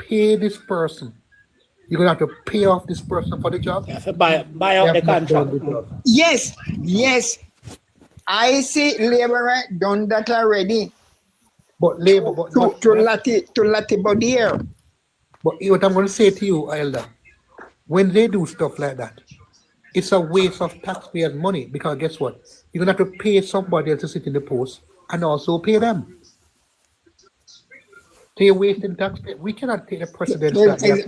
pay this person. You're gonna have to pay off this person for the job. Yeah, so buy They out the have not done contract. the job. Yes, yes. I see labor done that already. But labor, To Lati Bodier. but what I'm gonna say to you, Elder, when they do stuff like that, it's a waste of taxpayers' money because guess what? You're gonna have to pay somebody else to sit in the post and also pay them. So you're wasting taxpayer. We cannot take the precedence that we have.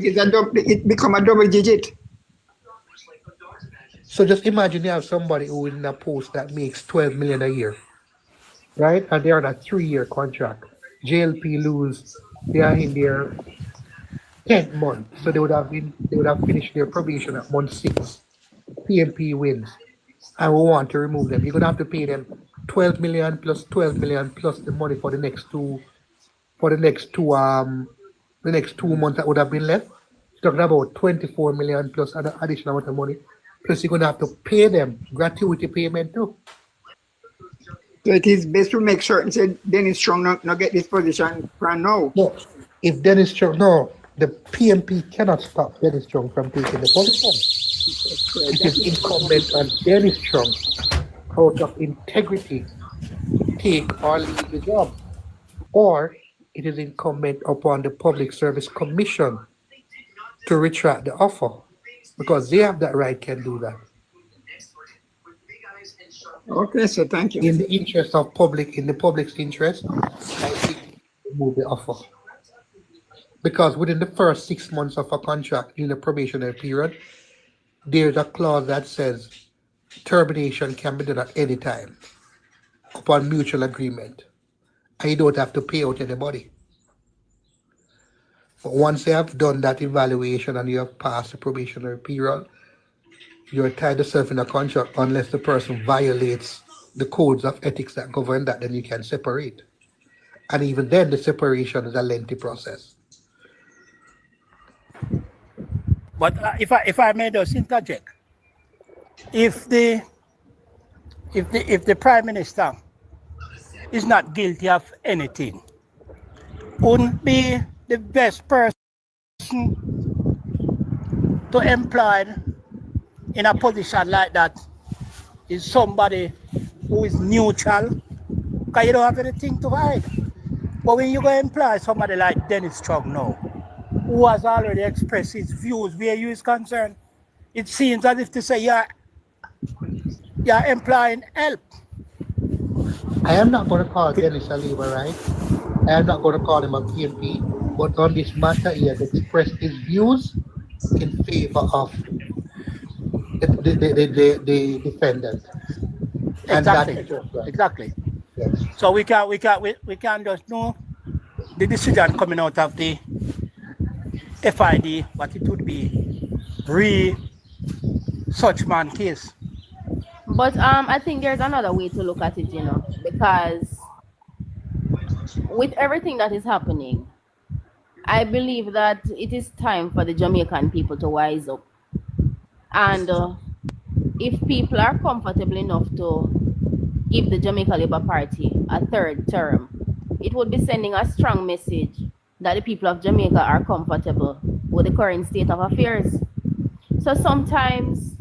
It become a double digit. So just imagine you have somebody who is in a post that makes 12 million a year, right? And they're on a 3-year contract. JLP lose, they are in their 10th month. So they would have finished their probation at month 6. PNP wins. And we want to remove them. You're gonna have to pay them 12 million plus 12 million plus the money for the next two months that would have been left. You're talking about 24 million plus an additional amount of money. Plus, you're going to have to pay them gratuity payment too. So it is best to make sure and say Dennis Strong not get this position from now. No, if Dennis Strong, no, the PNP cannot stop Dennis Strong from taking the position. It is incumbent on Dennis Strong, out of integrity, to take or leave the job. Or it is incumbent upon the Public Service Commission to retract the offer because they have that right, can do that. Okay, so thank you. In the interest of in the public's interest, I think remove the offer. Because within the first 6 months of a contract in the probationary period, there's a clause that says termination can be done at any time upon mutual agreement. And you don't have to pay out anybody. But once they have done that evaluation and you have passed the probationary period, you're tied yourself in a contract unless the person violates the codes of ethics that govern that, then you can separate. And even then, the separation is a lengthy process. But if I may just interject, if the Prime Minister is not guilty of anything, wouldn't be the best person to employ in a position like that is somebody who is neutral, because you don't have anything to hide. But when you go employ somebody like Dennis Strong now, who has already expressed his views where you is concerned, it seems as if to say you're employing help. I am not going to call Dennis a labor, right? I am not going to call him a PNP, but on this matter, he has expressed his views in favor of the defendant. Exactly. Yes. So we can just know the decision coming out of the FID, what it would be such man case. But I think there's another way to look at it, because with everything that is happening, I believe that it is time for the Jamaican people to wise up. And if people are comfortable enough to give the Jamaica Labour Party a third term, it would be sending a strong message that the people of Jamaica are comfortable with the current state of affairs. So sometimes,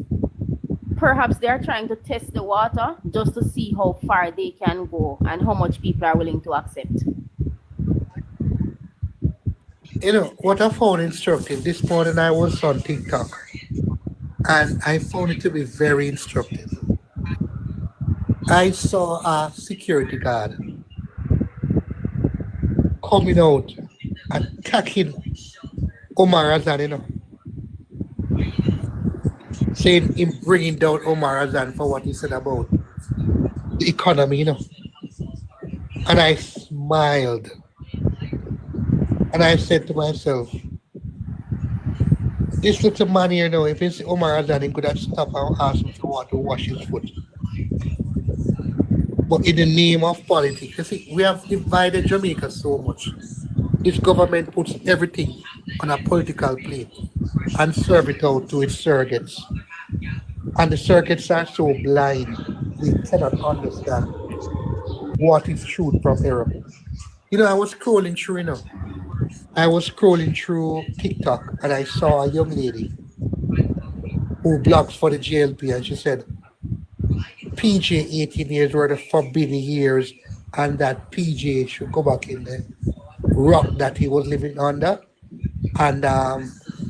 perhaps they are trying to test the water just to see how far they can go and how much people are willing to accept. What I found instructive, this morning I was on TikTok and I found it to be very instructive. I saw a security guard coming out, attacking Omar Azan, saying him bringing down Omar Azan for what he said about the economy, And I smiled. And I said to myself, this little man here now, if it's Omar Azan, he could have stopped and asked him to wash his foot. But in the name of politics, you see, we have divided Jamaica so much. This government puts everything on a political plate and serve it out to its surrogates. And the surrogates are so blind, they cannot understand what is truth from error. I was scrolling through, I was scrolling through TikTok and I saw a young lady who blogs for the JLP, and she said PJ 18 years were the forbidden years, and that PJ should go back in the rock that he was living under, and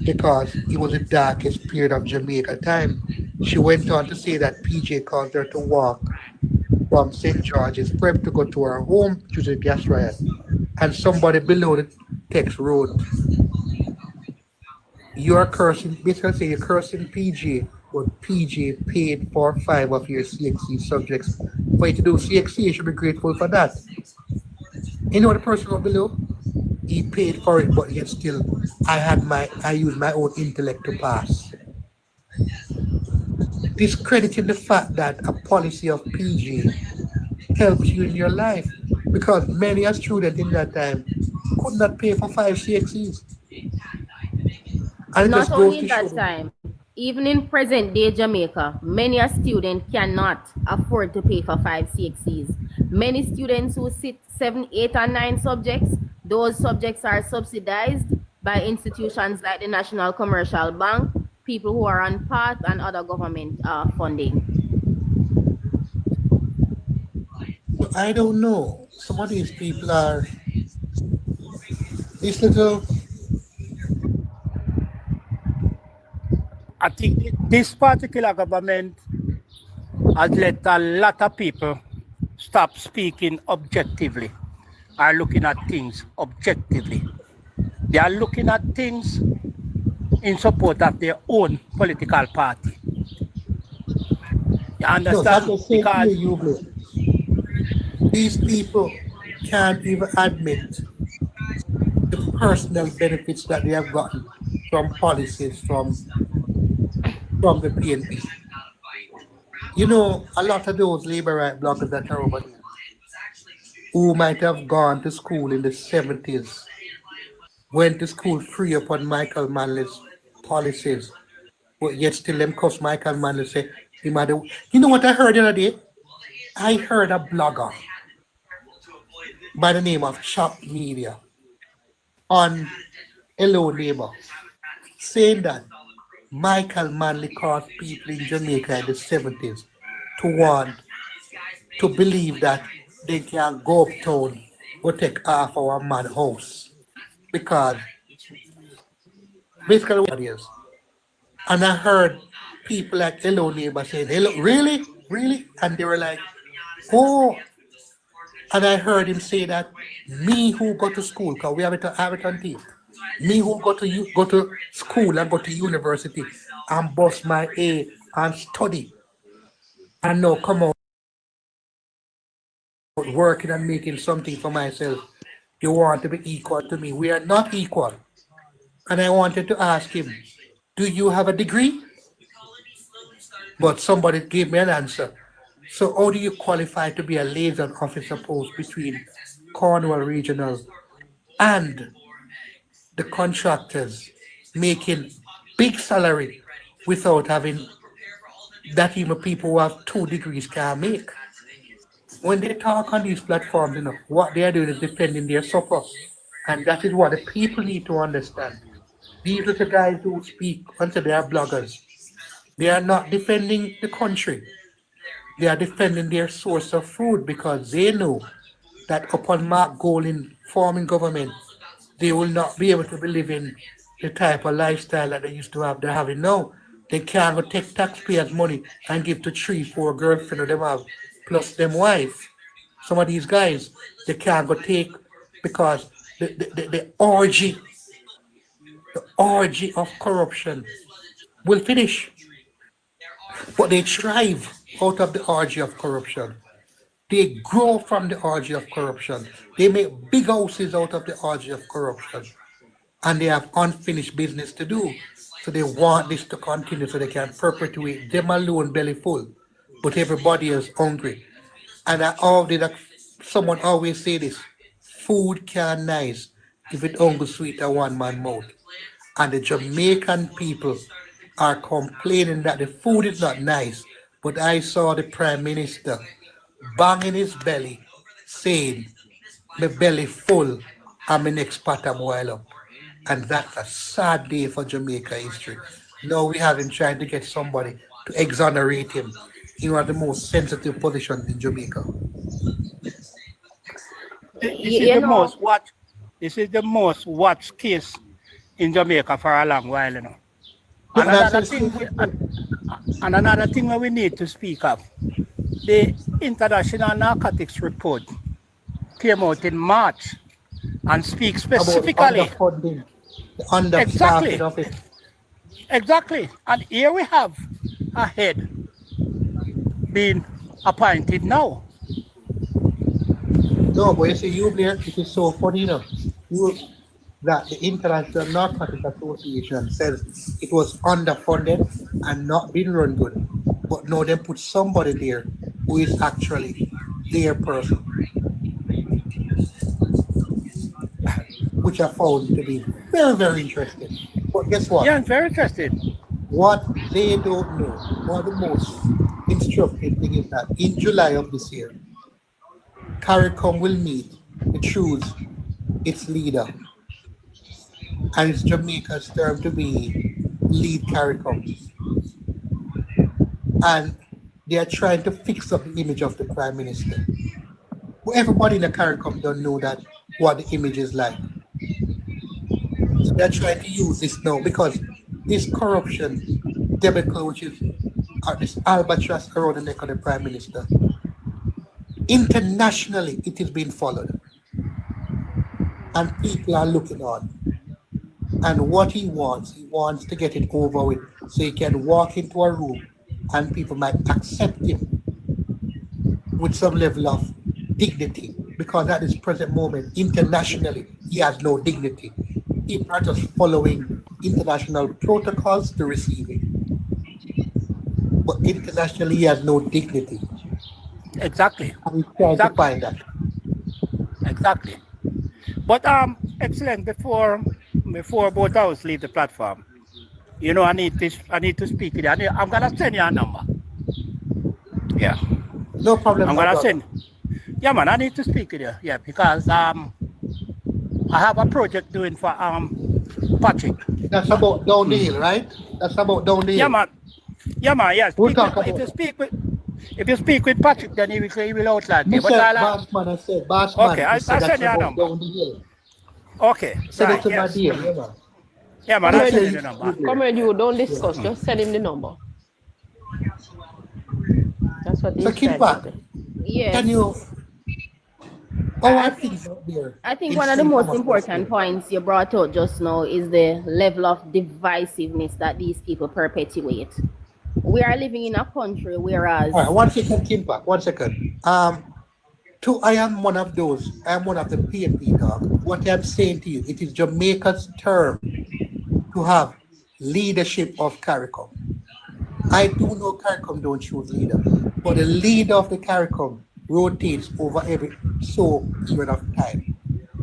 because it was the darkest period of Jamaica time. She went on to say that PJ caused her to walk from St. George's Prep to go to her home due to the gas riot. And somebody below the text wrote, "You're cursing," basically say you're cursing PJ, but PJ paid for 5 of your CXC subjects. For you to do CXC, you should be grateful for that. You know the person wrote below? He paid for it, but yet still, I used my own intellect to pass. Discrediting the fact that a policy of PG helps you in your life, because many a student in that time could not pay for 5 CXCs. And it Not just only goes in to show that time, even in present day Jamaica, many a student cannot afford to pay for 5 CXCs. Many students who sit 7, 8, and 9 subjects, those subjects are subsidized by institutions like the National Commercial Bank, people who are on PATH, and other government funding. so I don't know. Some of these people are these little I think this particular government has let a lot of people stop speaking objectively, are looking at things objectively. They are looking at things in support of their own political party. You no, that's understand? the same to Because you, Blake. These people can't even admit the personal benefits that they have gotten from policies from the PNP. You know, a lot of those labor right bloggers that are over there who might have gone to school in the 70s, went to school free upon Michael Manley's policies, but yet still them cuss Michael Manley say, he might have, you know what I heard the other day? I heard a blogger by the name of Chop Media on Hello Neighbor saying that Michael Manley caused people in Jamaica in the 70s to want to believe that they can go uptown, go take half our man house. Because basically what it is. And I heard people like Hello Neighbor saying, "Hello, really? Really?" And they were like, "Oh." And I heard him say that me who go to school, because we have it on tape. Me who go to school and go to university and bust my A and study and now come out working and making something for myself. You want to be equal to me. We are not equal. And I wanted to ask him, "Do you have a degree?" But somebody gave me an answer. So how do you qualify to be a liaison officer post between Cornwall Regional and the contractors making big salary without having that even people who have 2 degrees can make? When they talk on these platforms, what they are doing is defending their supper. And that is what the people need to understand. These little guys who speak until they are bloggers, they are not defending the country. They are defending their source of food because they know that upon mark goal in forming government, they will not be able to be living the type of lifestyle that they used to have. They're having now. They can't go take taxpayers' money and give to 3, 4 girlfriends them have, plus them wife. Some of these guys, they can't go take because the orgy of corruption will finish. But they thrive out of the orgy of corruption. They grow from the orgy of corruption. They make big houses out of the orgy of corruption. And they have unfinished business to do. So they want this to continue so they can perpetuate them alone belly full. But everybody is hungry. And someone always say this, food can nice if it only sweet a one man mouth. And the Jamaican people are complaining that the food is not nice. But I saw the Prime Minister banging his belly, saying, "My belly full and my next pot I'm boil up." And that's a sad day for Jamaica history. Now we have him trying to get somebody to exonerate him in one of the most sensitive positions in Jamaica. This is You the know, most watched. This is the most watched case in Jamaica for a long while, you know. No, And that's another a thing, serious and another thing that we need to speak of, the International Narcotics Report came out in March and speaks about the specifically, underfunding, the understaffing exactly, of it. exactly. And here we have a head being appointed now. No, but you see, you there, it is so funny, you know. You, that the International Narcotics Association says it was underfunded and not being run good. But now they put somebody there who is actually their person, which I found to be very, very interesting. But guess what? Yeah, I'm very interested. What they don't know, one of the most instructive thing is that in July of this year, CARICOM will meet to choose its leader, and it's Jamaica's term to be lead CARICOM. And they are trying to fix up the image of the Prime Minister. But everybody in the CARICOM don't know that what the image is like. So they're trying to use this now because this corruption debacle, which is this albatross around the neck of the Prime Minister, internationally it is being followed. And people are looking on. And what he wants to get it over with so he can walk into a room and people might accept him with some level of dignity. Because at this present moment, internationally, he has no dignity. People are just following international protocols to receive him. But internationally, he has no dignity. Exactly. And he's trying to Exactly. find that. Exactly. But excellent. Before both of us leave the platform, you know, I need to speak with you. I'm gonna send you a number. Yeah, No problem, I'm my gonna brother. send. Yeah, man, I need to speak with you. Yeah, because I have a project doing for Patrick. That's about down the hill, right? That's about down the Yeah, hill. man. Yeah, man. Yeah. We'll Speak talk with, about if you speak with Patrick, then he will outline me. But Mr. I'll Bassman, I said, okay. Bassman, he said I'll that's send you a about number. down the hill. Okay. Send it Right. to my Yes. dear, yeah, man. Yeah, man. I'll Comrade, send you the number. Comrade, you don't discuss, just send him the number. That's what So he's keep trying back. to do. yes. Can you, how are things out there? I think in one of the St. most Thomas important Gospel? points you brought out just now is the level of divisiveness that these people perpetuate. We are living in a country whereas All right, 1 second, Kimpa, 1 second. I am one of those. I am one of the PNP dog. What I'm saying to you, it is Jamaica's term to have leadership of CARICOM. I do know CARICOM don't choose leader, but the leader of the CARICOM rotates over every so period of time.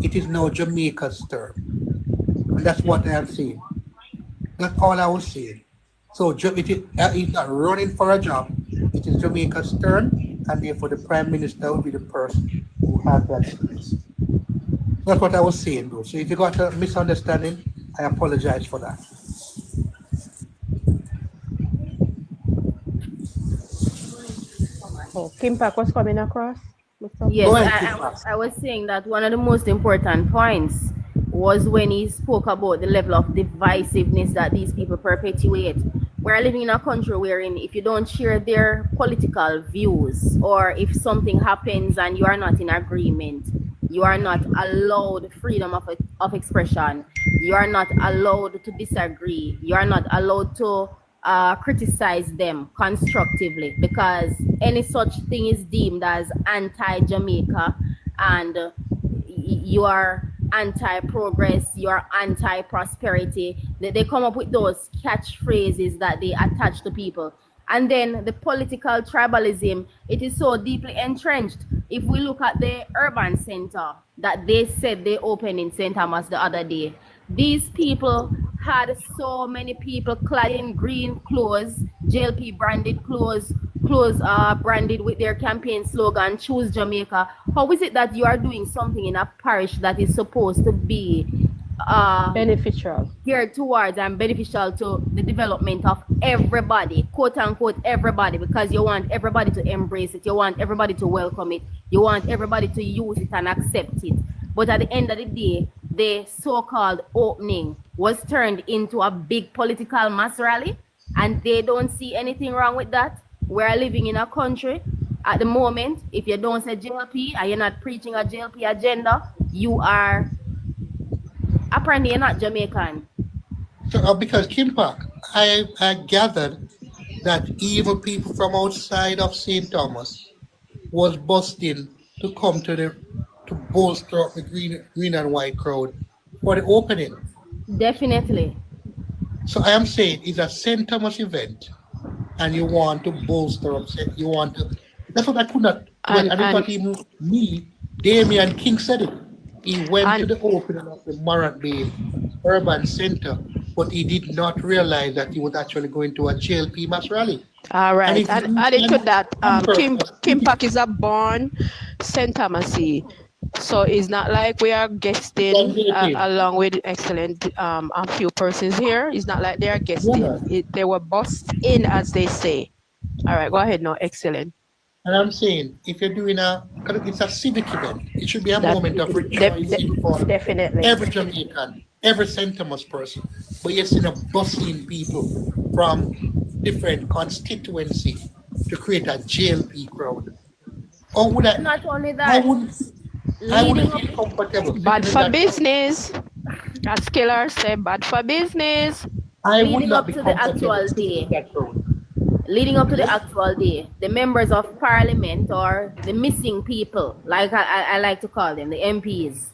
It is now Jamaica's term. And that's what I am saying. That's all I was saying. So he's not running for a job. It is Jamaica's turn, and therefore the Prime Minister will be the person who has that space. That's what I was saying, though. So if you got a misunderstanding, I apologize for that. Oh, Kimpak was coming across. Mr. yes, Go ahead, Kimpa. I was saying that one of the most important points was when he spoke about the level of divisiveness that these people perpetuate. We're living in a country wherein if you don't share their political views or if something happens and you are not in agreement, you are not allowed freedom of expression. You are not allowed to disagree. You are not allowed to criticize them constructively because any such thing is deemed as anti-Jamaica and you are anti-progress, you are anti-prosperity. They come up with those catchphrases that they attach to people. And then the political tribalism, it is so deeply entrenched. If we look at the urban center that they said they opened in St. Thomas the other day, these people had so many people clad in green clothes, JLP branded clothes branded with their campaign slogan, Choose Jamaica. How is it that you are doing something in a parish that is supposed to be Beneficial. geared towards and beneficial to the development of everybody, quote unquote everybody, because you want everybody to embrace it, you want everybody to welcome it, you want everybody to use it and accept it. But at the end of the day, the so-called opening was turned into a big political mass rally, and they don't see anything wrong with that. We're living in a country at the moment, if you don't say JLP and you're not preaching a JLP agenda, you are apparently you're not Jamaican. So, because Kim Park, I gathered that even people from outside of St. Thomas was busting to come to bolster up the green and white crowd for the opening. Definitely. So I am saying it's a St. Thomas event, and you want to bolster up. You want to. That's what I could not. Well, and it's not even me. Damian King said it. He went to the opening of the Morat Bay Urban Center, but he did not realize that he was actually going to a JLP mass rally. All right. And added to that, Kim Kim Park is a born St. Thomasy. So it's not like we are guesting along with excellent a few persons here. It's not like they are guesting. Yeah. They were bussed in, as they say. All right, go ahead now. Excellent. And I'm saying, if you're doing because it's a civic event, it should be a moment of rejoicing for Definitely. every Jamaican, every St. Thomas person. But you're seeing a bustling people from different constituency to create a JLP crowd. Or would I? Not only I that, wouldn't feel comfortable. Bad sitting in for that- business. As Killer said, bad for business. I would leading not up be to the comfortable actual sitting day. in that crowd. Leading up to the actual day, the members of parliament or the missing people, like I like to call them, the MPs,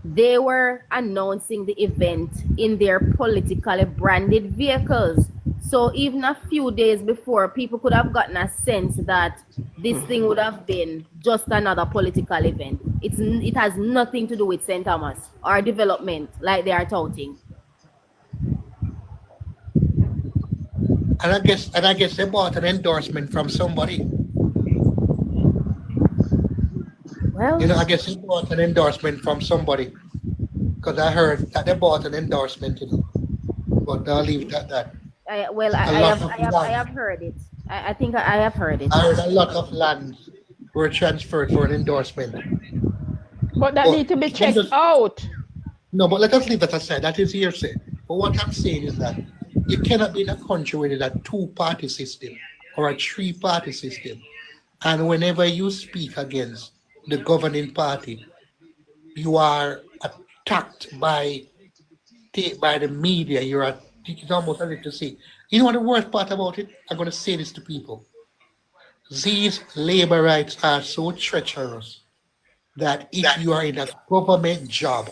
they were announcing the event in their politically branded vehicles. So even a few days before, people could have gotten a sense that this thing would have been just another political event. It has nothing to do with St. Thomas or development like they are touting. And I guess they bought an endorsement from somebody. Well, I guess they bought an endorsement from somebody. Because I heard that they bought an endorsement, But I'll leave it at that. I have heard it. I think I have heard it. I heard a lot of land were transferred for an endorsement. But that But need to be you can checked just- out. No, but let us leave that aside. That is hearsay. But what I'm saying is that you cannot be in a country where there's a two-party system or a three-party system. And whenever you speak against the governing party, you are attacked by the media. It's almost as if to say, you know what the worst part about it? I'm going to say this to people. These labor rights are so treacherous that if you are in a government job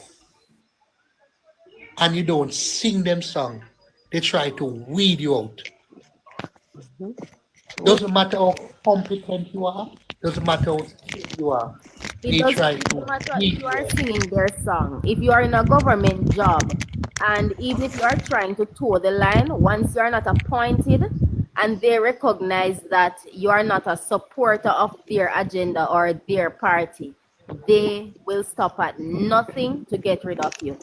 and you don't sing them song, they try to weed you out. Doesn't matter how competent you are, doesn't matter how skilled you are. They It try doesn't to matter if weed you are out. singing their song, if you are in a government job, and even if you are trying to toe the line, once you are not appointed and they recognize that you are not a supporter of their agenda or their party, they will stop at nothing to get rid of you.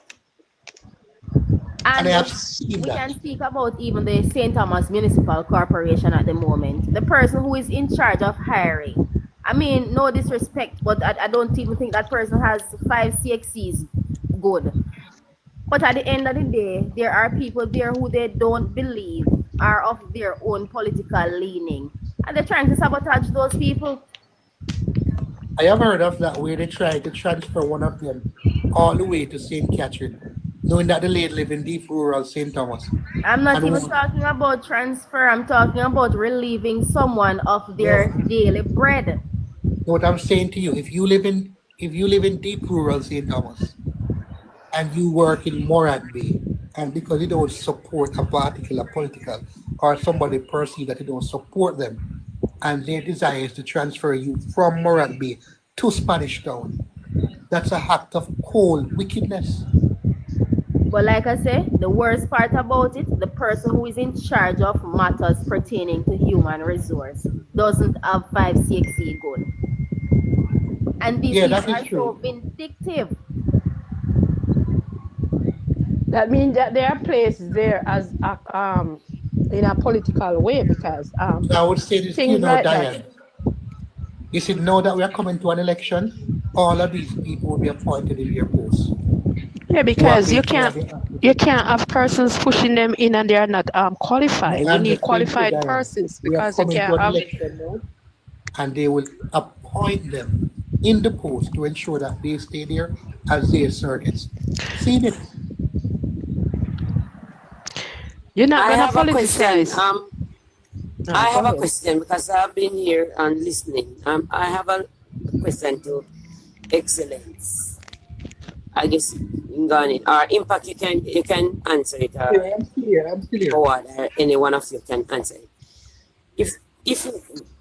And I And have seen we that. can speak about even the St. Thomas Municipal Corporation at the moment. The person who is in charge of hiring. I mean, no disrespect, but I don't even think that person has 5 CXCs good. But at the end of the day, there are people there who they don't believe are of their own political leaning. And they're trying to sabotage those people. I have heard of that where they try to transfer one of them all the way to St. Catherine, knowing that the lady live in deep rural St. Thomas. I'm not And even who- talking about transfer. I'm talking about relieving someone of their daily bread. What I'm saying to you, if you live in deep rural St. Thomas and you work in Morat Bay, and because you don't support a particular political or somebody perceive that you don't support them, and their desire is to transfer you from Morat Bay to Spanish Town, that's a act of cold wickedness. But like I say, the worst part about it, the person who is in charge of matters pertaining to human resource doesn't have 5 CXC good. And these Yeah, that people is are so true. vindictive. That means that they are placed there as in a political way because So I would say this to you things now, like that. Diane. You see, now that we are coming to an election, all of these people will be appointed in their posts Yeah, who have because been here and they have to you do. can't have persons pushing them in and they are not No, qualified. We I'm need just saying to you, qualified Diane, persons we are because you coming to can't an have. election now, and they will appoint them in the post to ensure that they stay there as their surrogates. Seen it. You're not I gonna have a question. politicize. No, I go have a ahead. question because I've been here and listening. I have a question to Excellence. I guess in Ghana or Impact, you can answer it, or Yeah, I'm still here. I'm still here. Howard, or any one of you can answer it. If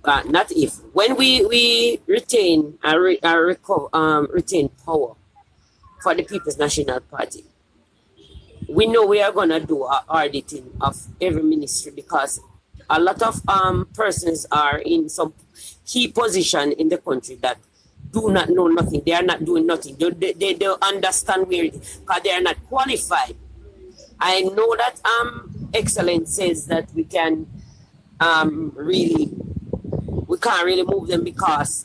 not if, when we retain retain power for the People's National Party, we know we are gonna do a auditing of every ministry because a lot of persons are in some key position in the country that do not know nothing. They are not doing nothing. They don't understand where because they are not qualified. I know that Excellence says that really we can't really move them because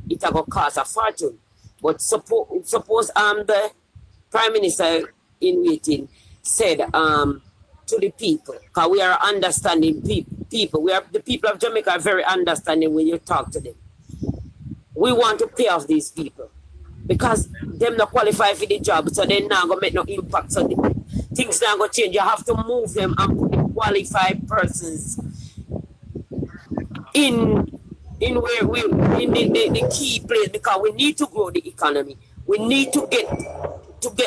it will cost a fortune. But suppose the Prime Minister in waiting said to the people, because we are understanding people. We are the people of Jamaica are very understanding when you talk to them. We want to pay off these people because them not qualify for the job, so they not gonna make no impact. So things not gonna change. You have to move them and put the qualified persons in where we in the key place because we need to grow the economy. We need to get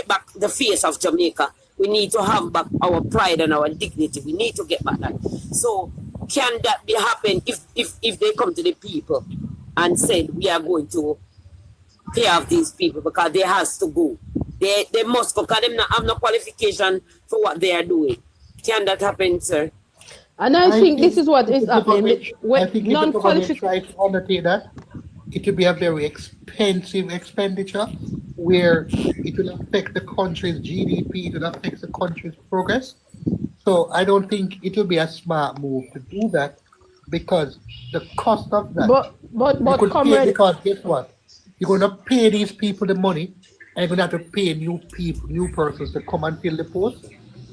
back the face of Jamaica. We need to have back our pride and our dignity. We need to get back that. So can that be happen if they come to the people and said we are going to pay off these people because they has to go. They must go because they not have no qualification for what they are doing. Can that happen, sir? And I I think this think is what if is the happening. government, I think if the government Non-qualified. tries to undertake that, it will be a very expensive expenditure where it will affect the country's GDP, it will affect the country's progress. So I don't think it will be a smart move to do that because the cost of that you But could pay comrade, because guess what? You're gonna pay these people the money and you're gonna have to pay new people, new persons to come and fill the post.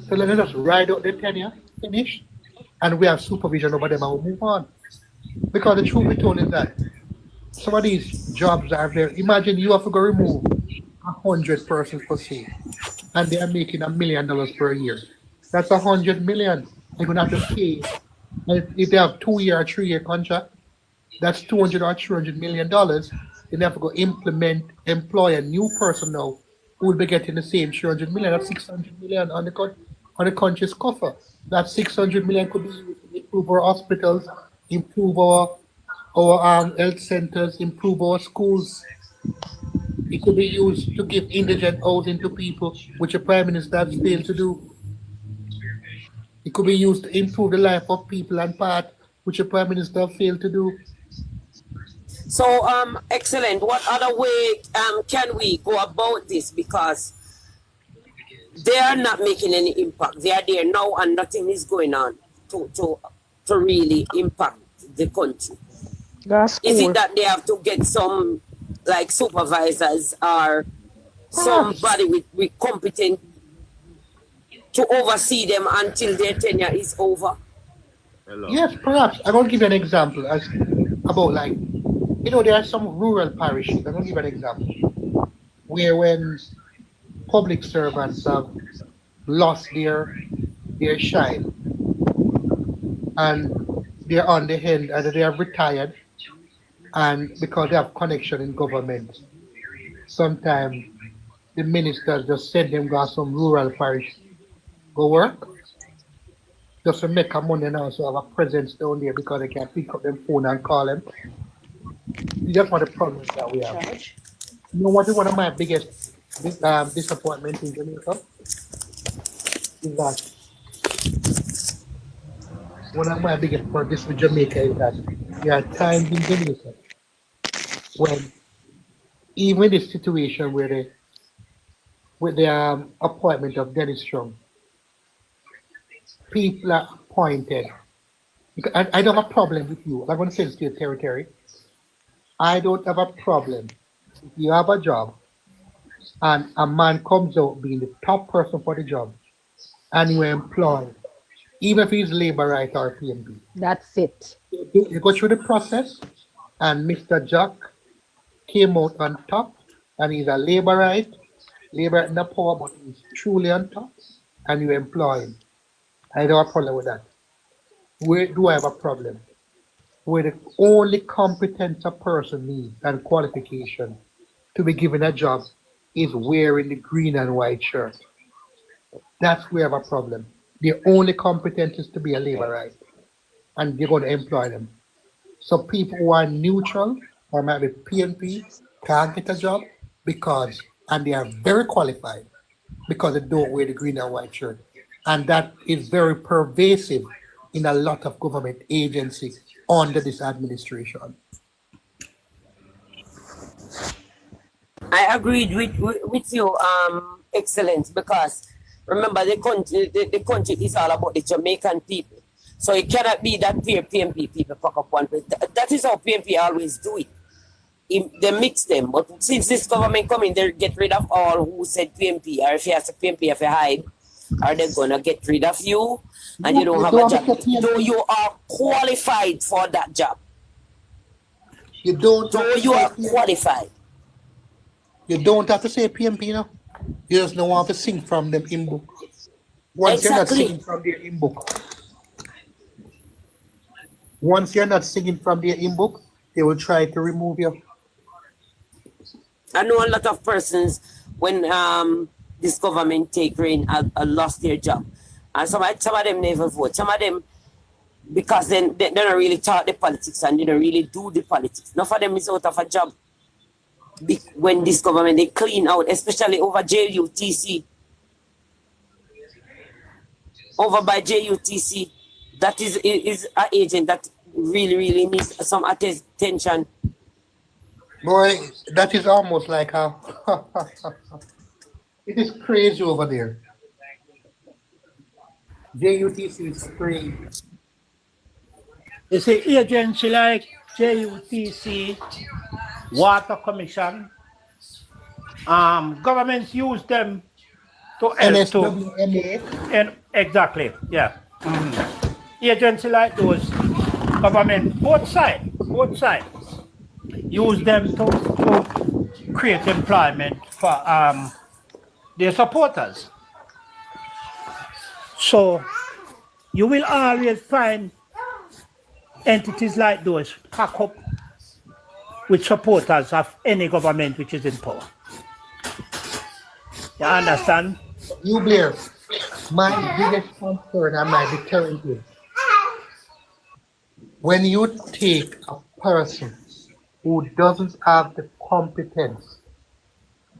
So let us just ride out the tenure, finish, and we have supervision over them and we move on. Because the truth be told is that some of these jobs are there. Imagine you have to go remove 100 persons per se, and they are making $1 million per year. That's 100 million. They're gonna have to pay. And if they have 2 year or 3 year contract, that's 200 or $300 million. Then they have to go employ a new person now who will be getting the same 300 million. That's 600 million on on the country's coffer. That 600 million could be used to improve our hospitals, improve our health centers, improve our schools. It could be used to give indigent housing to people, which the prime minister has failed to do. It could be used to improve the life of people and part, which the prime minister failed to do. So excellent. What other way can we go about this? Because they are not making any impact. They are there now and nothing is going on to really impact the country. gas Is it school. that they have to get some like supervisors or Perhaps. somebody with competent to oversee them until their tenure is over? Yes, perhaps. I'm gonna give you an example as about like there are some rural parishes. I'm gonna give you an example where when public servants have lost their shine and they're on the hand and they have retired and because they have connection in government, sometimes the ministers just send them go some rural parish go work just to make a money and also have a presence down there because they can pick up them phone and call them. That's one of the problems that we have. You know what is one of my biggest disappointment in Jamaica is that one of my biggest problems with Jamaica is that there are times in Jamaica when even the situation where with the appointment of Dennis Strong. People are appointed. Because I don't have a problem with you. I'm going to say this to your territory. I don't have a problem if you have a job and a man comes out being the top person for the job and you are employed, even if he's labor right or PNP. That's it. You go through the process and Mr. Jack came out on top and he's a labor right in the power, but he's truly on top and you employ him. I don't have a problem with that. Where do I have a problem? Where the only competence a person needs and qualification to be given a job is wearing the green and white shirt. That's where I have a problem. The only competence is to be a labor right, and they're going to employ them. So people who are neutral or might be PNP can't get a job because, and they are very qualified because they don't wear the green and white shirt. And that is very pervasive in a lot of government agencies under this administration. I agreed with you, Excellence, because remember the country is all about the Jamaican people. So it cannot be that PNP people fuck up one place. That is how PNP always do it. They mix them. But since this government coming, they get rid of all who said PNP. Or if you ask a PNP, if you hide, are they gonna get rid of you and you don't have a job? Though you are qualified for that job. You don't. Though you are qualified. You don't have to say PNP now. You just don't want to sing from them in book. Once you're not singing from their in book. Once you're not singing from their in book, they will try to remove you. I know a lot of persons when this government take reign lost their job. And some of them never vote. Some of them, because they don't really talk the politics and they don't really do the politics. None of them is out of a job. When this government, they clean out, especially over JUTC. Over by JUTC, that is an agent that really needs some attention. Boy, that is almost like a... It is crazy over there. JUTC is crazy. You see, agency like JUTC, Water Commission, governments use them to help to, NSWMA. and exactly, yeah. Agency like those, government, both sides, use them to create employment for their supporters. So you will always find entities like those pack up with supporters of any government which is in power. You understand? You, Blair, my biggest concern and my deterrent is when you take a person who doesn't have the competence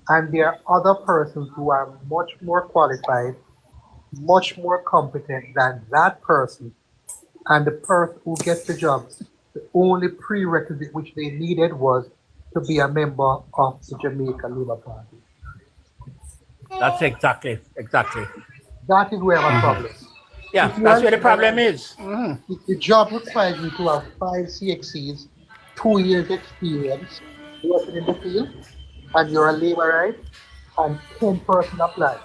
and there are other persons who are much more qualified, much more competent than that person, and the person who gets the job, the only prerequisite which they needed was to be a member of the Jamaica Labour Party. That's exactly. That is where I have a problem. Yeah, that's where the problem is. If the job requires you to have 5 CXCs, 2 years experience working in the field, and you're a labor right, and 10 person apply.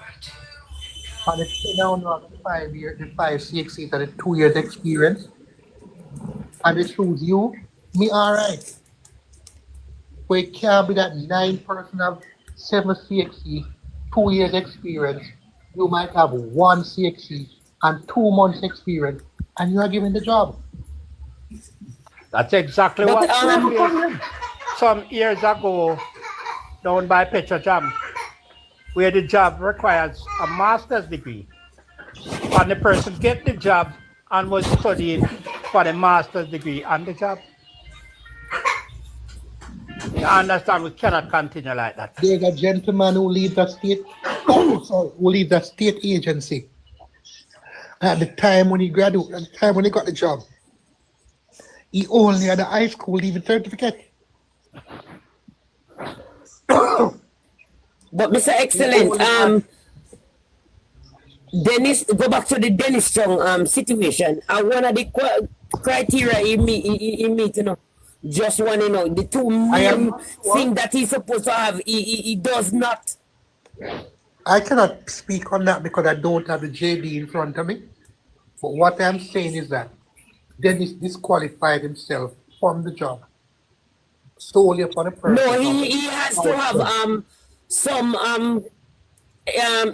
And it's now not 5 years, the 5 CXCs and the 2 years experience, and they choose you, me alright. But it can't be that 9 person have 7 CXC, 2 years experience, you might have 1 CXC and 2 months experience, and you are given the job. That's exactly what happened some years ago down by Petrojam, where the job requires a master's degree. And the person get the job and was studying for the master's degree on the job. You understand, we cannot continue like that. There's a gentleman who leaves a state, who leaves a state agency. At the time when he graduated, at the time when he got the job, he only had a high school leaving certificate. But Mr. Excellent, Dennis, go back to the Dennis Strong situation. And one of the criteria he meet, you know, just want to know the two main thing that he's supposed to have, he does not. I cannot speak on that because I don't have the JD in front of me. But what I'm saying is that Dennis disqualified himself from the job solely upon a person. No, he has to have some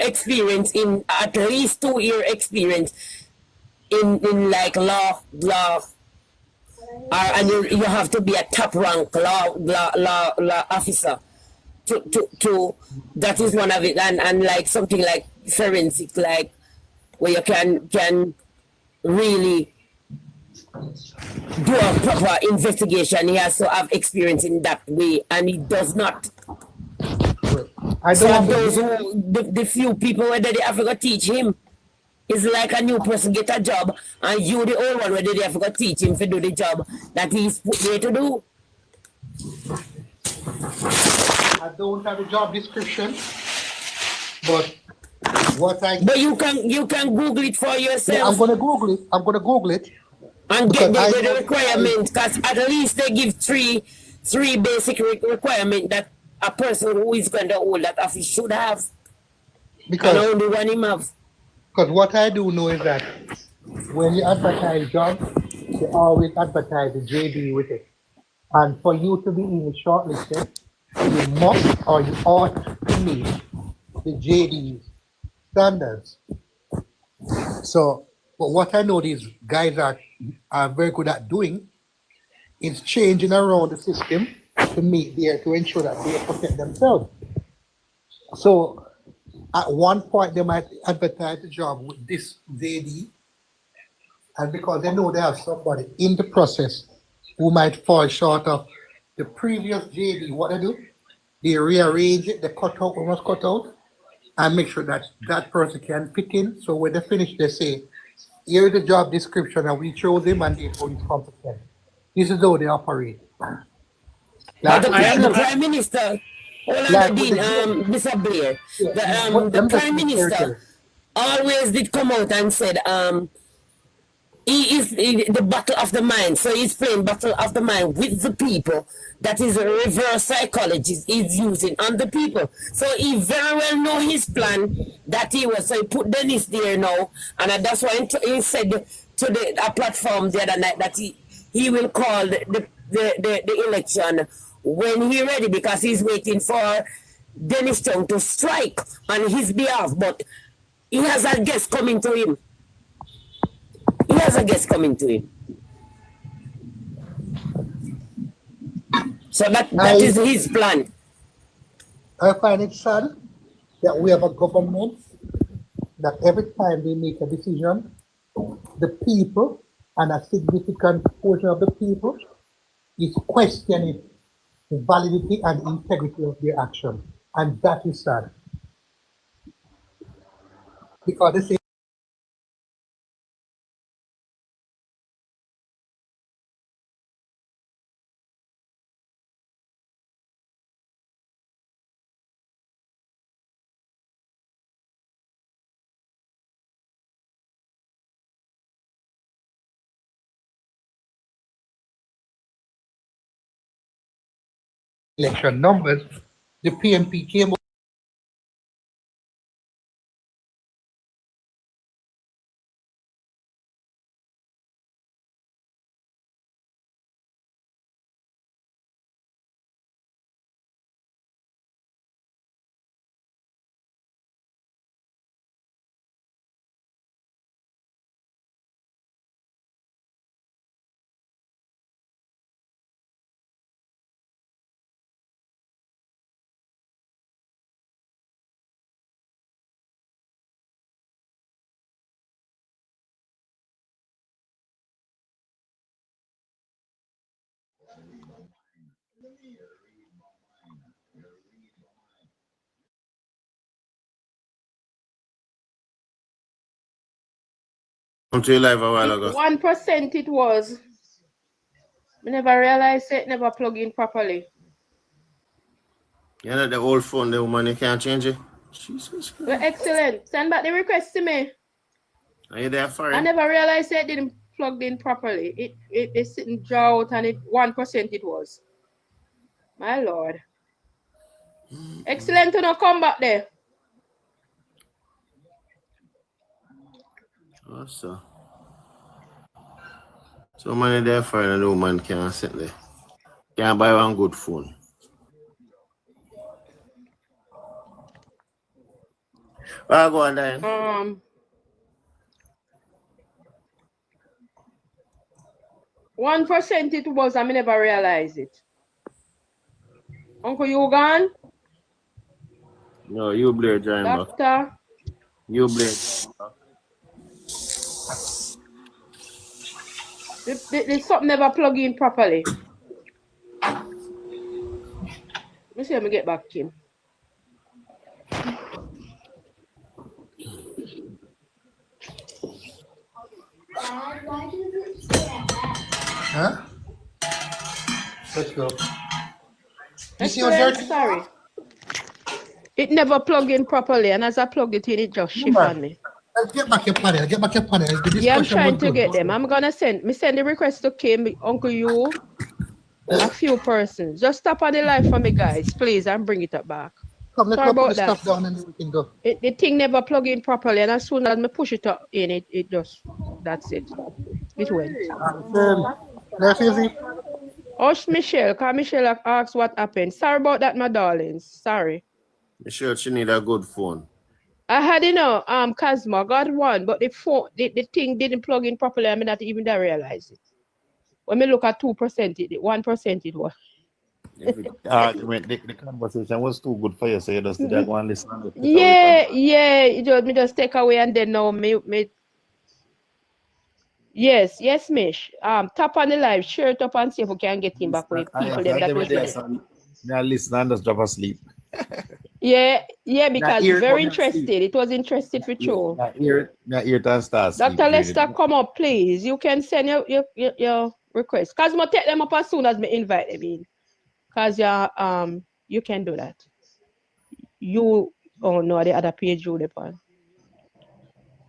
experience in at least 2 year experience in like law, and you have to be a top rank law officer to that is one of it, and like something like forensic, like where you can really do a proper investigation. He has to have experience in that way, and he does not. I So don't those the few people whether they have to teach him, it's like a new person get a job, and you the old one whether they have to teach him to do the job that he's put there to do. I don't have a job description, but But you can Google it for yourself. Yeah, I'm gonna Google it. And get the requirement, because at least they give three basic requirements that a person who is going to hold that office should have. Because and only one him have. Because what I do know is that when you advertise jobs, they always advertise the JD with it. And for you to be even shortlisted, you must or you ought to meet the JD standards. So, but what I know these guys are very good at doing is changing around the system to meet there to ensure that they protect themselves. So at one point they might advertise the job with this JD, and because they know they have somebody in the process who might fall short of the previous JD, what they do, they rearrange it, they cut out what was cut out, and make sure that that person can fit in. So when they finish, they say, here's the job description, and we chose him, and they hold his competent. This is how they operate. Like the Prime Minister, Mr. Blair, the Prime Minister always did come out and said, he is the battle of the mind. So he's playing battle of the mind with the people. That is a reverse psychology he's using on the people. So he very well know his plan that he was. So he put Dennis there now, and that's why he said to the platform the other night that he will call the election when he's ready, because he's waiting for Dennis Chung to strike on his behalf. But he has a guest coming to him. He has a guest coming to him. So that is his plan. I find it sad that we have a government that every time they make a decision, the people, and a significant portion of the people, is questioning the validity and integrity of their action. And that is sad. Because they say election numbers, the PNP came up Come to your live a while ago. 1% it was. I never realized it never plug in properly. You know the old phone, the woman, you can't change it. Jesus Well, Christ. excellent. Send back the request to me. Are you there for I it? never realized it didn't plugged in properly. It's sitting draw out and it 1% it was. My lord. Excellent to not come back there. Oh, so money there for it and the woman can't sit there. Can't buy one good phone. Well, go on then. 1% it was, I never realized it. Uncle Yugan? No, you blur drawing back. Doctor? You blur. The something never plug in properly. Let me see if I get back to him. Huh? Let's go. You see how Excellent, dirty? sorry. It never plug in properly, and as I plug it in, it just shift on me. Let's get back your panel. Get back your panel. The Yeah, I'm discussion trying was to good. get them. I'm gonna send the request to Kim, Uncle You, a few persons. Just stop on the live for me, guys, please, and bring it up back. Come, let's Sorry go put about the that. stuff down and then we can go. The thing never plug in properly, and as soon as I push it up in, it just, that's it. It went. That's easy. Hush, Michelle, because Michelle asked what happened. Sorry about that, my darlings. Sorry. You sure she need a good phone? I had, Cosmo, I got one, but the phone, the thing didn't plug in properly. I not even realize it. When we look at 2%, 1% it was. The conversation was too good for you, so you just did go and listen. Me just take away and then now me. Yes, Mish. Tap on the live, share it up and see if we can get him back with people them that was there. Now listen and just drop asleep. Yeah, because very interested. It was interested for sure. Dr. Lester, come up, please. You can send your request. Cosmo, take them up as soon as me invite them in. Cause you can do that. You the other page you depend.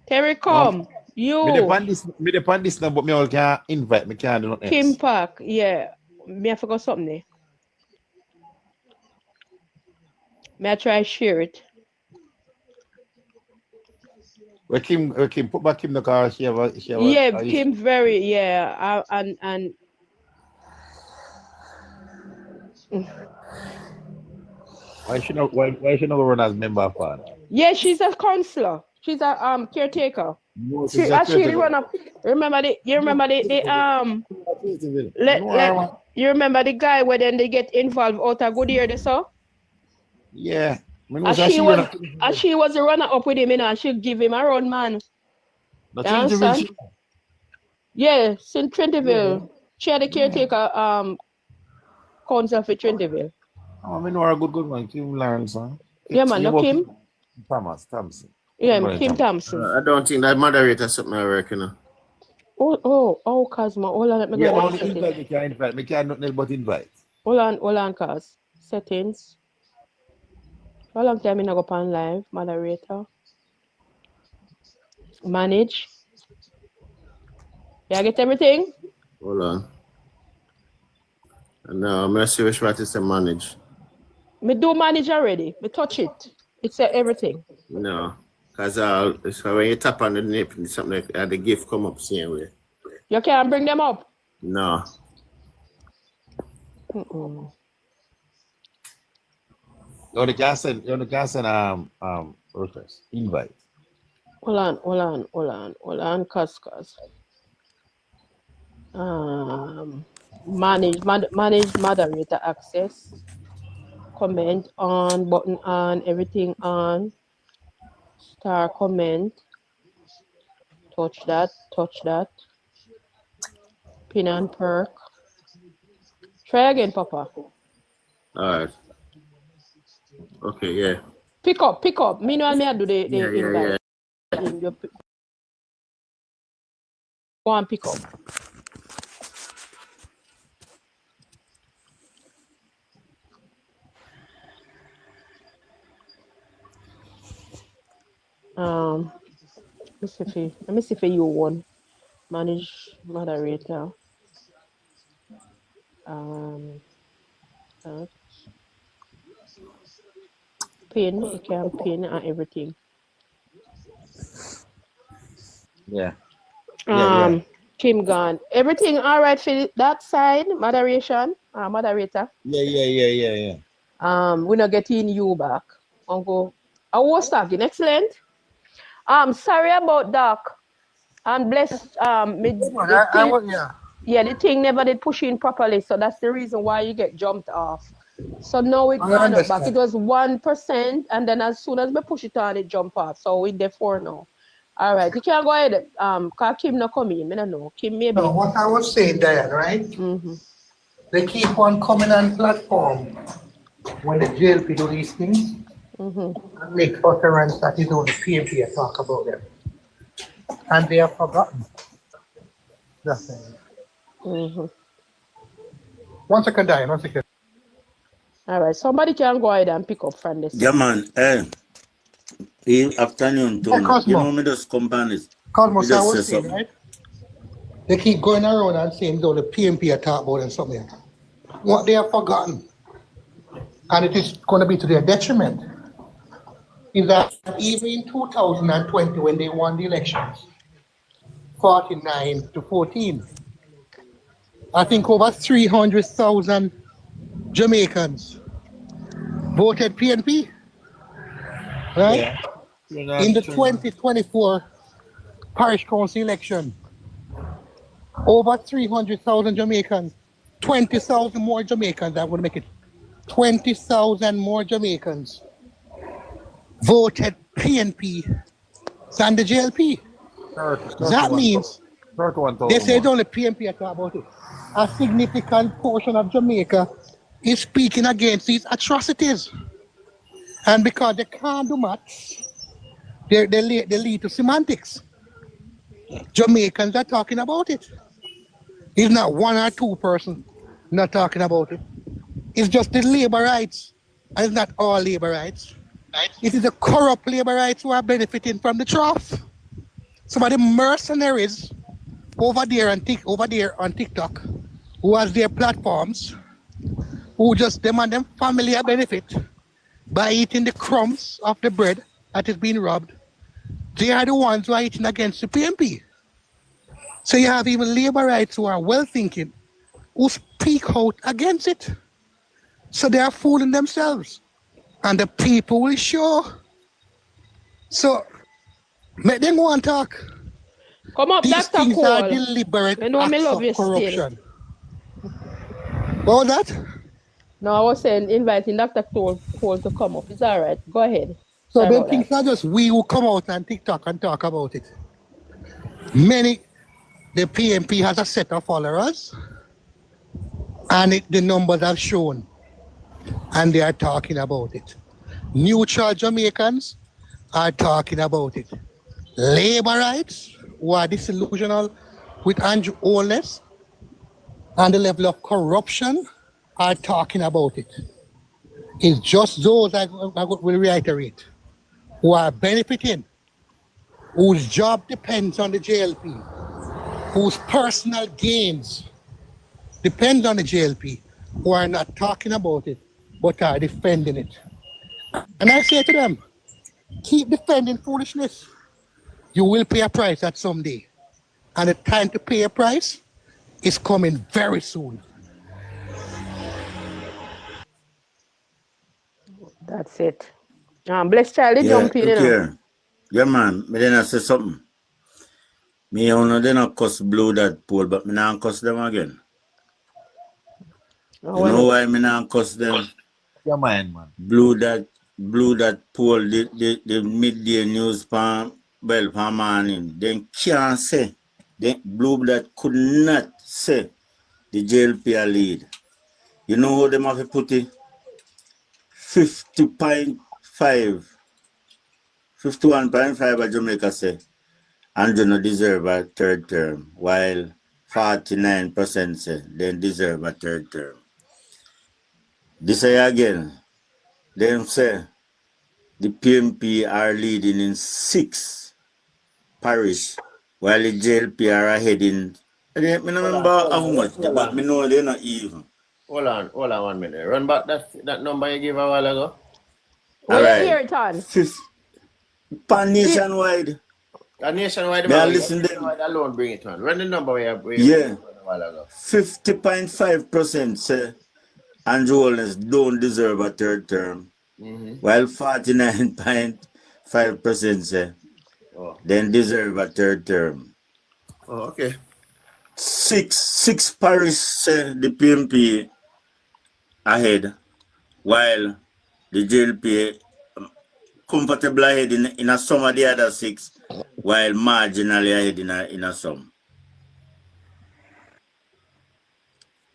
Terry, come. Me depend this now, but me all can invite. Me can't do nothing. Kim Park, yeah. Me I forgot something there. May I try share it? Well, Kim, put back Kim the car. Kim very, and why she not run as member fan? Yeah, she's a counselor. She's a caretaker. No, She run up. Remember you remember you remember the guy where then they get involved out of good year they saw? Yeah. She was a runner up with him, and she give him a run, man. Yeah, St. Trentiville. She had a caretaker council for Trentiville. I mean, a good one. Kim Lawrence, huh? Yeah, man, no Kim. Thompson. Yeah, Kim Thompson. I don't think that moderator something I work, you know. Oh, Cosmo. Hold on, let me go. Yeah, invite. Me can't nothing but invite. Hold on, Cos. Settings. How long time I go on live? Moderator. Manage. Yeah, get everything? Hold on. No, I'm gonna see which one is to manage. Me do manage already. Me touch it. It said everything. No. Because so when you tap on the nip, something like the gift come up same way. You can't bring them up? No. You only can send request. Invite. Hold on, cuz. Manage moderator access. Comment on, button on, everything on. Star comment. Touch that. Pin and perk. Try again, Papa. Alright. Okay, yeah. Pick up. Meanwhile, me I do the invite. Yeah. Go and pick up. Let me see if you one. Manage moderator. Uh, pin, you can pin and everything. Yeah. Yeah. Kim gone. Everything all right for that side, moderation, moderator. Yeah. We're not getting you back. Uncle. I was talking. Excellent. Sorry about that. And bless the thing. Yeah, the thing never did push in properly, so that's the reason why you get jumped off. So now it gone up back. It was 1%, and then as soon as we push it on, it jump off. So we therefore now. All right, you can go ahead. Cause Kim not coming. I don't know. Kim maybe. No, what I was saying, Diane, right? They keep on coming on platform when the JLP do these things and make utterance that is only PNP talk about them. And they have forgotten. That's it. 1 second, Diane, 1 second. All right, somebody can go ahead and pick up from this. Yeah, man. Afternoon, Tony. You know me just companies. Cosmos, I was saying, right? They keep going around and saying, though, the PNP are talk about and something. What they have forgotten, and it is going to be to their detriment, is that even in 2020, when they won the elections, 49 to 14, I think over 300,000 Jamaicans voted PNP, right? Yeah. In the 2024 parish council election, over 300,000 Jamaicans, 20,000 more Jamaicans, that would make it 20,000 more Jamaicans voted PNP than the JLP. That means they say only PNP talk about it. A significant portion of Jamaica is speaking against these atrocities. And because they can't do much, they lead to semantics. Jamaicans are talking about it. It's not one or two person not talking about it. It's just the labor rights, and it's not all labor rights. It is the corrupt labor rights who are benefiting from the trough. Some of the mercenaries over there on TikTok, who has their platforms, who just demand them family a benefit by eating the crumbs of the bread that is being robbed. They are the ones who are eating against the PNP. So you have even labor rights who are well thinking, who speak out against it. So they are fooling themselves. And the people will show. So make them go and talk. Come up, These Dr. things Cole. are deliberate acts of corruption. What was that? No, I was saying inviting Dr. Cole to come up. It's all right. Go ahead. So then things are just we who come out on TikTok and talk about it. The PNP has a set of followers, and the numbers have shown, and they are talking about it. Neutral Jamaicans are talking about it. Labor rights, who are disillusional with Andrew Holness and the level of corruption, are talking about it. It's just those, I will reiterate, who are benefiting, whose job depends on the JLP, whose personal gains depend on the JLP, who are not talking about it, but are defending it. And I say to them, keep defending foolishness. You will pay a price at some day. And the time to pay a price is coming very soon. That's it. Bless child, jump in. Okay. Yeah, man. Me then I say something. Me only then I cuss blue that pool, but me not cuss them again. You know why me not cuss them? Yeah, man. Blue that pool, the midday news pan morning. Then can't say. Then blue that could not say the JLP lead. You know how them have to put it? 50.5. 51.5 at Jamaica say Andrew no deserve a third term, while 49% say they deserve a third term. This say again, them say the PNP are leading in 6 parish, while the JLP are ahead in. I don't remember how much, but I know they're not even. Hold on 1 minute. Run back that number you gave a while ago. Where Alright. you hear it on? Pan nationwide. Nationwide, May I listen to nationwide alone bring it on. Run the number we have Yeah. a while ago. 50.5% say Andrew Holness don't deserve a third term, while 49.5% say then deserve a third term. Oh, okay. 6 parish say the PNP ahead, while the JLP comfortable ahead in a some of the other 6, while marginally ahead in a some.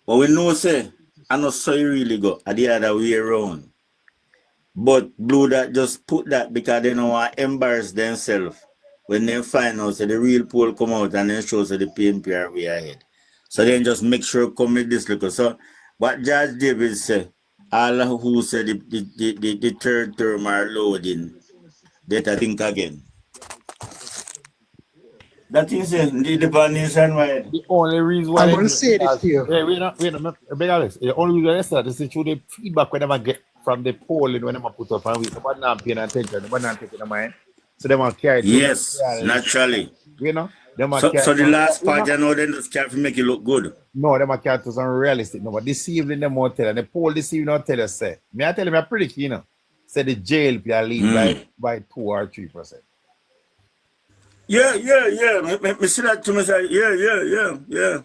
But we know say, I know so you really go the other way around. But Blue that just put that because they don't want to embarrass themselves when they find out so the real poll come out and then shows that the PNP are way ahead. So then just make sure come with this look. So what Judge David said, all who said the third term are loading, that I think again. That is the foundation why. The only reason why I'm going to say this to you. Hey, wait a big Alex. The only reason I said this is through the feedback when they get from the polling when they put up and we somebody not paying attention, they not taking the mind. So they want to carry it. Yes, naturally. You know? So the last part, you know, then just can't make it look good. No, they might carry to some realistic. No, but this evening they won't tell. And the poll this evening not tell us say. Me I tell them I predict, you know. Say the JLP are lead by 2 or 3%. Yeah. Me see that to me say, yeah.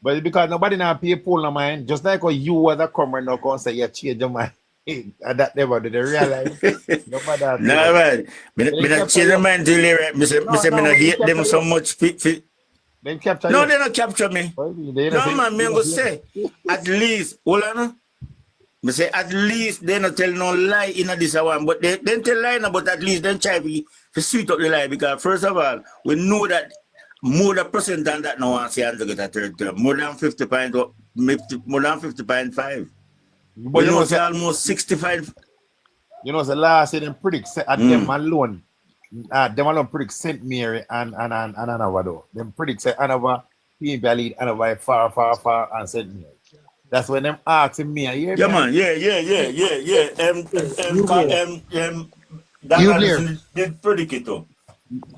But because nobody now pay poll no mind, just like you as a comer now can say you change your mind. And that never did they realize. Nobody No, man. Me not change your mind till you right. Me say me not hate them so much. Then capture No, you. they not capture me. They No, say, man, me go say, at least, hold on. Me say, at least they not tell no lie in this one, but they tell lie now, but at least they try to sweet up the lie, because first of all, we know that more than percent than that now wants to get a third term. More than 50.5. but We know say almost 65. you know, the last year them predict at them alone. Them alone predict St. Mary and another though. Them predict say another PNP lead, another far and St. Mary. That's when them asking me. Yeah, man. Yeah. You, Blair. Did predict it too.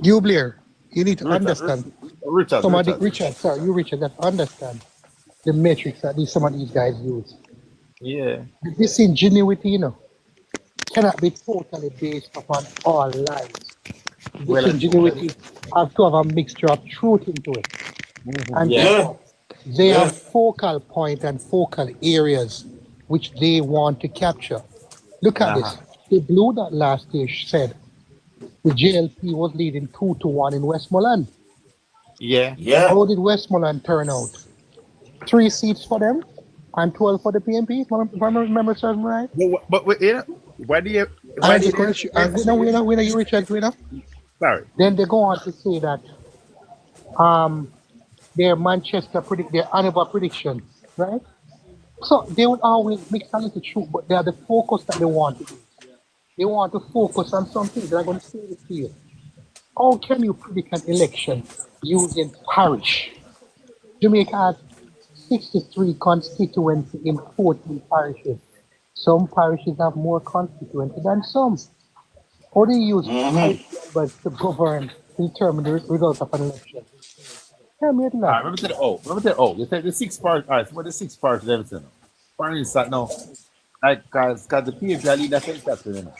You, Blair, you need to understand. Richard. Richard, that understand the metrics that some of these guys use. Yeah. This ingenuity, you know, cannot be totally based upon all lies. This ingenuity have to have a mixture of truth into it. And they have focal point and focal areas which they want to capture. Look at this. The Blue that last year said the JLP was leading 2-1 in Westmoreland. Yeah. How did Westmoreland turn out? 3 seats for them and 12 for the PNP, if I remember something right. But you know, why do you? Richard, Sorry. Then they go on to say that their Manchester their Hanover prediction, right? So they would always mix a little truth, but they are the focus that they want to do. They want to focus on something. They're going to say this to you. How can you predict an election using parish? Jamaica has 63 constituencies in 14 parishes. Some parishes have more constituencies than some. How do you use numbers to govern, determine the results of an election? Tell me that. Remember the You said the 6 parts. All right, so what the 6 parts of everything? For instance, now, like, because the PNP lead the census, you know.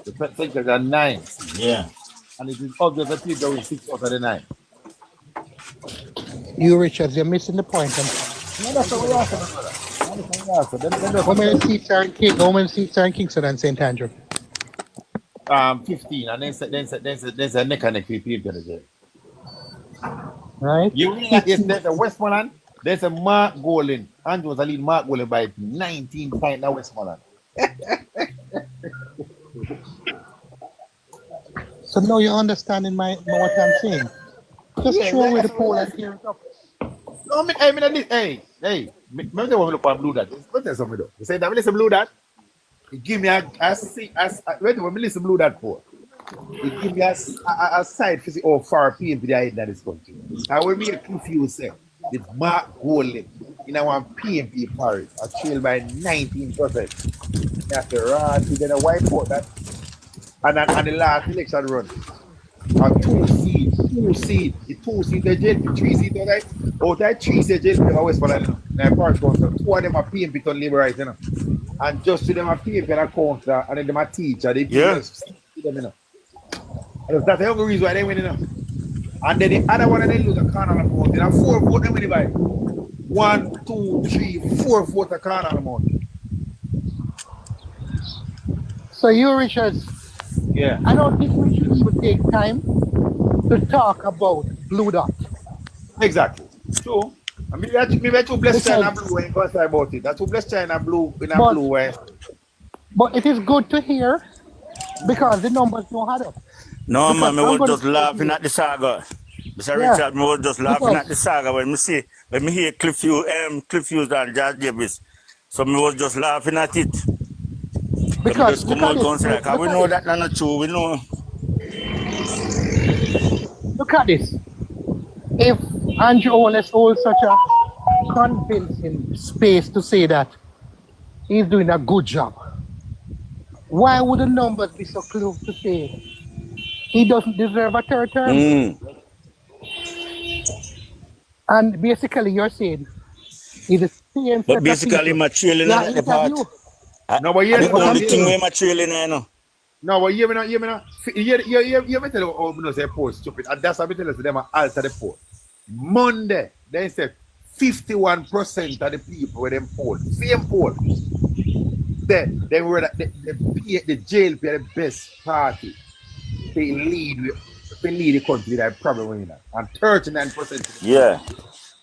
The census are 9. Yeah. And it is obvious that people will 6 out of the 9. You, Richards, you're missing the point. No, that's what we're asking. How many seats are in Kingston and St. Andrew? 15, and then there's a neck and neck with people again. Right? Yes, there's a Westmoreland, there's a Mark Golden. Andrew was a lead Mark Golden by 19 points now Westmoreland. So now you're understanding what I'm saying. Just show where the poll and clear it up. No, remember what we look at Blue Dot. What is something though? You say that we listen Blue Dot? He give me wait, when me listen Blue that for. He give me a side for see how far PNP they are in this country. And when me confused say the mark golden in our PNP parish are trailed by 19%. That's the right to get a white vote that and the last election run. A two seat, the 2 seat they JLP, 3 seat, right? Out of 3 seat JLP in West Palace, parish council. 2 of them are PNP to labor right, you know. And just to them are PNP and a counselor, and then them are teacher. They just them, you know. And that's the only reason why they win, you know. And then the other one, they lose a corner amount. They have 4 votes, they win by 1, 2, 3, 4 votes a corner amount. So you, Richard, Yeah. I don't think we should take time to talk about Blue Dot. Exactly. So, I mean, maybe to bless China Blue when you say about it. That's to bless China Blue in a blue way. But it is good to hear because the numbers don't add up. No, Because man, I I'm was gonna just laughing at the saga. Mr. Yeah. Richard, I was just laughing Because- at the saga when me hear Cliff Hughes and George Davis. So me was just laughing at it. Because we know that not true, we know. Look at this. If Andrew Owens holds such a convincing space to say that he's doing a good job, why would the numbers be so close to say he doesn't deserve a third term? And basically you're saying he's the same But basically my trailing at the part. No, but The only thing where my trailing I know. No, but hear me now. You me tell you how me know say post stupid. And that's what I tell you, them alter the poll. Monday, they say 51% of the people with them poll. Same poll. They were the JLP are the best party. They lead the country that probably winning that. And 39%. Yeah.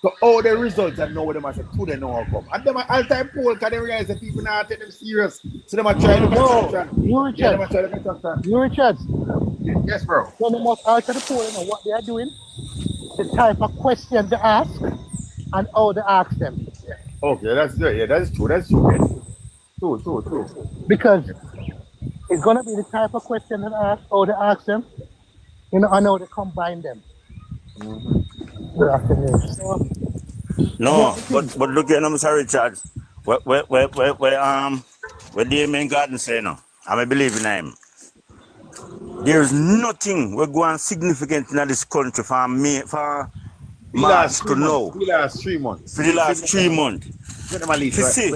So all the results that know them as a two they know how come. And them are all-time poll because they realize that people not take them serious. So them are trying to You Richard. Yes, bro. So they must alter the poll and what they are doing, the type of questions they ask, and how they ask them. Okay, that's good. Yeah, that's true. That's true. True. Because it's gonna be the type of question they ask, how they ask them, you know, and how they combine them. Good afternoon. No, but look here, Mr. Richard. Where the main garden say no, I believe in him. There is nothing we're going significant in this country for March to now. For the last 3 months. For the last 3 months. You see,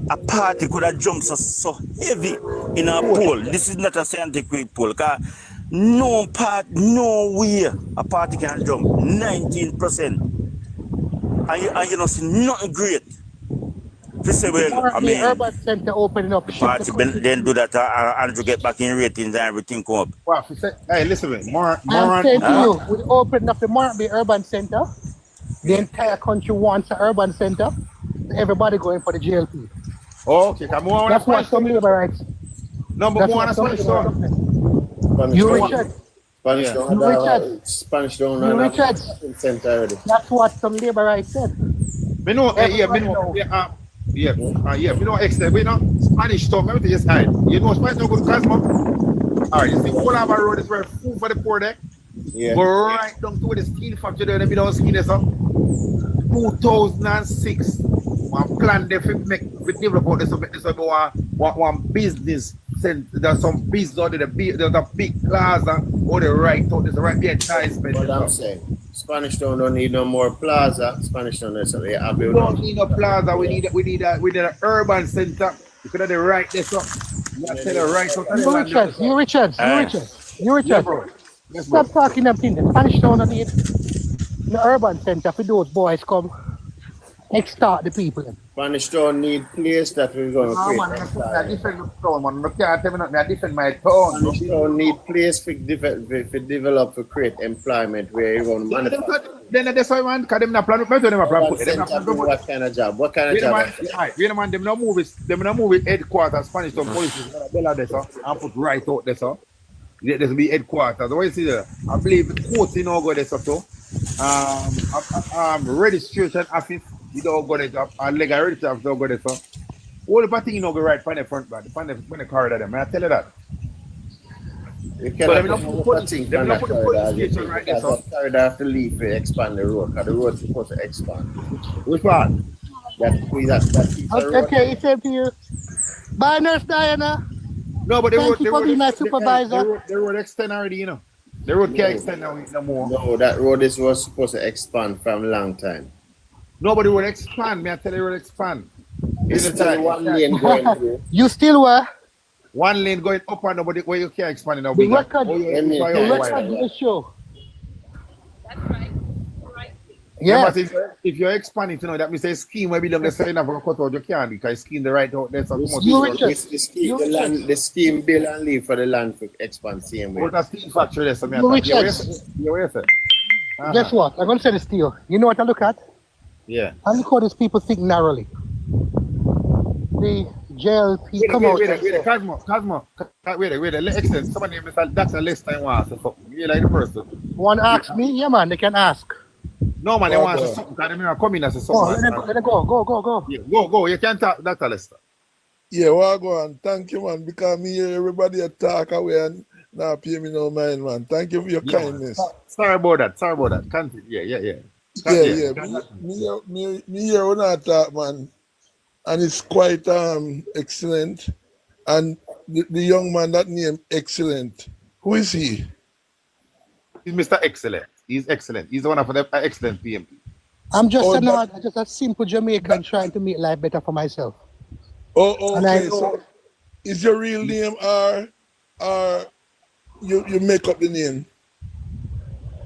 a party could have jumped so heavy in a poll. This is not a scientific poll. No way a party can jump 19%. And you don't see nothing great. If you say, well, I mean, urban center opening up. The party then do that and to get back in ratings and everything come up. Wow, hey, listen to me. I'm saying to you, with the opening of the Markby Urban Center, the entire country wants an urban center. Everybody going for the JLP. Oh, okay, come on. That's what some labor rights. Number one, that's what you Richard. Spanish don't center already. That's what some labor rights said. We know, we know extent. We know Spanish stuff. Everything is high. You know Spanish don't go to Cosmo. All right, you see, Colaba Road is where food for the poor there. Yeah. Go right down to where the steel factory there. We don't see this up. 2006. One plan there for develop this. One business. There's some business out there. There's a big plaza. Or the right out. There's a right there. What I'm saying. Spanish Town don't need no more plaza. Spanish Town is we don't need no plaza. We need an urban center. You could have the right there. So you have to the right out. You Richard. Yes, stop talking them things. The Spanish Town don't need the urban center for those boys come extort the people. Spanish Town need place that we're going to create. Man, different town, man. I can't tell me nothing. I different my town. Spanish Town need place for develop, for create employment where you're going to manufacture. Then that's why, man, because them not plan. What kind of job? What kind of job? We man, them no move it headquarters, Spanish Town police, and put right out there, so. There's be headquarters. What you see there? I believe the court in go there, so. Registration office, you don't go there, and legal registration don't go there, so. All the thing you know go right on the front, man. On the corridor there, man. I tell you that. You So cannot let me not put the police station right there, so. corridor have to leave to expand the road, because the road is supposed to expand. Which part? Okay, it's up here. Bye, Nurse Diana. No, but the Thank you for being my the supervisor. road extend already, you know. The road can't extend now no more. No, that road was supposed to expand from a long time. Nobody will expand. Me I tell you, it will expand. It's still one lane going through. You still were? One lane going up and nobody where you can't expand it now. The bigger. record, Oh, the record will show. That's right. Yeah. Remember, if you're expanding, you know, that means the scheme will be long the same for cut out, you can't because scheme the right out there. So You the scheme bill and leave for the land for expand same way. But a steel factory there, so me You attack. Richards. You where you say? Guess what? I'm going to say the steel. You know what I look at? Yeah. I look how these people think narrowly. The JLP come out. Wait, Cosmo. Wait, excellent. Somebody name that's a list time was so you like the person. One ask me? Yeah, man, they can ask. No, man, they want to something because they come in as a Oh, something. let them go. Yeah, go. You can't talk that Lester. Yeah, well, go on. Thank you, man. Because me hear everybody attack away and now pay me no mind, man. Thank you for your kindness. Sorry about that. Can't yeah. Yeah. Me hear when I talk, man. And it's quite excellent. And the young man that name Excellent. Who is he? He's Mr. Excellent. He's excellent. He's one of the excellent PNP. I'm just a simple Jamaican trying to make life better for myself. Oh, okay. So is your real name or you make up the name?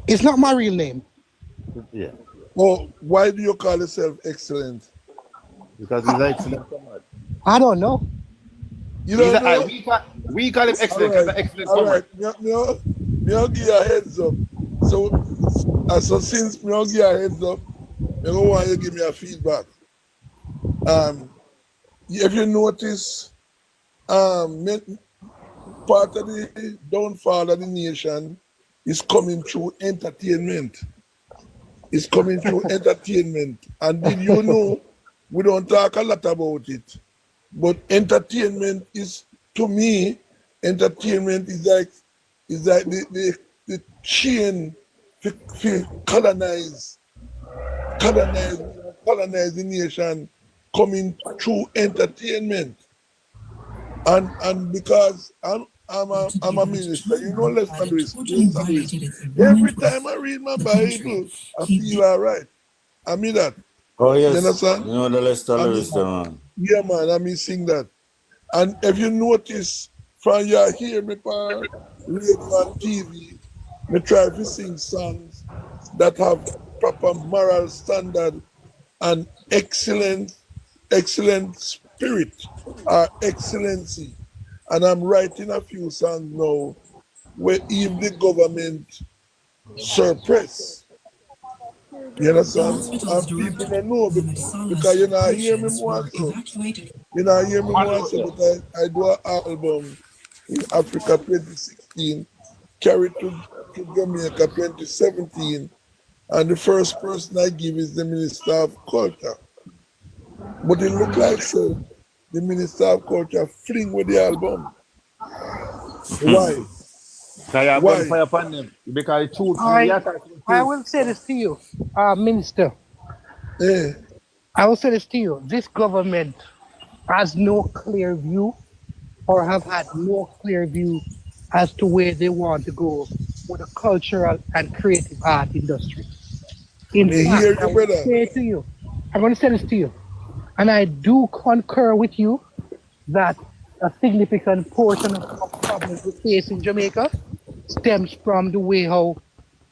It's not my real name. Yeah. Oh, why do you call yourself Excellent? Because he's excellent. I don't know. You don't know? We call him excellent because the excellent. All right. Me I'll give you a heads up. So since me I'll give you a heads up, I don't want you to give me a feedback. If you notice, part of the downfall of the nation is coming through entertainment. It's coming through entertainment. And did you know, we don't talk a lot about it, but entertainment is, to me, entertainment is like the chain to colonize the nation coming through entertainment. And because I'm a minister, you know, Lester Lewis. Every time I read my Bible, I feel all right. I mean that. Oh, yes. You understand? You know the Lester Lewis, man. Yeah, man, I sing that. And if you notice, from you hear me on radio and TV, me try to sing songs that have proper moral standard and excellent spirit or excellency. And I'm writing a few songs now where if the government suppress, you understand? And people don't know because you not hear me more so. You not hear me more so, but I do an album in Africa 2016, carried to Jamaica 2017, and the first person I give is the Minister of Culture. But it look like so the Minister of Culture fling with the album. Why? Why? Because I will say this to you, Minister. Yeah. I will say this to you. This government has no clear view or have had no clear view as to where they want to go with the cultural and creative art industry. In fact, I'm going to say this to you, and I do concur with you that a significant portion of the problems we face in Jamaica stems from the way how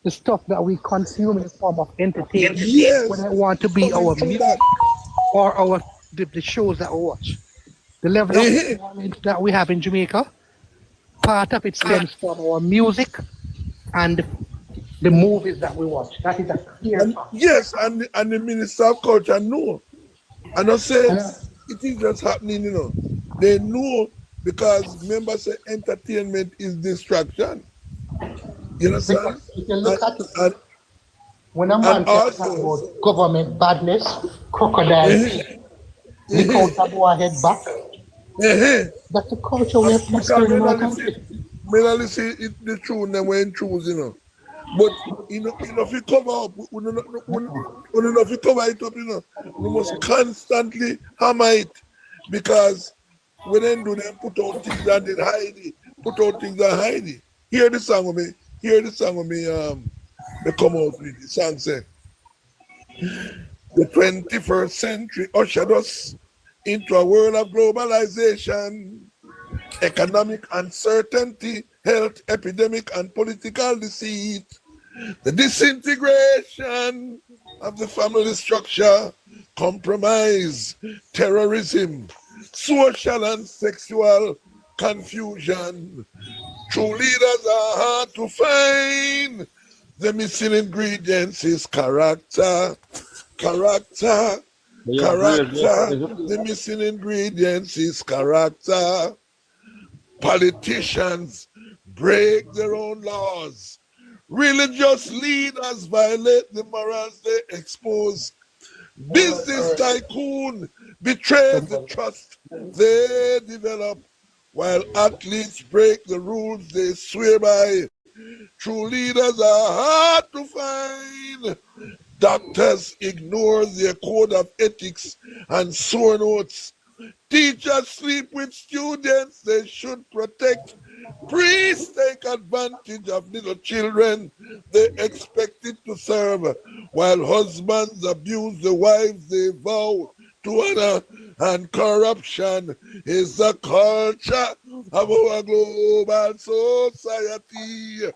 the stuff that we consume in the form of entertainment, when I want to be our music or the shows that we watch. The level of performance that we have in Jamaica, part of it stems from our music and the movies that we watch. That is a clear fact. Yes, and the Minister of Culture know. And I said it is just happening, you know. They know because members say entertainment is distraction. You understand? If you look at it, when a man talks about government badness, crocodile, Lick out a boy head back. That's the culture we have Because fostered in our country. when I listen the tune them when choose, you know. But if you cover up, when if you cover it up, you know, we must constantly hammer it because when they do them put out things and then hide it, put out things and hide it. Hear the song with me. Hear the song with me. They come out with the song say, the 21st century ushered us into a world of globalization, economic uncertainty, health epidemic, and political deceit. The disintegration of the family structure, compromise, terrorism, social and sexual confusion. True leaders are hard to find. The missing ingredients is character. The missing ingredients is character. Politicians break their own laws. Religious leaders violate the morals they expose. Business tycoon betray the trust they develop, while athletes break the rules they swear by. True leaders are hard to find. Doctors ignore their code of ethics and sworn oaths. Teachers sleep with students they should protect. Priests take advantage of little children they expected to serve, while husbands abuse the wives they vow to honor. And corruption is the culture of our global society.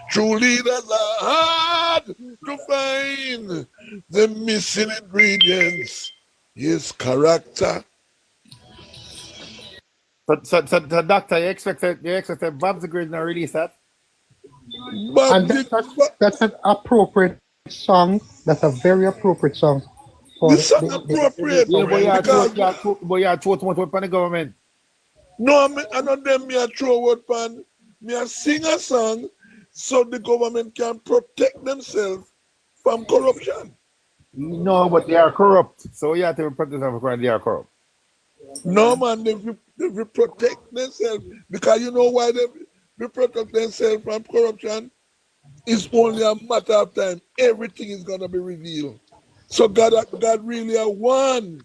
True leaders are hard to find. The missing ingredients is character. So doctor, you expect Bob's the Grid now release that? And that's an appropriate song. That's a very appropriate song. This song appropriate. Yeah, but you are throw too much upon the government. No, I not them me a throw word pan. Me a sing a song so the government can protect themselves from corruption. No, but they are corrupt. So you have to protect them because they are corrupt. No man, they will protect themselves because you know why they will protect themselves from corruption? It's only a matter of time. Everything is gonna be revealed. So God really a one.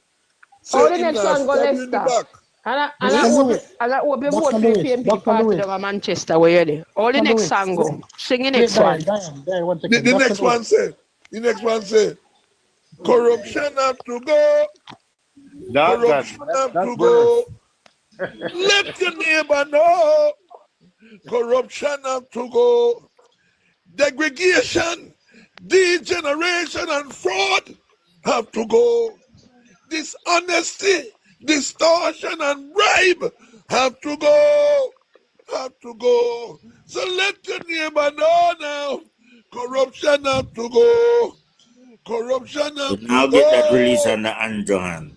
How the next one go next stop? And I hope you vote for the PNP party of Manchester where you're there. All the next song go. Sing the next one. The next one say, corruption have to go. Corruption have to go. Let your neighbor know. Corruption have to go. Degradation, degeneration, and fraud have to go. Dishonesty, distortion, and bribe have to go. Have to go. So let your neighbor know now. Corruption have to go. Corruption have to go. Now get that release on the Anjohan.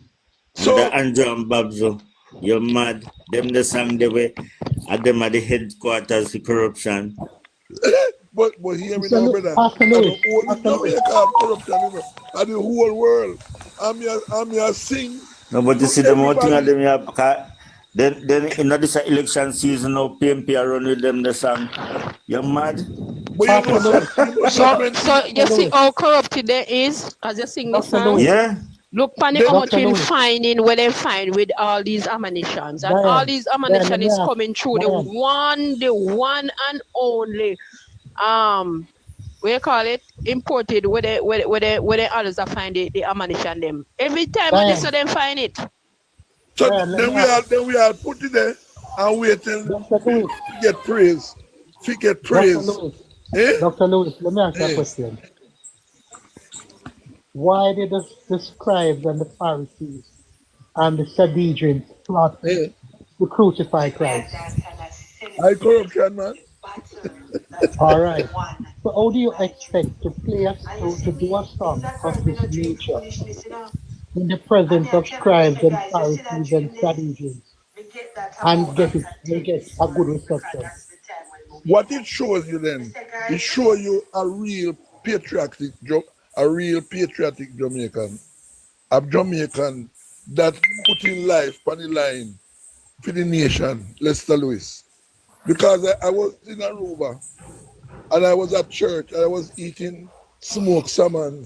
So the Anjohan Babzo, you're mad. Them the song the way. At them at the headquarters for corruption. But here we know, brother. I don't only have corruption in the whole world. I'm here sing. No, but you see the more thing of them here. Then in this election season, now PNP are running with them the song. You're mad. So you see how corrupted there is as you sing the song? Yeah. Look, Pani, how much in finding where they find with all these ammunitions. And all these ammunition is coming through the one and only what you call it? Imported where the others are find the ammunition them. Every time they so them find it. So then we are put it there and wait till we get praise. We get praise. Dr. Lewis, let me ask you a question. Why did the scribes and the Pharisees and the Sadducees plot to crucify Christ? I corruption, man. All right. So how do you expect to do a song of this nature in the presence of scribes and Pharisees and Sadducees and get a good reception? What it shows you then, it shows you a real patriotic Jamaican, a Jamaican that putting life on the line for the nation, Lester Lewis. Because I was in Aruba and I was at church and I was eating smoked salmon,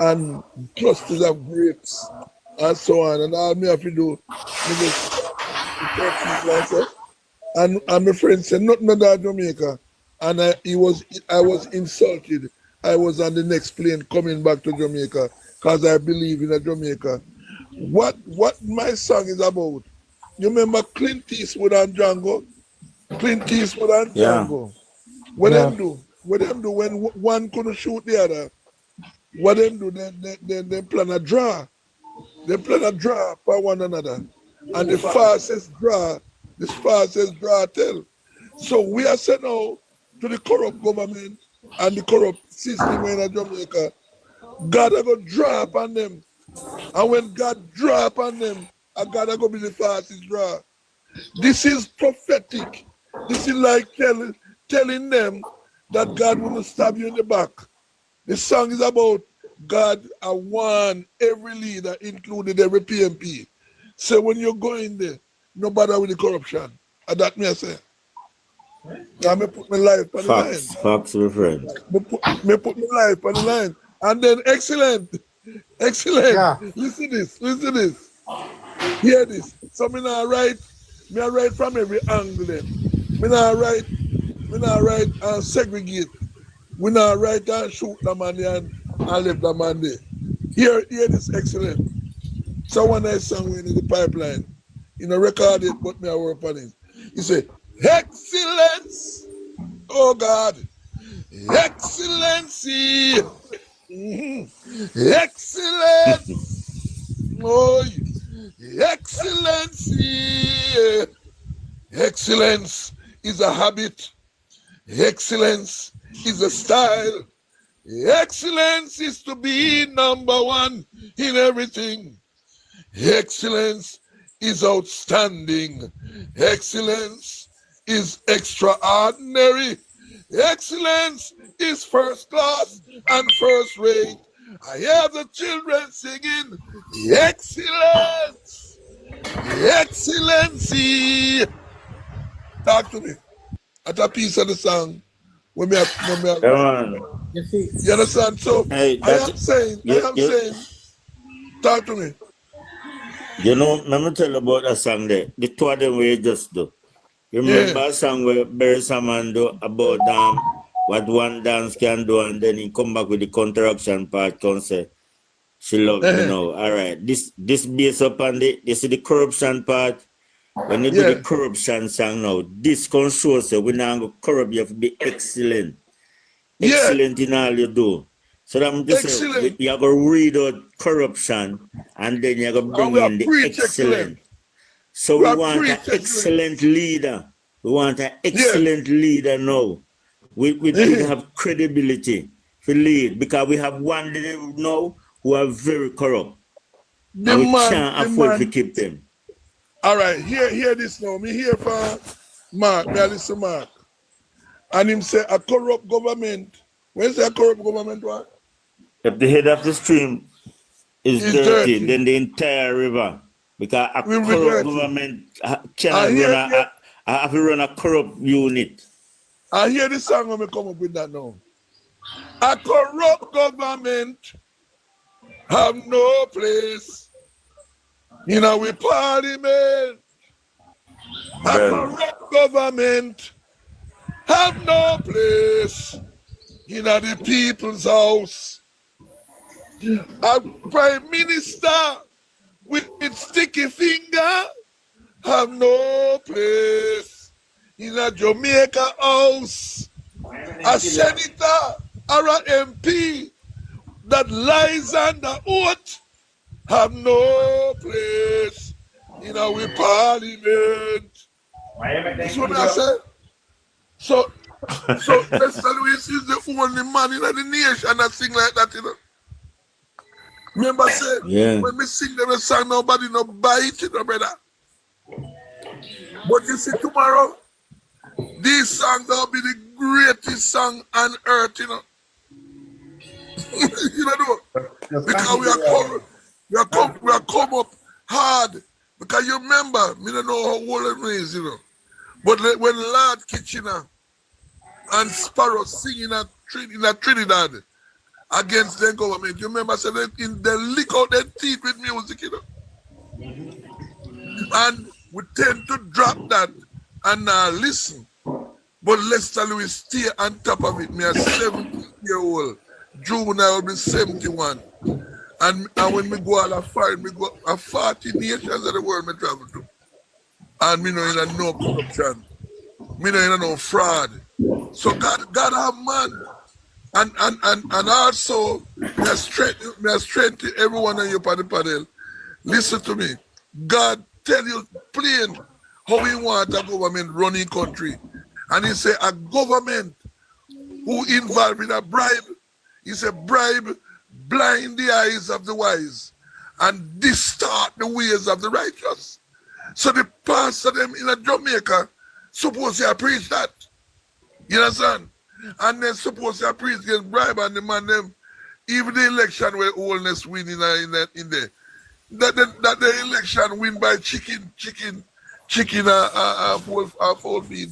and clusters of grapes and so on. And all me have to do, me just talk people and say, and my friend said, nothing about Jamaica. And I was insulted. I was on the next plane coming back to Jamaica because I believe in a Jamaica. What my song is about? You remember Clint Eastwood and Django? Clint Eastwood and Yeah. Django. What them do? What them do when one couldn't shoot the other? What them do? They plan a draw. They plan a draw for one another. And the fastest draw tell. So we are saying now to the corrupt government and the corrupt system in Jamaica, God are going to draw upon them. And when God draw upon them, God are going to be the fastest draw. This is prophetic. This is like telling them that God will not stab you in the back. The song is about God warn every leader, including every PNP. So when you're going there, no bother with the corruption. And that me I say. I may put my life on the line. Facts, my friend. Me put my life on the line. And then excellent. Yeah. Listen to this. Hear this. So me I write from every angle then. Me not write and segregate. We not write and shoot the man there and leave the man there. Hear this excellent. Someone else sang in the pipeline. You know, record it, but me I work on it. He said, excellence, oh God, excellency, excellence, oh, excellency. Excellence is a habit. Excellence is a style. Excellence is to be number one in everything. Excellence is outstanding. Excellence is extraordinary. Excellence is first class and first rate. I hear the children singing, excellence, excellency. Talk to me. At a piece of the song, when me you understand? So Hey, I am saying, talk to me. You know, let me tell you about that song there. The two of them we just do. You remember a song where Barry Salmon do about what one dance can do, and then he come back with the contraction part, come say, she love me now. All right. This based upon this is the corruption part. When you do the corruption song now, this can show say we now go corrupt, you have to be excellent. Excellent in all you do. So I'm just saying, you're going to read out corruption and then you're going to bring in the excellent. So we want an excellent leader. We want an excellent leader now. We have credibility to lead because we have one now who are very corrupt. And we can't afford to keep them. All right, hear this now. Me hear from Mark, me listen Mark. And him say a corrupt government. When you say a corrupt government, what? If the head of the stream is dirty, then the entire river. Because a corrupt government cannot have to run a corrupt unit. I hear the song when me come up with that now. A corrupt government have no place in our parliament. A corrupt government have no place in the people's house. A prime minister with sticky finger have no place in a Jamaica house. A senator or an MP that lies under oath have no place in our parliament. That's what I said. So Mr. Lewis is the only man in the nation that sing like that, you know. Remember, say, when we sing them a song, nobody no bite it, no brother. But you see, tomorrow, this song will be the greatest song on earth, you know. You know, because we are come up hard. Because you remember, me don't know how old it is, you know. But when Lord Kitchener and Sparrow singing in Trinidad against the government, you remember, so they lick out their teeth with music, you know. And we tend to drop that and listen. But Lester Lewis stay on top of it. Me a 70-year-old. June I will be 71. And when me go all a foreign, me go a 40 nations of the world me travel to. And me know in no corruption. Me know in no fraud. So God have man. And also me a strength to everyone on your panel. Listen to me. God tell you plain how he want a government running country. And he say a government who involved in a bribe, he said bribe blind the eyes of the wise and distort the ways of the righteous. So the pastor them in Jamaica suppose they preach that. You understand? And then suppose they preach against bribe and the man them, even the election where oldness win in there. That the election win by chicken full feed.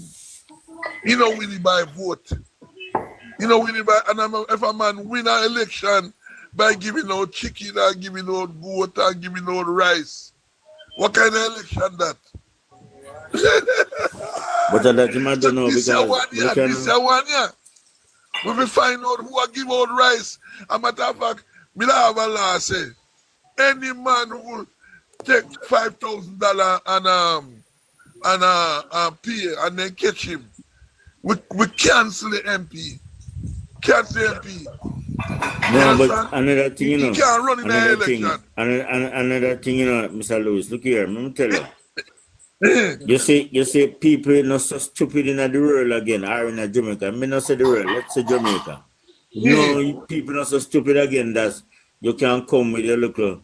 You know, win it by vote. You know, win it by, and if a man win an election by giving out chicken or giving out goat or giving out rice, what kind of election that? But that you might don't know because this one, yeah. We will find out who are give out rice. A matter of fact, me have a law say, any man who take $5,000 and pay and then catch him, we cancel the MP. Cancel the MP. No, but another thing, you know. You can't run in the election. Another thing, you know, Mr. Lewis, look here, let me tell you. You see, people not so stupid in the world again, or in Jamaica. I mean, not say the world, let's say Jamaica. No, people not so stupid again that you can come with a little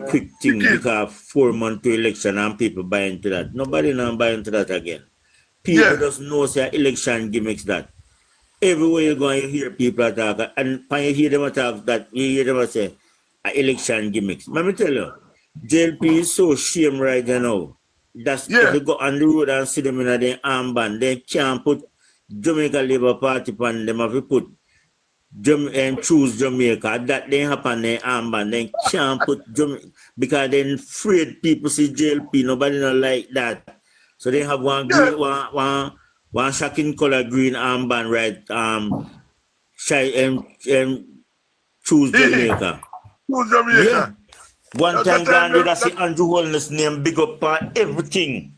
quick thing because 4 months to election and people buy into that. Nobody not buy into that again. People just know say election gimmicks that. Everywhere you go, you hear people talk, and when you hear them talk, that you hear them say election gimmicks. Let me tell you, JLP is so shame right now. That's if you go on the road and see them in their armband, they can't put Jamaica Labour Party on them. If you put choose Jamaica, that they happen their armband, they can't put Jamaica because they're afraid people see JLP. Nobody not like that. So they have one green, one shocking color green armband, right? Choose Jamaica. Choose Jamaica. Yeah. One time gone, you see Andrew Holness name big up on everything.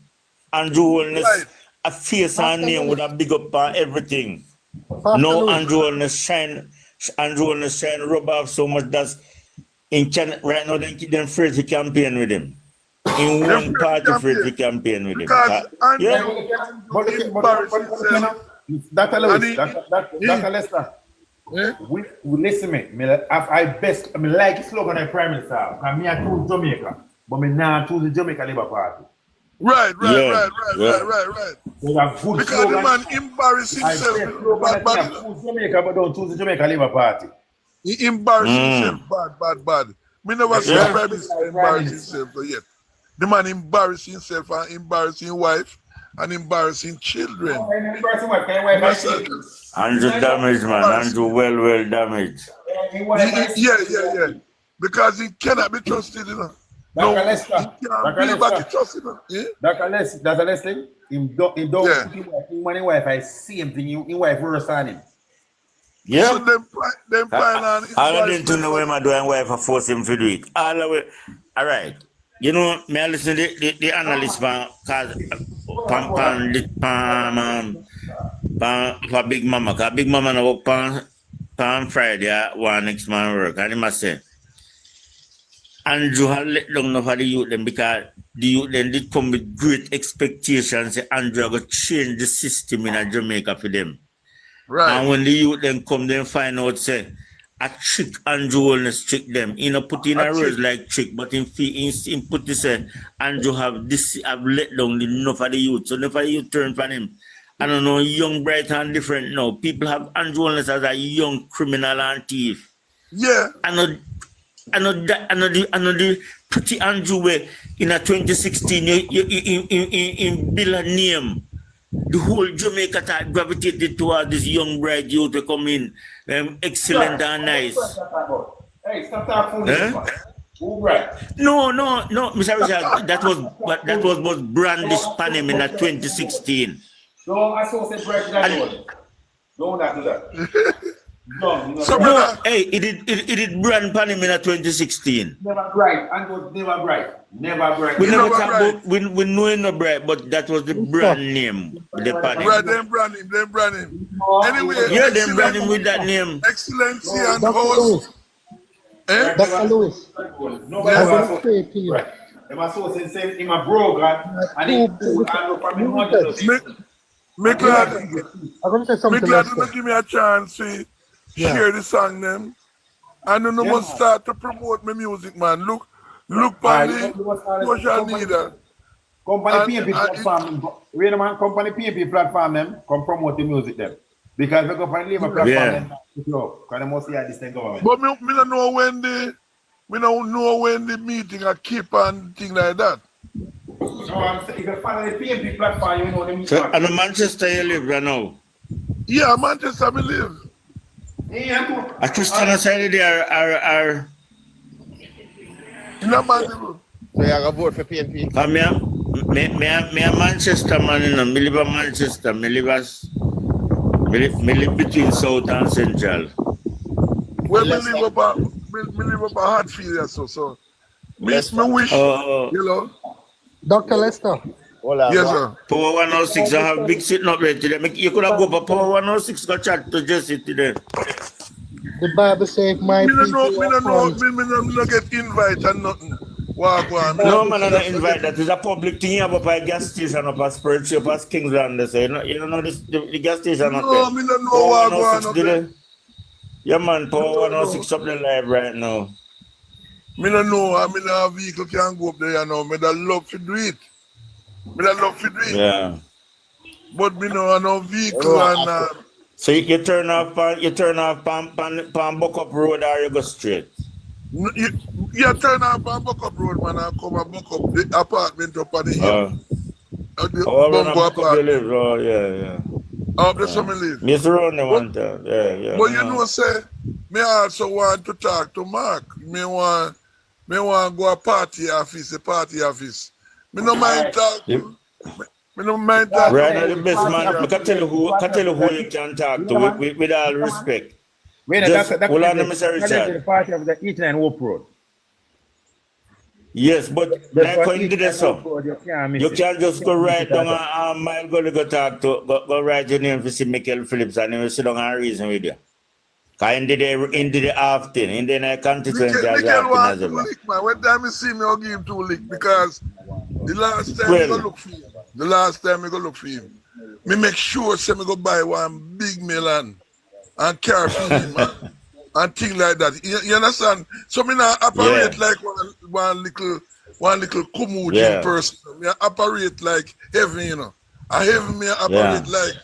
Andrew Holness, a face and name with a big up on everything. No Andrew Holness shine rub off so much that's in China right now. They keep them afraid to campaign with him. In one party afraid to campaign with him. Dr. Lewis, Dr. Lester. We listen me. I like his slogan at Prime Minister. I choose Jamaica, but me not choose the Jamaica Labour Party. Right. Because the man embarrassed himself. Choose Jamaica, but don't choose the Jamaica Labour Party. He embarrassed himself bad. Me never see the Prime Minister embarrass himself yet. The man embarrassed himself and embarrassing wife and embarrassing children. Andrew damaged, man. Andrew well damaged. Yeah. Because he cannot be trusted, you know. Dr. Lester. Dr. Lester, he don't his wife, I see him thing, his wife worse than him. Yeah. So them pile on. I didn't know where my doing wife I force him to do it. All right. You know, may I listen to the analyst for Big Mama. Because Big Mama no work on Friday while next man work. And he must say, Andrew had let down for the youth them because the youth then did come with great expectations. Say Andrew going to change the system in Jamaica for them. Right. And when the youth then come, then find out, say, a trick Andrew Holness trick them. He not put in a words like trick, but in put this Andrew have let down enough of the youth. So enough of the youth turn from him. I don't know, young, bright and different now. People have Andrew Holness as a young criminal and thief. Yeah. And another pretty Andrew way in a 2016 in bill a name. The whole Jamaica that gravitated toward this young bride youth to come in, excellent and nice. Hey, stop talking Who bride? No, Mr. Richard, that was Brandish Panem in a 2016. No, I saw say bride that don't do that. No, hey, it did brand Panem in a 2016. Never bright, and was never bright. Never bright. We never talk about we know no bright, but that was the brand name. The Panem. Right, them brand him. Anyway, yeah, them brand him with that name. Excellency and host. Dr. Lewis. Nobody was straight to you. Them associate say him a broke and he me glad to give me a chance to share the song them. And you must start to promote my music, man. Look for the social media. Company PNP platform, company PNP platform them, come promote the music them. Because we go find labor platform them, because they must see this thing government. But me don't know when the meeting are keep and thing like that. No, I'm saying if you follow the PNP platform, you know them. So, and Manchester you live right now? Yeah, Manchester me live. Yeah, I Christian side there are in a Manchester. So you have a vote for PNP? Come here. Me a Manchester man, you know. Me live in Manchester. Me live between South and Central. Well, me live up a Hartfield, so. Me wish, you know. Dr. Lester. Yes, sir. Power 106, I have big sitting up there today. You could have go for Power 106, go chat to Jesse today. The Bible says, my me people no get invite and nothing. Walk on. No, man, I don't invite that. It's a public thing here, but by gas station up at Spurgeon, up at Kingsland. So you don't know this, the gas station up there. No, me don't know what going on there. Yeah, man, Power 106 up there live right now. Me don't know. I mean, a vehicle can go up there, you know. Me don't love to do it. Yeah. But me know no vehicle and. So you turn off pan Buck Up Road or you go straight? You turn off on Buck Up Road, man, and come and Buck Up the apartment up on the hill. Oh, yeah. Up there, some live. Miss Ronnie one time. Yeah. But you know, say, me also want to talk to Mark. Me want go a party office. Me no mind talk. Me no mind talk. Right now, the best man. I can tell you who you can talk to with all respect. That's hold on, Mr. Richard. The party of the Eastern and Hope Road. Yes, but like when you do this, you can't just go right down a mile go talk to go write your name for see Michael Phillips and then sit down and reason with you. Because in the afternoon, in the constituency as well. When time you see me, I'll give him 2 licks because the last time I go look for him. Me make sure say me go buy one big melon and carry for him and things like that. You understand? So me not operate like one little Kumuji person. Me operate like heaven, you know. I heaven me operate like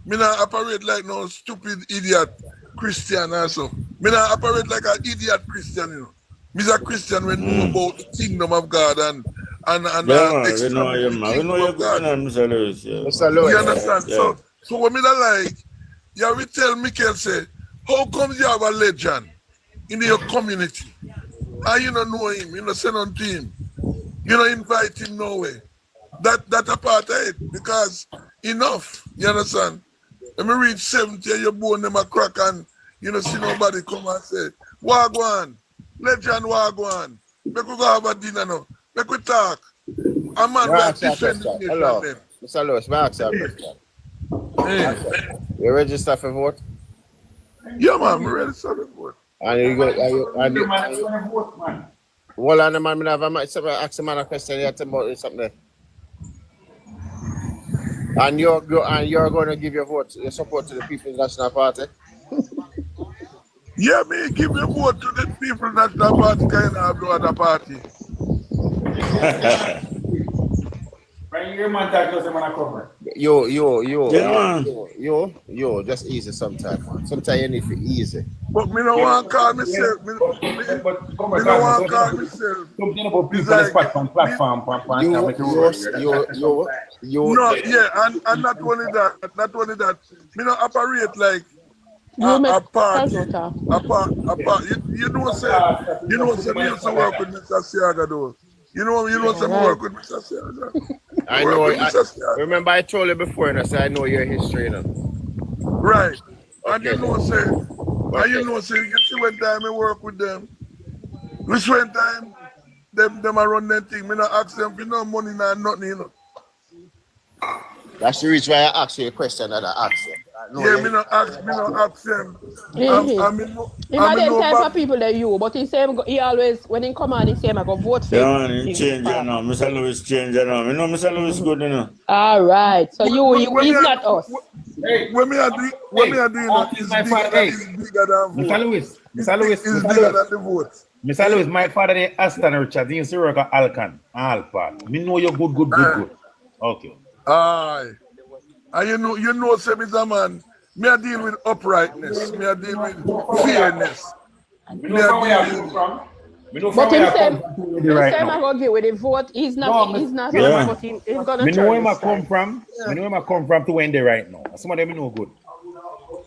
me not operate like no stupid idiot Christian also. Me not operate like an idiot Christian, you know. Me's a Christian when know about the kingdom of God and we know you're going on, Mr. Lewis. You understand? Yeah. So what me not like, you will tell Michael say, how come you have a legend in your community? And you don't know him, you don't send on to him, you don't invite him nowhere. That apartheid, because enough, you understand? When me reach 70, you born them a crack and you don't see nobody come and say, Wagwan, legend Wagwan, make we go have a dinner now, make we talk. A man will defend the nation. Hello, Mr. Lewis, may I ask you a question? You register for vote? Yeah, man, we register for vote. And you go, well, and the man, I ask the man a question here about something there. And you're going to give your vote, your support to the People's National Party? Yeah, me give your vote to the People's National Party, kind of no other party. just easy sometimes, man. Sometimes you need to easy. But me no want to call myself. Me no want to call myself. It's like no, yeah, and not only that. Me no operate like a party. You know, say me used to work with Mr. Siaga though. You know, some work with Mr. Siaga. I know. Remember, I told you before, and I said I know your history, you know. Right, and you know, say, you see when time I work with them, which when time them a run them thing, me not ask them for no money, nor nothing, you know. That's the reason why I asked you a question that I asked you. Me not ask them. He might time for people like you, but he always, when he come on, he say, I go vote for him. He change it now. Mr. Lewis change it now. You know, Mr. Lewis good, you know. All right. So he's not us. When me are doing that, it's bigger than vote. Mr. Lewis. It's bigger than the vote. Mr. Lewis, my father is Aston Richard. He used to work at Alcan, Alpart. Me know you're good. Okay. Aye. And you know, say, Mr. Man, me I deal with uprightness, me I deal with fairness. But him say I go give with the vote. He's not. He's not. Yeah. He's gonna. Me know where I come from. Me know where I come from to when they right now. Some of them know good.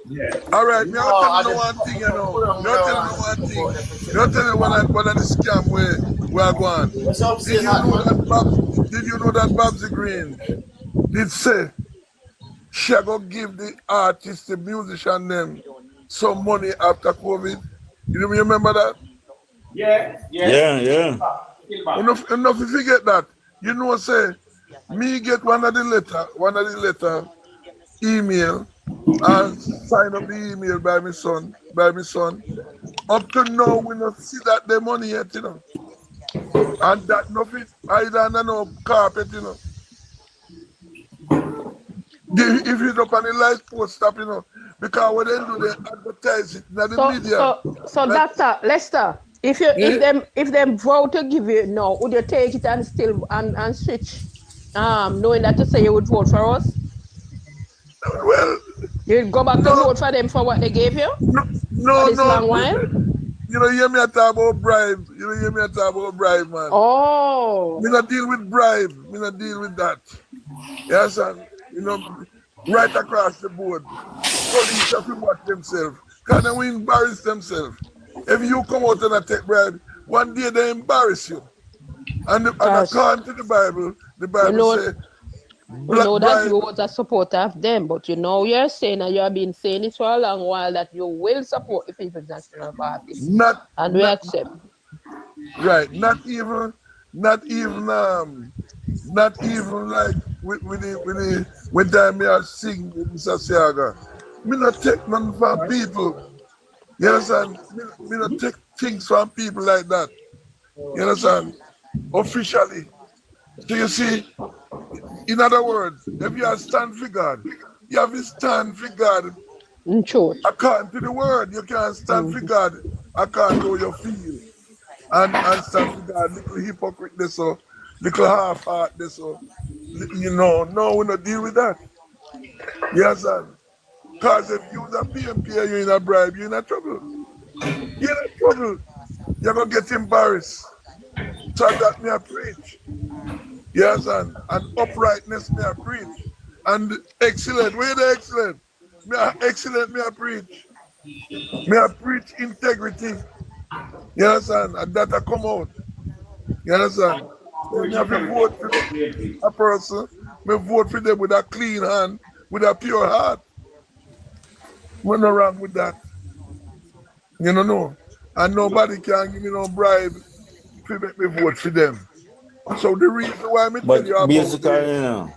Yeah. All right, me I'll tell you one thing, you know. You're telling me one of the scam where I go on. Did you know that Babsy Green did say she go give the artists, the musician them some money after COVID? You remember that? Yeah. Enough to forget that. You know, say me get one of the letter email and sign up the email by my son. Up to now, we don't see that the money yet, you know. And that nothing either no carpet, you know. If you look on the light post stop, you know, because when they do, they advertise it in the media. So Dr. Lester, if them vote to give you now, would you take it and still and switch? Knowing that to say you would vote for us? Well, you'd go back to vote for them for what they gave you? No. Long while? You know, hear me talk about bribe. Man. Oh. Me not deal with bribe. Me not deal with that. Yes, and you know, right across the board. Police have to watch themselves. Because they will embarrass themselves. If you come out and take bribe, one day they embarrass you. And according to the Bible says, we know that you was a supporter of them, but you know you're saying, and you have been saying it for a long while, that you will support the People's National Party. And we accept. Right. Not even like when time me I sing with Mr. Siaga. Me not take none from people. You understand? Me not take things from people like that. You understand? Officially. So you see, in other words, if you have stand for God, you have to stand for God. According to the word, you can't stand for God according to how you feel. And stand for God, little hypocrite this or little half-heart this or, you know, no, we not deal with that. You understand? Because if you use a PNP and you're in a bribe, you're in a trouble. You're going to get embarrassed. So that me I preach. Yes, and uprightness me I preach. And excellent, where the excellent? Excellent me I preach. Me I preach integrity. You understand? And that I come out. You understand? So me have to vote for a person. Me vote for them with a clean hand, with a pure heart. We're not wrong with that. You know, no. And nobody can give me no bribe to make me vote for them. So the reason why I tell you about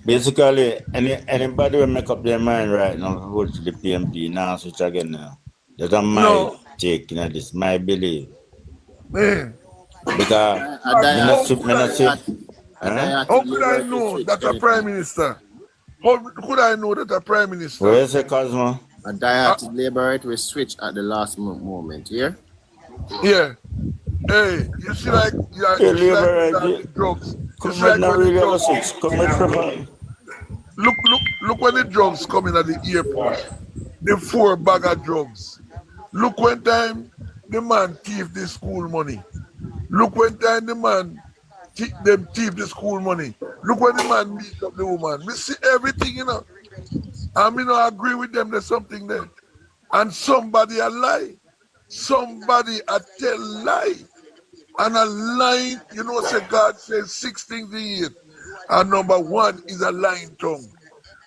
basically, anybody will make up their mind right now to vote for the PNP now, switch again now. That's my take, you know, this my belief. Because how could I know that a prime minister? How could I know that a prime minister? Where's the Cosmo? A diet liberate will switch at the last moment, here? Yeah. Hey, you see like the drugs. Come on, now really have a switch. Come on, look when the drugs come in at the airport. The 4 bag of drugs. Look when time the man thief the school money. Look when time the man thief the school money. Look when the man meet up the woman. We see everything, you know. And we don't agree with them, there's something there. And somebody a lie. Somebody a tell lie. And a lie, you know, say God says 6 things he hate. And number 1 is a lying tongue.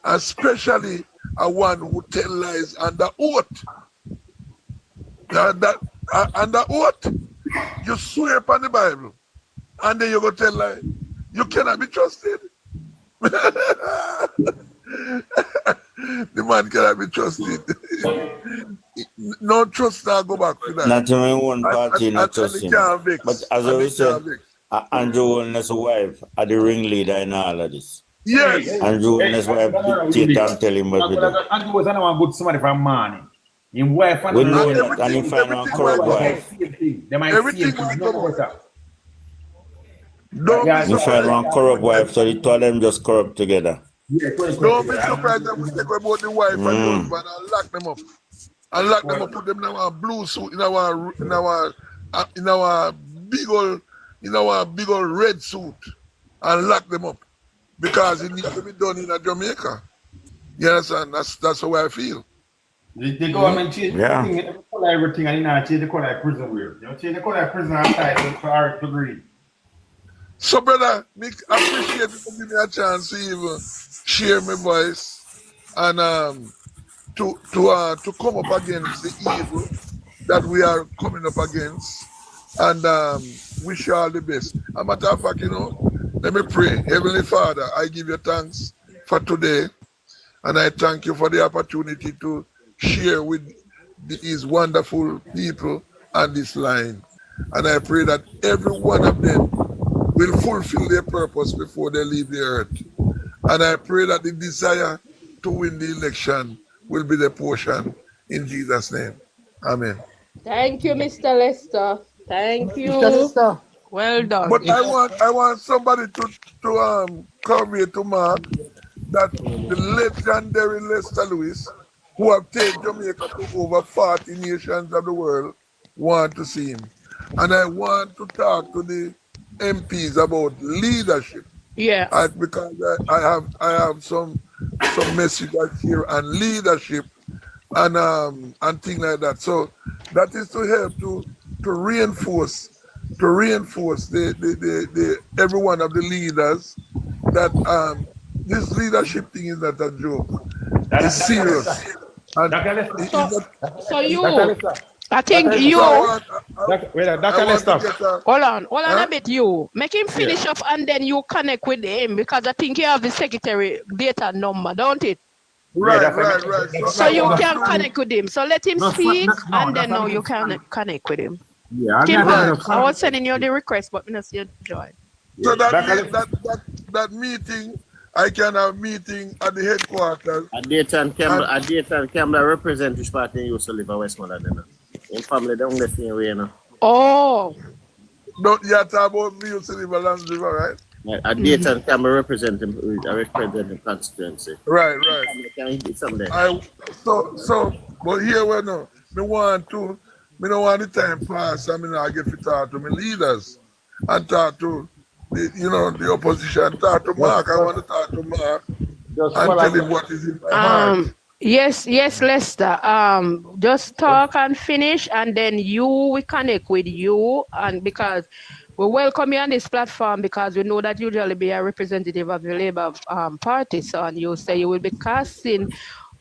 Especially a one who tell lies under oath. Under oath. You swear upon the Bible. And then you go tell lie. You cannot be trusted. The man cannot be trusted. No trust now go back to that. Not even one party not trusting. But as I said, Andrew Holness' wife are the ringleader in all of this. Yes. Andrew Holness' wife dictate and tell him what to do. Andrew was another good somebody from money. In wife and we know that, and he find one corrupt wife. Everything You find one corrupt wife, so the two of them just corrupt together. Don't be surprised that we take about the wife and the husband and lock them up. And lock them up, put them in our blue suit, in our big old red suit, and lock them up. Because it needs to be done in Jamaica. You understand? That's how I feel. The government changed everything and not change the color of prison wear. You change the color of prison outside for our degree. So, brother, I appreciate you for giving me a chance to even share my voice and to come up against the evil that we are coming up against, and wish you all the best. As a matter of fact, you know, let me pray. Heavenly Father, I give you thanks for today, and I thank you for the opportunity to share with these wonderful people on this line. And I pray that every one of them will fulfill their purpose before they leave the earth. And I pray that the desire to win the election will be their portion in Jesus' name. Amen. Thank you, Mr. Lester. Thank you. Mr. Lester. Well done. But I want somebody to convey to Mark that the legendary Lester Lewis, who have taken Jamaica to over 40 nations of the world, want to see him. And I want to talk to the MPs about leadership. Yeah. Because I have some messages here on leadership and things like that. So that is to help to reinforce the every one of the leaders that this leadership thing is not a joke. It's serious. So you, I think you. Dr. Lester. Hold on a bit. You make him finish up, and then you connect with him, because I think you have the secretary data number, don't it? Right. So you can connect with him. So let him speak, and then now you can connect with him. Yeah, I was sending you the request, but I not see you join. So that meeting, I can have meeting at the headquarters. A daytime Campbell represent which party you used to live in Westmoreland. In family, they don't live in way, you know. Oh. Don't you talk about me used to live in Lands River, right? A daytime Campbell represent the constituency. Right. Someday. But here we know. Me don't want the time pass. I mean, I get to talk to my leaders and talk to the opposition. Talk to Mark. I want to talk to Mark and tell him what is in my heart. Yes, Lester. Just talk and finish, and then we connect with you, and because we welcome you on this platform, because we know that you usually be a representative of the Labour Party. So, and you say you will be casting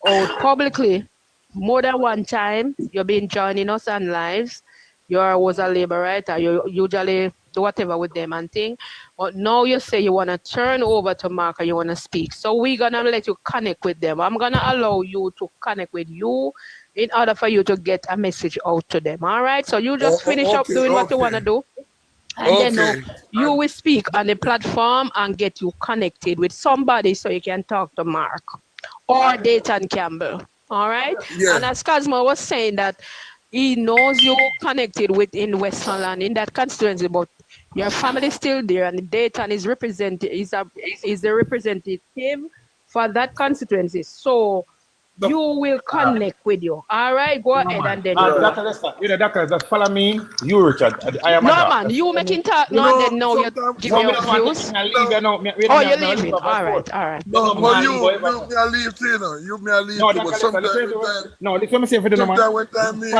out publicly more than one time. You've been joining us on lives. You was a Labour writer. You usually do whatever with them and thing. But now you say you want to turn over to Mark and you want to speak. So we're going to let you connect with them. I'm going to allow you to connect with you in order for you to get a message out to them. All right? So you just finish up doing what you want to do. And then you will speak on the platform and get you connected with somebody so you can talk to Mark or Dayton Campbell. All right? Yeah. And as Cosmo was saying that he knows you connected with in Westmoreland, in that constituency, but your family is still there, and Dayton is the representative for that constituency. So you will connect with you. All right, go ahead and then. Dr. Lester, Dr. Just follow me. You, Richard. I am no, man, you making talk now, then now you give me your views. Oh, you're leaving. All right. No, but you me a leave too, you me a leave too, but sometimes no, this is what I'm saying for the number. Sometimes when time me,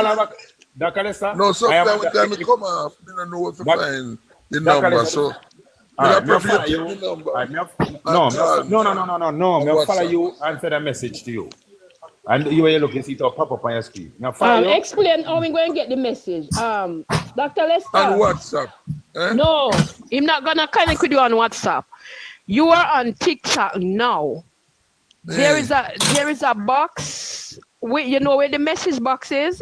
Dr. Lester. no, sometimes when time me come off, I don't know what to find the number, so. I prefer you take the number. No. I'll follow you and send a message to you. And you will look and see it pop up on your screen. Now explain how we going to get the message. Dr. Lester. On WhatsApp. No, I'm not gonna connect with you on WhatsApp. You are on TikTok now. There is a box. You know where the message box is?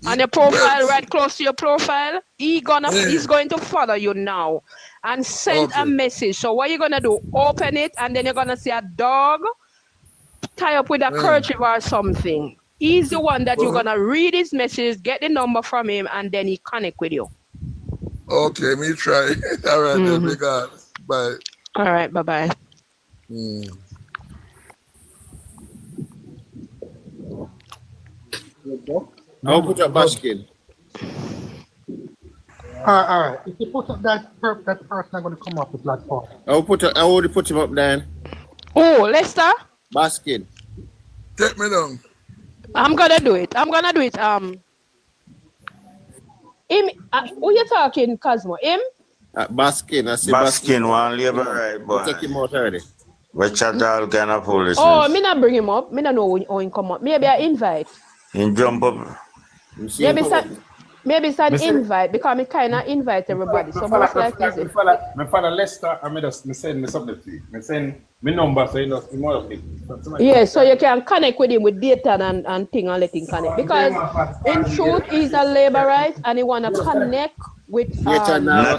On your profile, right close to your profile. He's going to follow you now and send a message. So what you're gonna do? Open it, and then you're gonna see a dog tie up with a kerchief or something. He's the one that you're gonna read his message, get the number from him, and then he connect with you. Okay, me try. All right, then, big God. Bye. All right, bye-bye. I'll put up basket. All right. If you put up that person not going to come off the platform. I already put him up there. Oh, Lester? Basket. Take me down. I'm gonna do it. Who you talking, Cosmo? Him? Baskin. I see Baskin, one labor right, boy. Take him out already. Richard all kind of foolishness. Oh, me not bring him up. Me not know how he come up. Maybe I invite. He jump up. Maybe it's an invite because I kind of invite everybody. So most likely it's it. My father Lester, I send me something to you. I send my number so you know more of it. Yeah, so you can connect with him with data and thing and let him connect. Because in truth, he's a laborite and he want to connect with... Not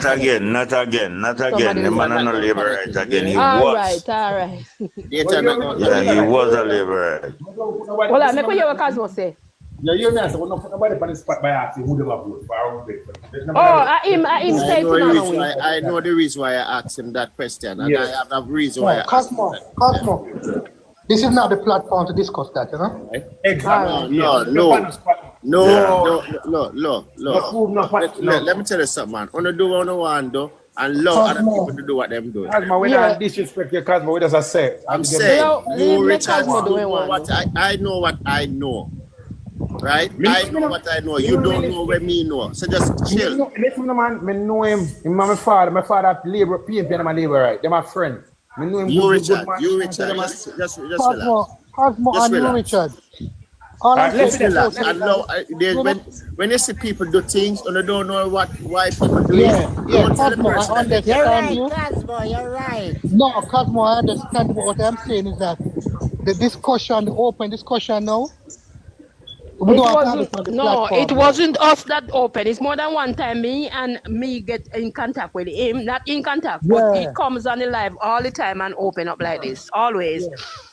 again. The man no laborite again. He was. All right. Yeah, he was a laborite. Well, I make what your Cosmo say. Yeah, you know, so nobody on the spot by asking who they love vote for our vote. I know the reason why I asked him that question, and I have a reason why I asked him that. Cosmo, this is not the platform to discuss that, you know? Exactly. No. Let me tell you something, man. On the do what I want to do, and love other people to do what them do. Cosmo, we don't disrespect your Cosmo. We just say. I'm saying, you Richard, I know what I know. Right? I know what I know. You don't know what me know. So just chill. Listen, man. I know him. My father labor, PNP and my labor, right? They're my friend. I know him. You Richard. Just relax. Cosmo and you, Richard. Just relax. And now, when you see people do things and they don't know why people do it, don't tell the person. I understand you. Cosmo, you're right. No, Cosmo, I understand. But what I'm saying is that the discussion, the open discussion now, it wasn't us that open. It's more than one time me get in contact with him. Not in contact, but he comes on the live all the time and open up like this, always.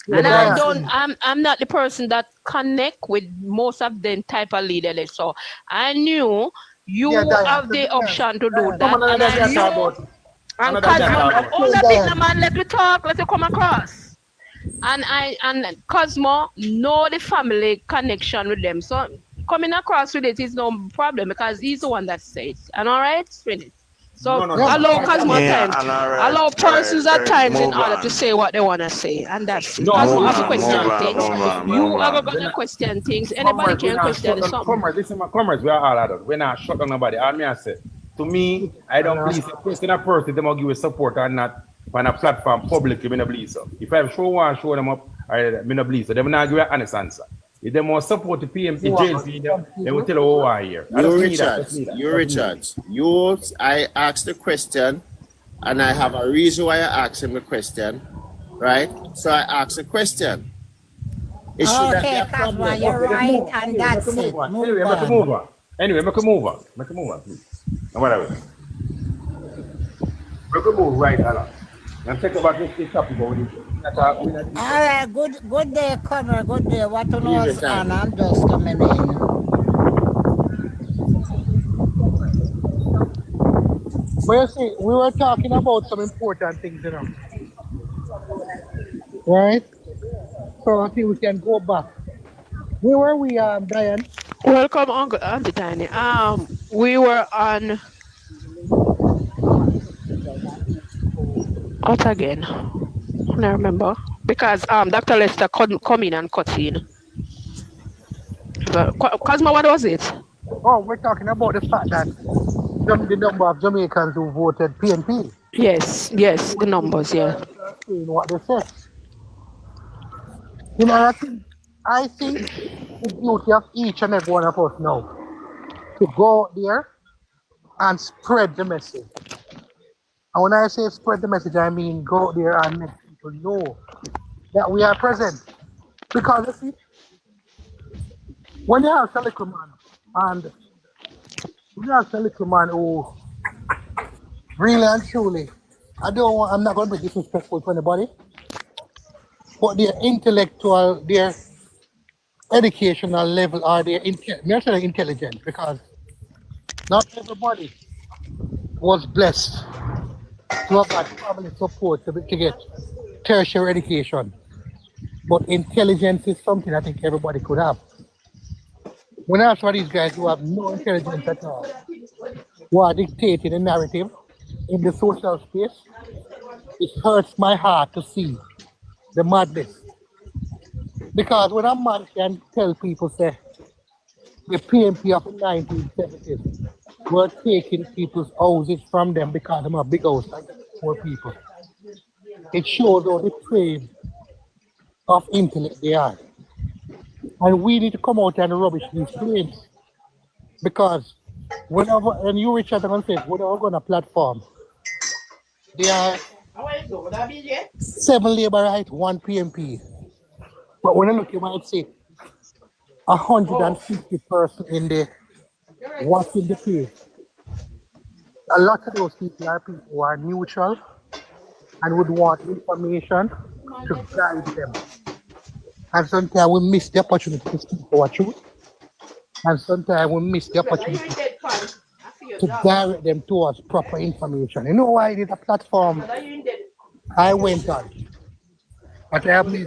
And I'm not the person that connect with most of them type of leaders. So I knew you have the option to do that. And Cosmo, man, let me talk, let me come across. And Cosmo know the family connection with them. So coming across with it is no problem because he's the one that says. And all right, finish. So allow Cosmo time. Allow persons at times in order to say what they want to say. And that's it. Cosmo have to question things. You are going to question things. Anybody can question something. This is my comrades. We are all adults. We're not shut on nobody. All me I say. To me, I don't believe a person a person, they will give you support or not. On a platform publicly, I don't believe so. If I show them up, I don't believe so. They will not give an honest answer. If they want support the PNP, JLP, they will tell you who are here. Richard. I asked the question, and I have a reason why I asked him the question, right? So I asked the question. Okay, Cosmo, you're right, and that's it. Anyway, make a move on, please. Whatever. Make a move right along. And take about this topic over here. All right, good day, Connor. Good day. What to know is on? I'm just coming in. Well, you see, we were talking about some important things, you know. right? So I think we can go back. Where were we, Diane? Welcome, Uncle Auntie Tiny. We were on what again? I don't remember because Dr. Lester couldn't come in and cut in. But Cosmo, what was it? Oh, we're talking about the fact that the number of Jamaicans who voted PNP. Yes, the numbers, yeah. Saying what they said. You know, I think the duty of each and every one of us now to go out there and spread the message. And when I say spread the message, I mean go out there and let people know that we are present. Because you see, when you have a little man, and when you have a little man who really and truly, I'm not going to be disrespectful to anybody, but their intellectual, their educational level, or their intelligence, because not everybody was blessed to have that family support to get tertiary education. But intelligence is something I think everybody could have. When I saw these guys who have no intelligence at all, who are dictating a narrative in the social space, it hurts my heart to see the madness. Because when a man can tell people, say, the PNP of the 1970s were taking people's houses from them because they have big house like poor people, it shows how depraved of intellect they are. And we need to come out and rubbish these claims. Because whenever, and you reach out and say, whenever on a platform, there are 7 labor rights, 1 PMP. But when I look, you might see 150 person in there watching the page. A lot of those people are people who are neutral and would want information to guide them. And sometimes we miss the opportunity to speak our truth. And sometimes we miss the opportunity to direct them towards proper information. You know why it is a platform I went on? But I have made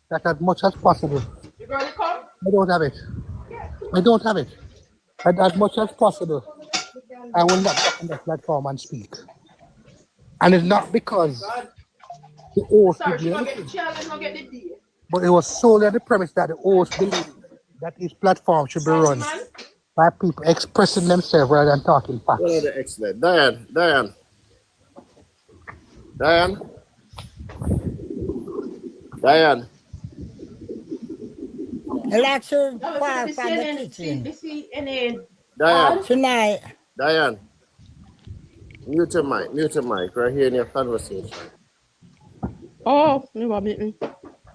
that as much as possible. I don't have it. I don't have it. But as much as possible, I will not get on the platform and speak. And it's not because the host did anything, but it was solely on the premise that the host believed that his platform should be run by people expressing themselves rather than talking facts. Well, excellent. Diane. Election far from the kitchen. Diane. Tonight. Diane. Mute your mic. Right here in your conversation. Oh, you want me?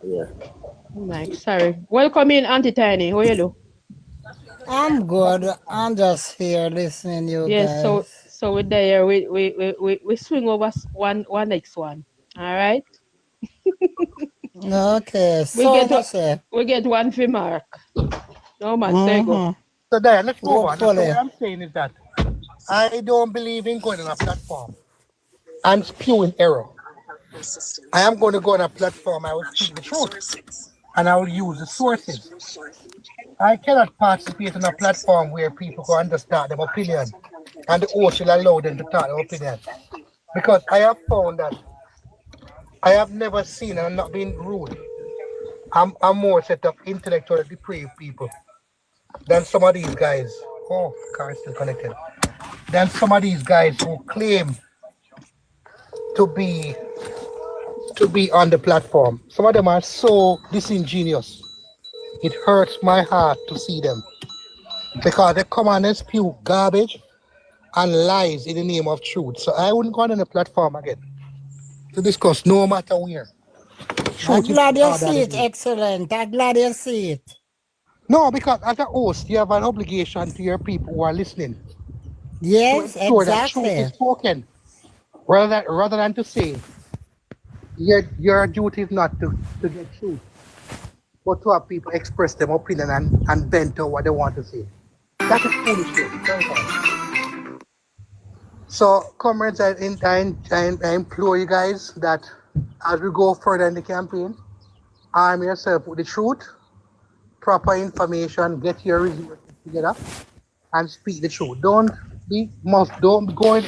Yeah. Mike, sorry. Welcome in, Auntie Tiny. How are you do? I'm good. I'm just here listening to you yes, guys. so we're there. We swing over one next one. All right. Okay. We get one for Mark. No man, there you go. So there, let's move on. So what I'm saying is that I don't believe in going on a platform and spewing error. I am going to go on a platform, I will speak the truth, and I will use the sources. I cannot participate on a platform where people go understand their opinion, and the host will allow them to talk their opinion. Because I have found that I have never seen, and I'm not being rude, I'm more set of intellectual depraved people than some of these guys. Oh, car is still connected. Than some of these guys who claim to be on the platform. Some of them are so disingenuous. It hurts my heart to see them because they come and spew garbage and lies in the name of truth. So I wouldn't go on the platform again to discuss no matter where. I'm glad you see it. Excellent. I'm glad you see it. No, because as a host, you have an obligation to your people who are listening. Yes, to ensure exactly. that truth is spoken, rather than to say your duty is not to get truth, but to have people express their opinion and banter what they want to say. That is foolishness. So, comrades, I implore you guys that as we go further in the campaign, arm yourself with the truth, proper information, get your resources together, and speak the truth. Don't be going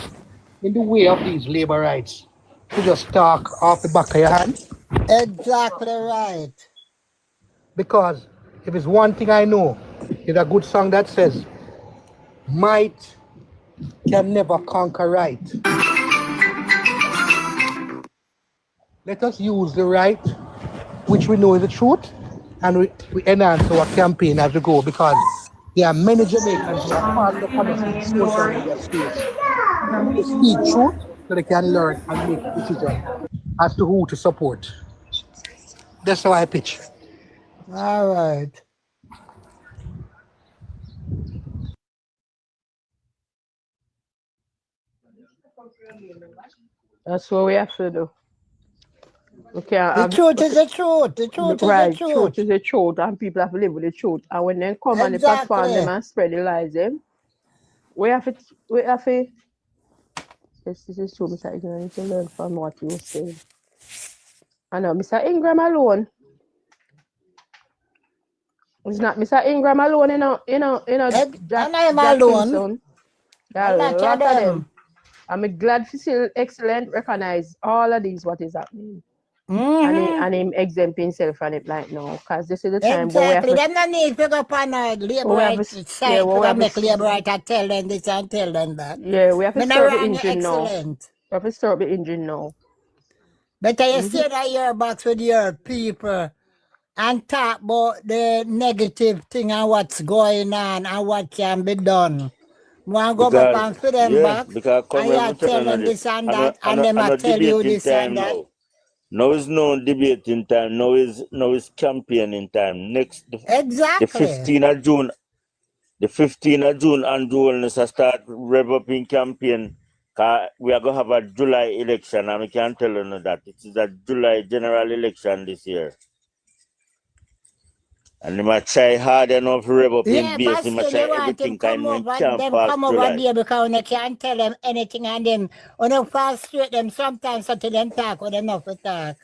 in the way of these labor rights to just talk off the back of your hand. Exactly right. Because if it's one thing I know, it's a good song that says, might can never conquer right. Let us use the right, which we know is the truth, and we enhance our campaign as we go, because there are many Jamaicans who are following upon us in the social media space to speak truth so they can learn and make a decision as to who to support. That's how I pitch. All right. That's what we have to do. Okay, The truth is the truth. The truth right, is the truth. truth is the truth, and people have to live with the truth. And when they come on the platform, them and spread the lies, them, we have to. Yes, this is true, Mr. Ingram. I need to learn from what you were saying. I know, Mr. Ingram alone. It's not Mr. Ingram alone, Jack, I'm alone. There are a lot of them. I'm glad to see excellent recognize all of these what is happening. And him exempt himself from it like now, because this is the time. Exactly. Them no need to go upon a labor rights site to make labor right and tell them this and tell them that. Yeah, we have to start the engine now. We have to start the engine now. Better you stay that your box with your people and talk about the negative thing and what's going on and what can be done. Want to go back and fit them back, and you tell them this and that, and them I tell you this and that. Now is no debating time. Now is campaigning time. Next, exactly. The 15th of June. The 15th of June, Andrew will start rev up in campaign. We are gonna have a July election, and we can't tell you that it is a July general election this year. And they might try hard enough to rev up in base. They might try everything kind of can't pass come over there because they can't tell them anything, and them when they frustrate them sometimes until them talk with enough to talk.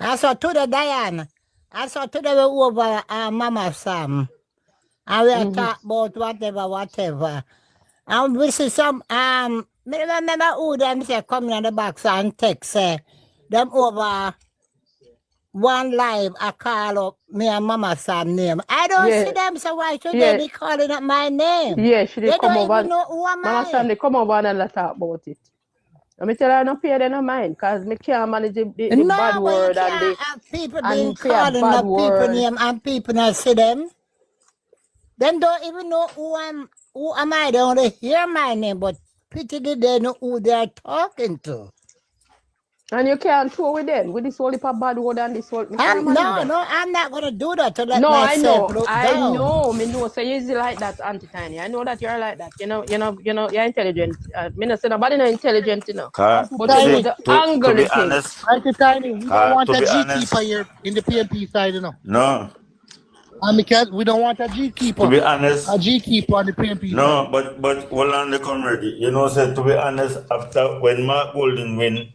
I saw today Diane. I saw today we over Mama Sam. And we talk about whatever. And we see some I remember who them say coming on the box and text them over one live I call up me and Mama Sam name. I don't see them, so why should they be calling up my name? Yeah, she they come don't over. Even know who am Mama Sam, they come over and talk about it. Let me tell her not pay them no mind, because me can't manage the bad word and the people being calling up people name and people not see them. Them don't even know who am I. They only hear my name, but pity they know who they are talking to. And you can't throw with them with this whole heap of bad word and this whole. No, I'm not gonna do that to let myself look down. I know. So you're easy like that, Auntie Tiny. I know that you're like that. You're intelligent. Me not say nobody not intelligent, you know. But Tiny, the angle to be honest, Auntie Tiny, we don't want a G keeper here in the PNP side, you know. No. And because we don't want a G keeper. To be honest, a G keeper on the PNP. No, side. but well on the comrade. You know, said to be honest, after when Mark Golden win,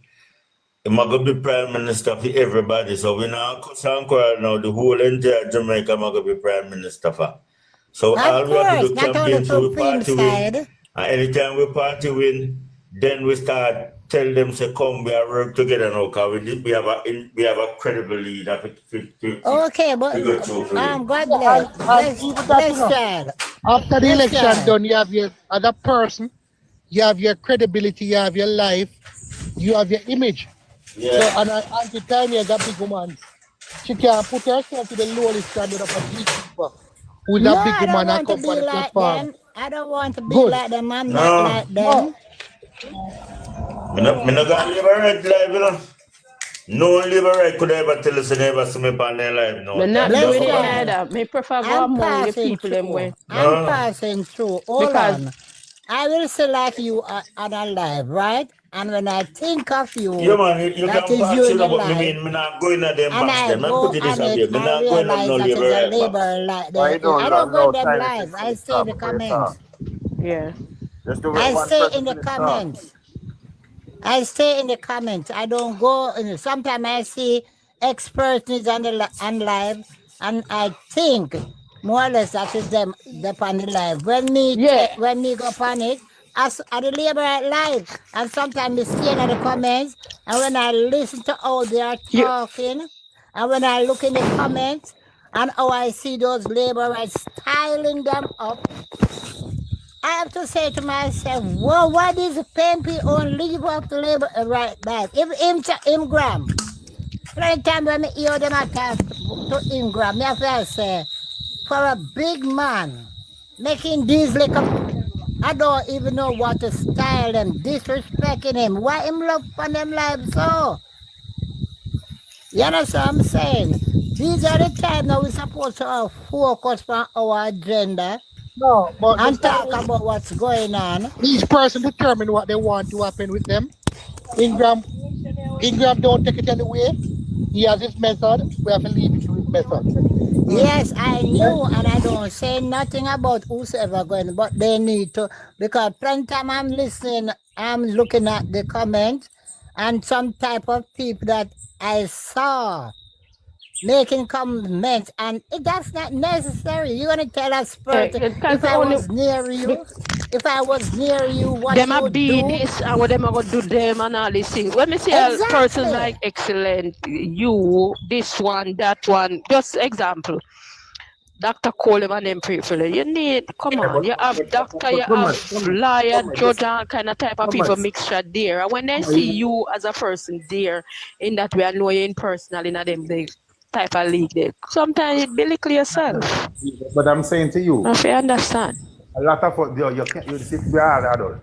I'm going to be prime minister for everybody. So we now now the whole entire Jamaica I'm going to be prime minister for. So all we have to do campaign to we party win. And anytime we party win, then we start tell them to come, we are work together now, because we have a credible leader. Okay, but God bless. After the election done, you have your other person, you have your credibility, you have your life, you have your image. Yeah. So, and Auntie Tiny is a big woman. She can put herself to the lowest standard of a gatekeeper. Who's a big woman and come on the platform. I don't want to be like them. I'm not like them. I'm not going to liberate life, you know. No liberate could ever tell us they never see me on their life. No, I'm not doing it either. I prefer go among the people them way. I'm passing through. Hold on. I will select you on a live, right? And when I think of you, you that can is you in the live, I'm not going to them and I go on it, I realize that is a labor like that. I don't go them live. I say in the comments. Yeah. I say in the comments. I stay in the comments. I don't go. Sometimes I see experts is on live, and I think more or less that is them on the live. When me go upon it, as at the labor at live, and sometimes I stay in the comments, and when I listen to how they are talking, and when I look in the comments, and how I see those laborers styling them up, I have to say to myself, well, what is PNP on leave off the labor right back? If him Graham, every time when I hear them attack to him Graham, I have to say, for a big man, making these little, I don't even know what to style them, disrespecting him. Why him look for them lives so? You understand what I'm saying? These are the time that we're supposed to focus on our agenda. No, but and talk about what's going on. Each person determine what they want to happen with them. Ingram don't take it anyway. He has his method. We have to leave it to his method. Yes, I knew, and I don't say nothing about whosoever going, but they need to, because plenty time I'm listening, I'm looking at the comments, and some type of people that I saw making comments, and that's not necessary. You're gonna tell us first if I was near you, what them you a be do. this and what them are gonna do them and all these things. When me see a person like excellent, you, this one, that one, just example. Dr. Coleman and them people. You need, come on, you have doctor, you have lawyer, judge, and kind of type of people mixture there. And when they see you as a person there, in that way, I know you in personal in them type of league there. Sometimes it be little yourself. But I'm saying to you, if you understand. A lot of you can't, you see, we are adults.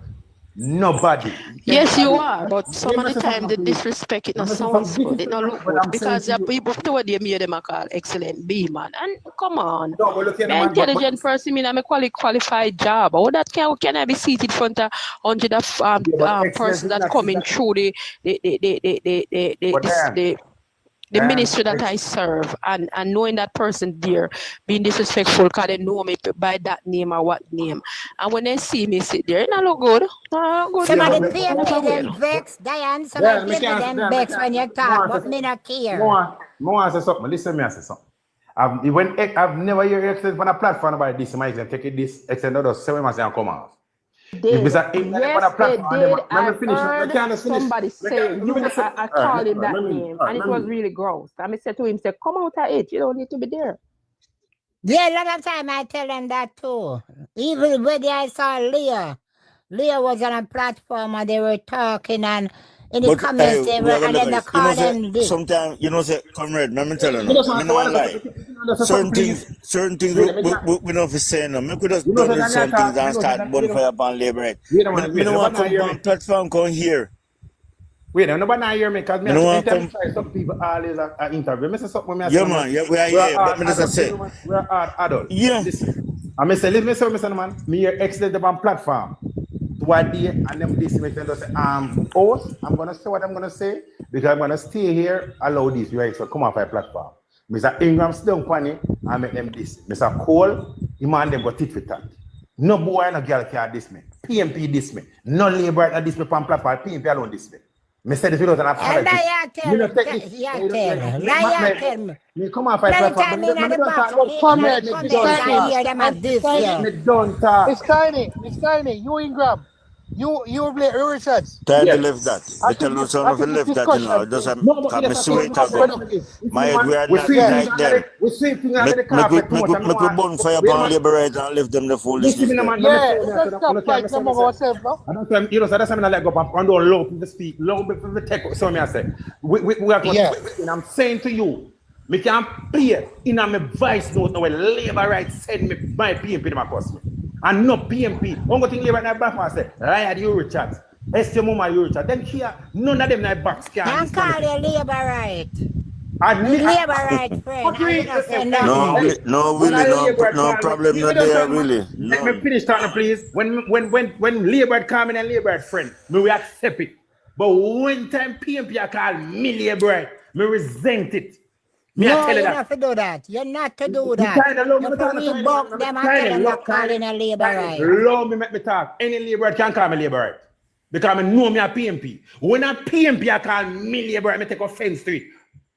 Nobody. Yes, you are, but some of the time the disrespect it not sounds good. It not look good because the people toward them hear them call excellent B man. And come on, me intelligent person mean I'm a qualified job. How that can I be seated in front of hundred of person that coming through the ministry that I serve and knowing that person there being disrespectful because they know me by that name or what name. And when they see me sit there, it not look good. Some of the PNP them vex, Diane, some of the PNP them vex when you talk, but me not care. More say something. Listen me, I say something. I've never heard extend on a platform about this. My extend take it this extend out of 7 months and come off. Yes, they did. I heard somebody say, I called him that name, and it was really gross. And I said to him, say, come out of it. You don't need to be there. Yeah, a lot of time I tell them that too. Even when I saw Leah was on a platform and they were talking and in the comments they were, and then they called them this. Sometimes, say, comrade, let me tell you, I don't lie. Certain things we don't say no. We could just do some things and start bonfire upon labor right. We don't want to come on platform come here. Wait, nobody not hear me because me anytime try some people always interview. Me say something me yeah, man, yeah, we are here, but me just say we are adults. Yeah. And me say, listen, man, me here excellent upon platform. Toward day and them this make them just say, host, I'm gonna say what I'm gonna say because I'm gonna stay here, allow this, right? So come off my platform. Mr. Ingram still funny, I make them this. Mr. Cole, the man them got tit for tat. No boy, no girl can this me. PNP this me. No labor at this me on platform. PNP alone this me. Me say this without an apology. Me come off my platform. Miss Tiny, you Ingram. You play Richards. Tiny left that. They tell you son of a left that you know. Just me sweet my head we are not like them. Make we burn fire upon liberate and leave them the fool. Yeah, let's stop fight some of ourselves, no? I don't tell you know, so that's something I like go up and don't low people speak, low people take so me I say. We have to and I'm saying to you, me can play in my voice note now when labor rights send me my PNP to my cost me. And no PNP. One good thing labor in back I say, liar you Richards. Estimoma you Richards. Then here, none of them in box can. Don't call your labor right. Labor right, friend. No, problem, not there, really. Let me finish talking, please. When labor come in and labor friend, we accept it. But one time PNP I call me labor, me resent it. No, you're not to do that. You're not to do that. You put me buck them and tell them not calling a labor right. Allow me make me talk. Any labor can call me labor right. Because I know me a PNP. When a PNP I call me labor, I take offense to it.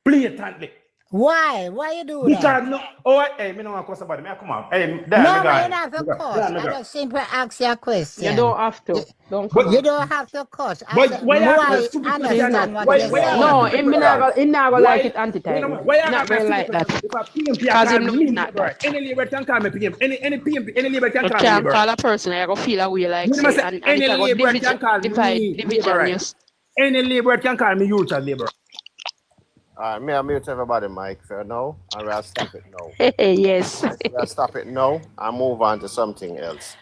Blatantly. Why? Why you do Because that? no, oh, hey, me no want to cuss about it. Me come on. Hey, No, there, me but you guy. don't have to cuss. I just simply ask you a question. You don't have to. Don't come You on. don't have to cuss. I But said, why you more ask me I stupid question? understand what Why you're you ask saying. No, me stupid question? him not gonna like it anti-time. Why you Not ask me going stupid like that. question? If a PNP I Cause call him know me it's not labor, that. any labor can call me PNP. Any PNP, any labor can You call me can't labor. call a person, I go feel a way like You know what say, I'm saying? and Any if I go labor can call divide me labor, division, right? yes. Any labor can call me youth and labor. Me I mute everybody, Mike. For now, and we'll stop it now. Yes. We'll stop it now and move on to something else.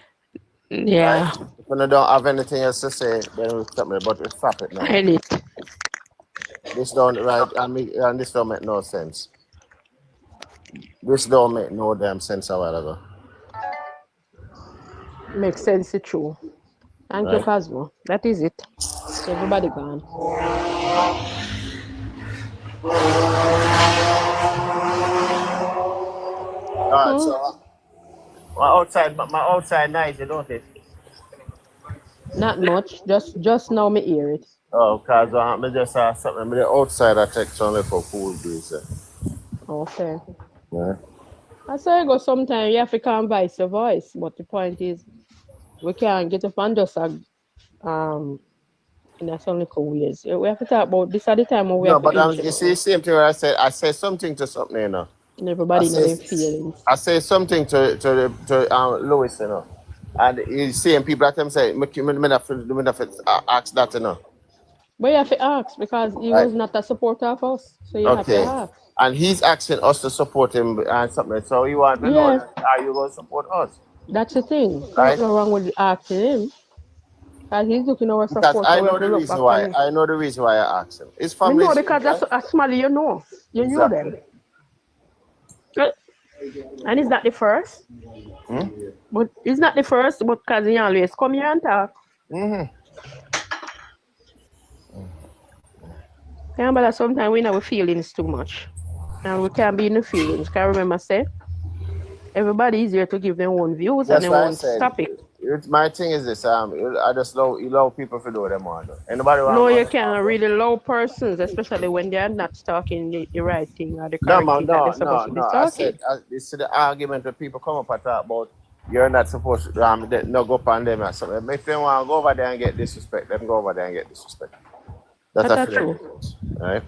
Yeah. Right? If we don't have anything else to say, then we'll stop it. But we'll stop it now. I need. This don't and this don't make no sense. This don't make no damn sense a while ago. Makes sense, it's true. Thank you, Cosmo. That is it. Everybody gone. Alright, so my outside nice, you don't it? Not much. Just now me hear it. Oh, cause me just something. Me the outside I text only for cool breeze. Okay. Yeah. I say go sometimes you have to convince your voice, but the point is we can't get up and just in a some little ways. We have to talk about this at the time when we No, have to but issue. you see, same thing where I say something to something, you know. And everybody know their feelings. I say something to Louis, you know. And you see people at them say, me have to ask that, you know. But you have to ask because he was not a supporter of us. So you have to ask. And he's asking us to support him and something. So you want to know, are you going to support us? That's the thing. Right? There's nothing wrong with asking him. Because he's looking our support. Because I know the reason why. I know the reason why I asked him. His family. No, because that's a Somali, you know. You knew them. And it's not the first. But it's not the first, but because he always come here and talk. Yeah, but sometimes we know our feelings too much. And we can't be in the feelings. Can I remember say? Everybody is here to give their own views That's and their own topic. My thing is this, I just love people to do what they want. Anybody want? No, you can't really love persons, especially when they're not talking the right thing or the correct thing that they're supposed to be talking. I said, this is the argument that people come up and talk about. You're not supposed to no go upon them or something. If they want to go over there and get disrespect, let them go over there and get disrespect. That's true. Right?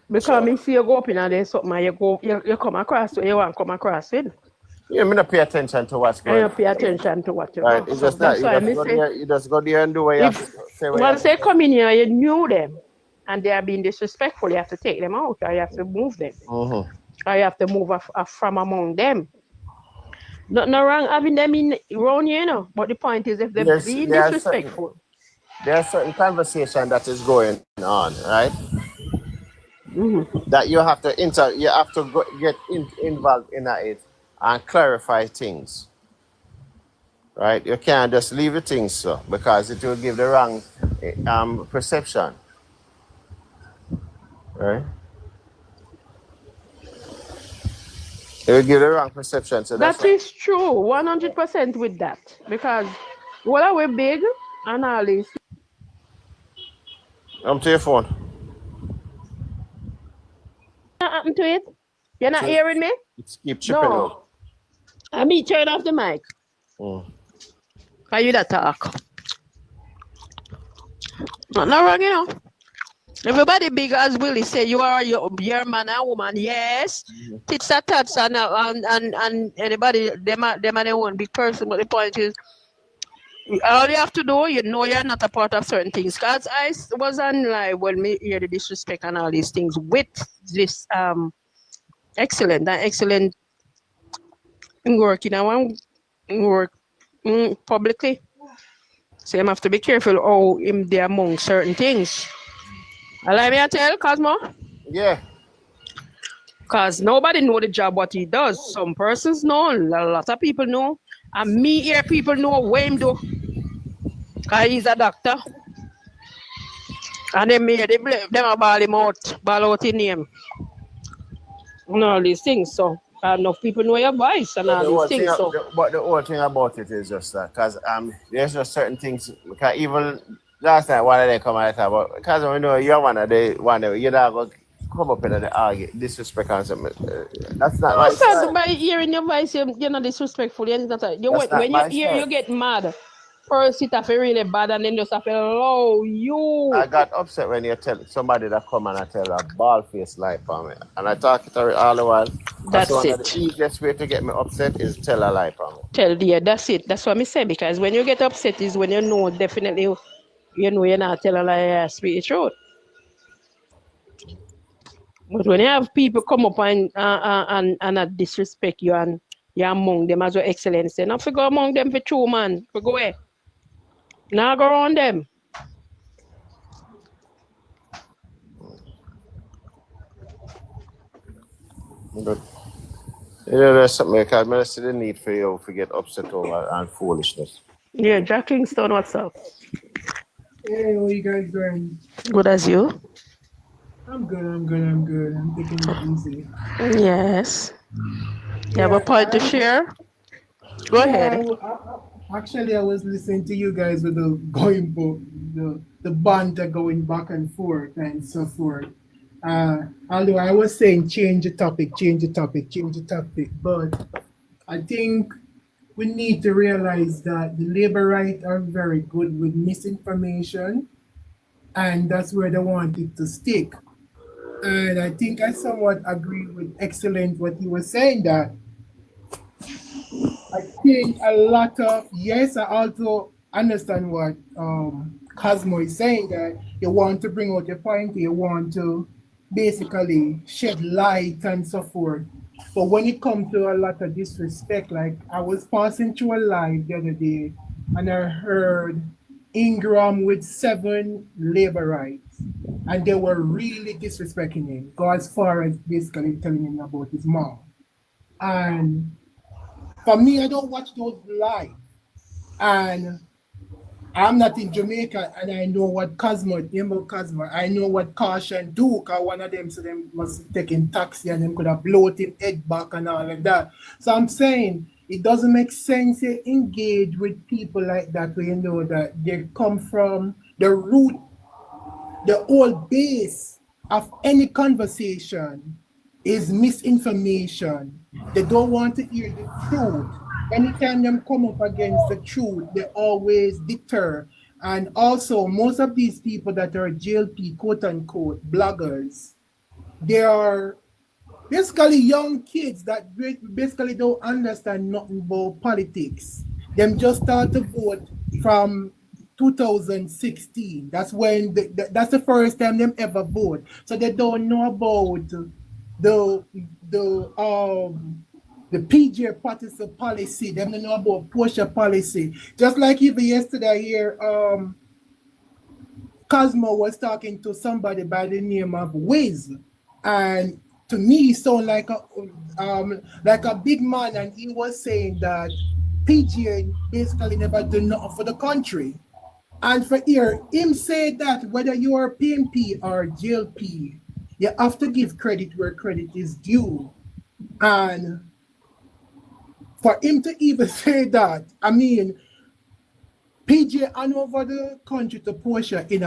Because if you go up in and there's something you come across what you want to come across with. Yeah, me not pay attention to what's going on. You pay attention to what you're right. It's just that you just go there and do what you have to say. Once they come in here, you knew them and they are being disrespectful, you have to take them out or you have to move them. Or you have to move from among them. No wrong having them in around you, you know. But the point is if they're being disrespectful. There's certain conversation that is going on, right? That you have to get involved in it and clarify things, right? You can't just leave the things so because it will give the wrong perception, right? It will give the wrong perception. So that is true, 100% with that because while we're big and all this. I'm to your phone. What happened to it? You're not hearing me? It's keep chipping out. I mean, turn off the mic. Are you that talk? Not wrong, you know. Everybody big as Willie say, you are your man and woman, yes. Tits are tats and anybody, them are the one big person, but the point is, all you have to do, you know you're not a part of certain things. Because I was on live when me hear the disrespect and all these things with this excellent work, you know, work publicly. So you have to be careful how him there among certain things. Allow me to tell, Cosmo? Yeah. Because nobody know the job what he does. Some persons know, a lot of people know. And me here people know what him do. Because he's a doctor. And them a ball him out, ball out in him. And all these things. So enough people know your voice and all these things. But the whole thing about it is just that, because there's just certain things, because even last night one of them come and talk about, because we know you're one of the you're not going to come up in and argue, disrespect and something. That's not my style. By hearing your voice, you're not disrespectful. When you hear, you get mad. First, it have really bad, and then just have low you. I got upset when you tell somebody that come and I tell a bald face lie for me, and I talk it all the while. That's one it. Of the easiest way to get me upset is tell a lie for me. That's it. That's what I say, because when you get upset is when you know definitely, you know you're not telling a lie, speak the truth. But when you have people come up and disrespect you and you're among them as your excellency, not go among them for true, man. For go away. Now go around them. But there's something because I see the need for you to get upset over and foolishness. Yeah, Jack Kingston, what's up? Hey, how you guys doing? Good as you? I'm good. I'm taking it easy. Yes. You have a point to share? Go ahead. Actually, I was listening to you guys with the banter going back and forth and so forth. Although I was saying change the topic, but I think we need to realize that the labor rights are very good with misinformation, and that's where they want it to stick. And I think I somewhat agree with Excellent what he was saying, that I think a lot of, yes, I also understand what Cosmo is saying, that you want to bring out your point, you want to basically shed light and so forth. But when it comes to a lot of disrespect, like I was passing through a live the other day and I heard Ingram with 7 labor rights, and they were really disrespecting him, go as far as basically telling him about his mom. And for me, I don't watch those live, and I'm not in Jamaica, and I know what Cosmo, I know what Caution do, because one of them, so them was taking taxi and them could have blown him head back and all of that. So I'm saying it doesn't make sense to engage with people like that where you know that they come from the root, the whole base of any conversation is misinformation. They don't want to hear the truth. Anytime them come up against the truth, they always deter. And also, most of these people that are JLP, quote unquote, bloggers, they are basically young kids that basically don't understand nothing about politics. Them just start to vote from 2016. That's when that's the first time them ever vote. So they don't know about the PJ partisan policy. They don't know about Portia policy. Just like even yesterday here, Cosmo was talking to somebody by the name of Wiz, and to me, he sounded like a big man, and he was saying that PJ basically never done nothing for the country. And for here, him say that whether you are PNP or JLP, you have to give credit where credit is due. And for him to even say that, I mean, PJ hand over the country to Portia in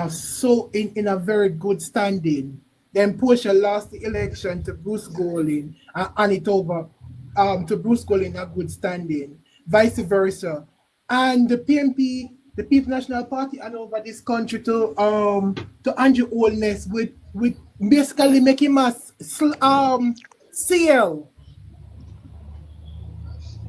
a very good standing. Then Portia lost the election to Bruce Golding and hand it over to Bruce Golding in a good standing, vice versa. And the PNP, the People National Party, hand over this country to Andrew Holness with basically making us CL.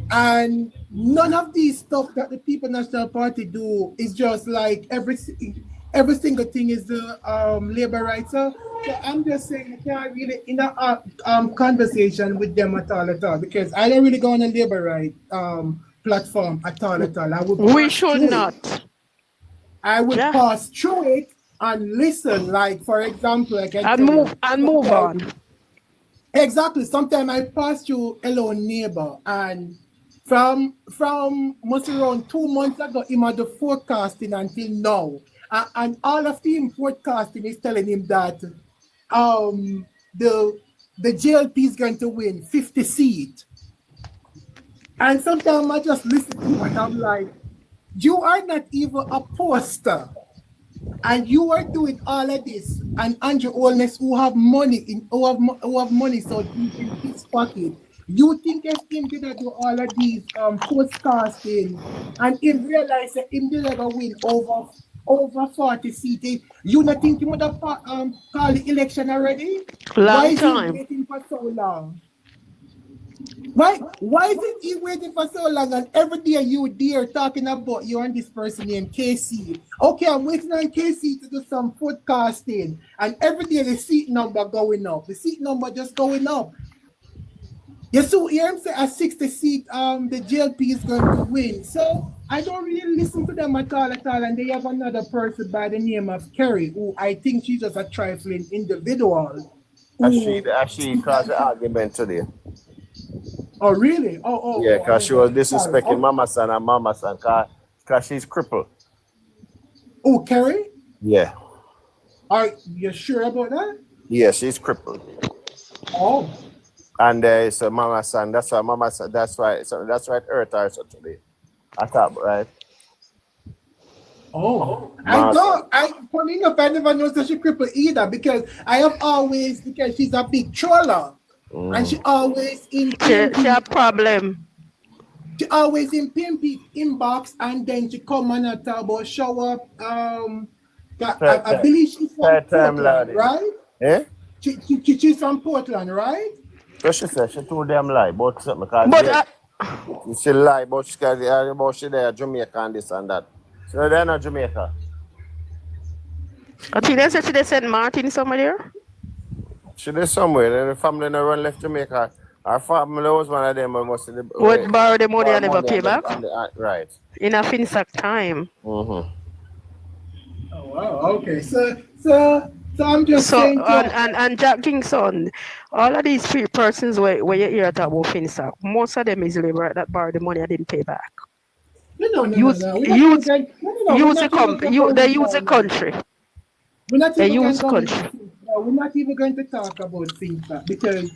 And none of these stuff that the People National Party do is just like every single thing is the labor rights. So I'm just saying I can't really in a conversation with them at all because I don't really go on a labor right platform at all. We should not. I would pass through it and listen. Like for example, move on. Exactly. Sometimes I pass through Hello Neighbor, and from must around 2 months ago, him had the forecasting until now. And all of the forecasting is telling him that the the JLP is going to win 50 seats. And sometimes I just listen to you and I'm like, you are not even a poster. And you are doing all of this, and Andrew Holness, who have money who have money so deep in his pocket, you think if him did do all of these podcasting, and him realize that him did ever win over 40 seats, you not think he would have called the election already? Why is he waiting for so long? Why isn't he waiting for so long? And every day you there talking about you and this person named Casey. Okay, I'm waiting on Casey to do some podcasting. And every day the seat number going up. The seat number just going up. You hear him say a 60 seat the JLP is going to win. So I don't really listen to them at all. And they have another person by the name of Kerry, who I think she's just a trifling individual. She caused the argument today. Oh, really? Yeah, because she was disrespecting Mama Son and Mama Son because she's crippled. Oh, Kerry? Yeah. Are you sure about that? Yeah, she's crippled. Oh. And so Mama Son, that's why Mama Son, that's why it hurt her so today. I thought, right? Oh. Funny enough, I never noticed that she crippled either because because she's a big troller. And she always in she a problem. She always in PNP inbox, and then she come and talk about show up. I believe she's from Portland, right? Eh? She's from Portland, right? So she said she told them lie about something because she lie about she there Jamaica and this and that. So they're not Jamaica. I think they said she sent Martin somewhere. She did somewhere. Then the family never run left Jamaica. Our family was one of them who must have would borrow the money and never pay back. Right. In a FinSac time. Mm-hmm. Oh wow. Okay. So I'm just saying. And Jack Kingston, all of these three persons where you hear talk about FinSac, most of them is labor that borrow the money and didn't pay back. No. They use the country. We're not even going to talk about FinSac because,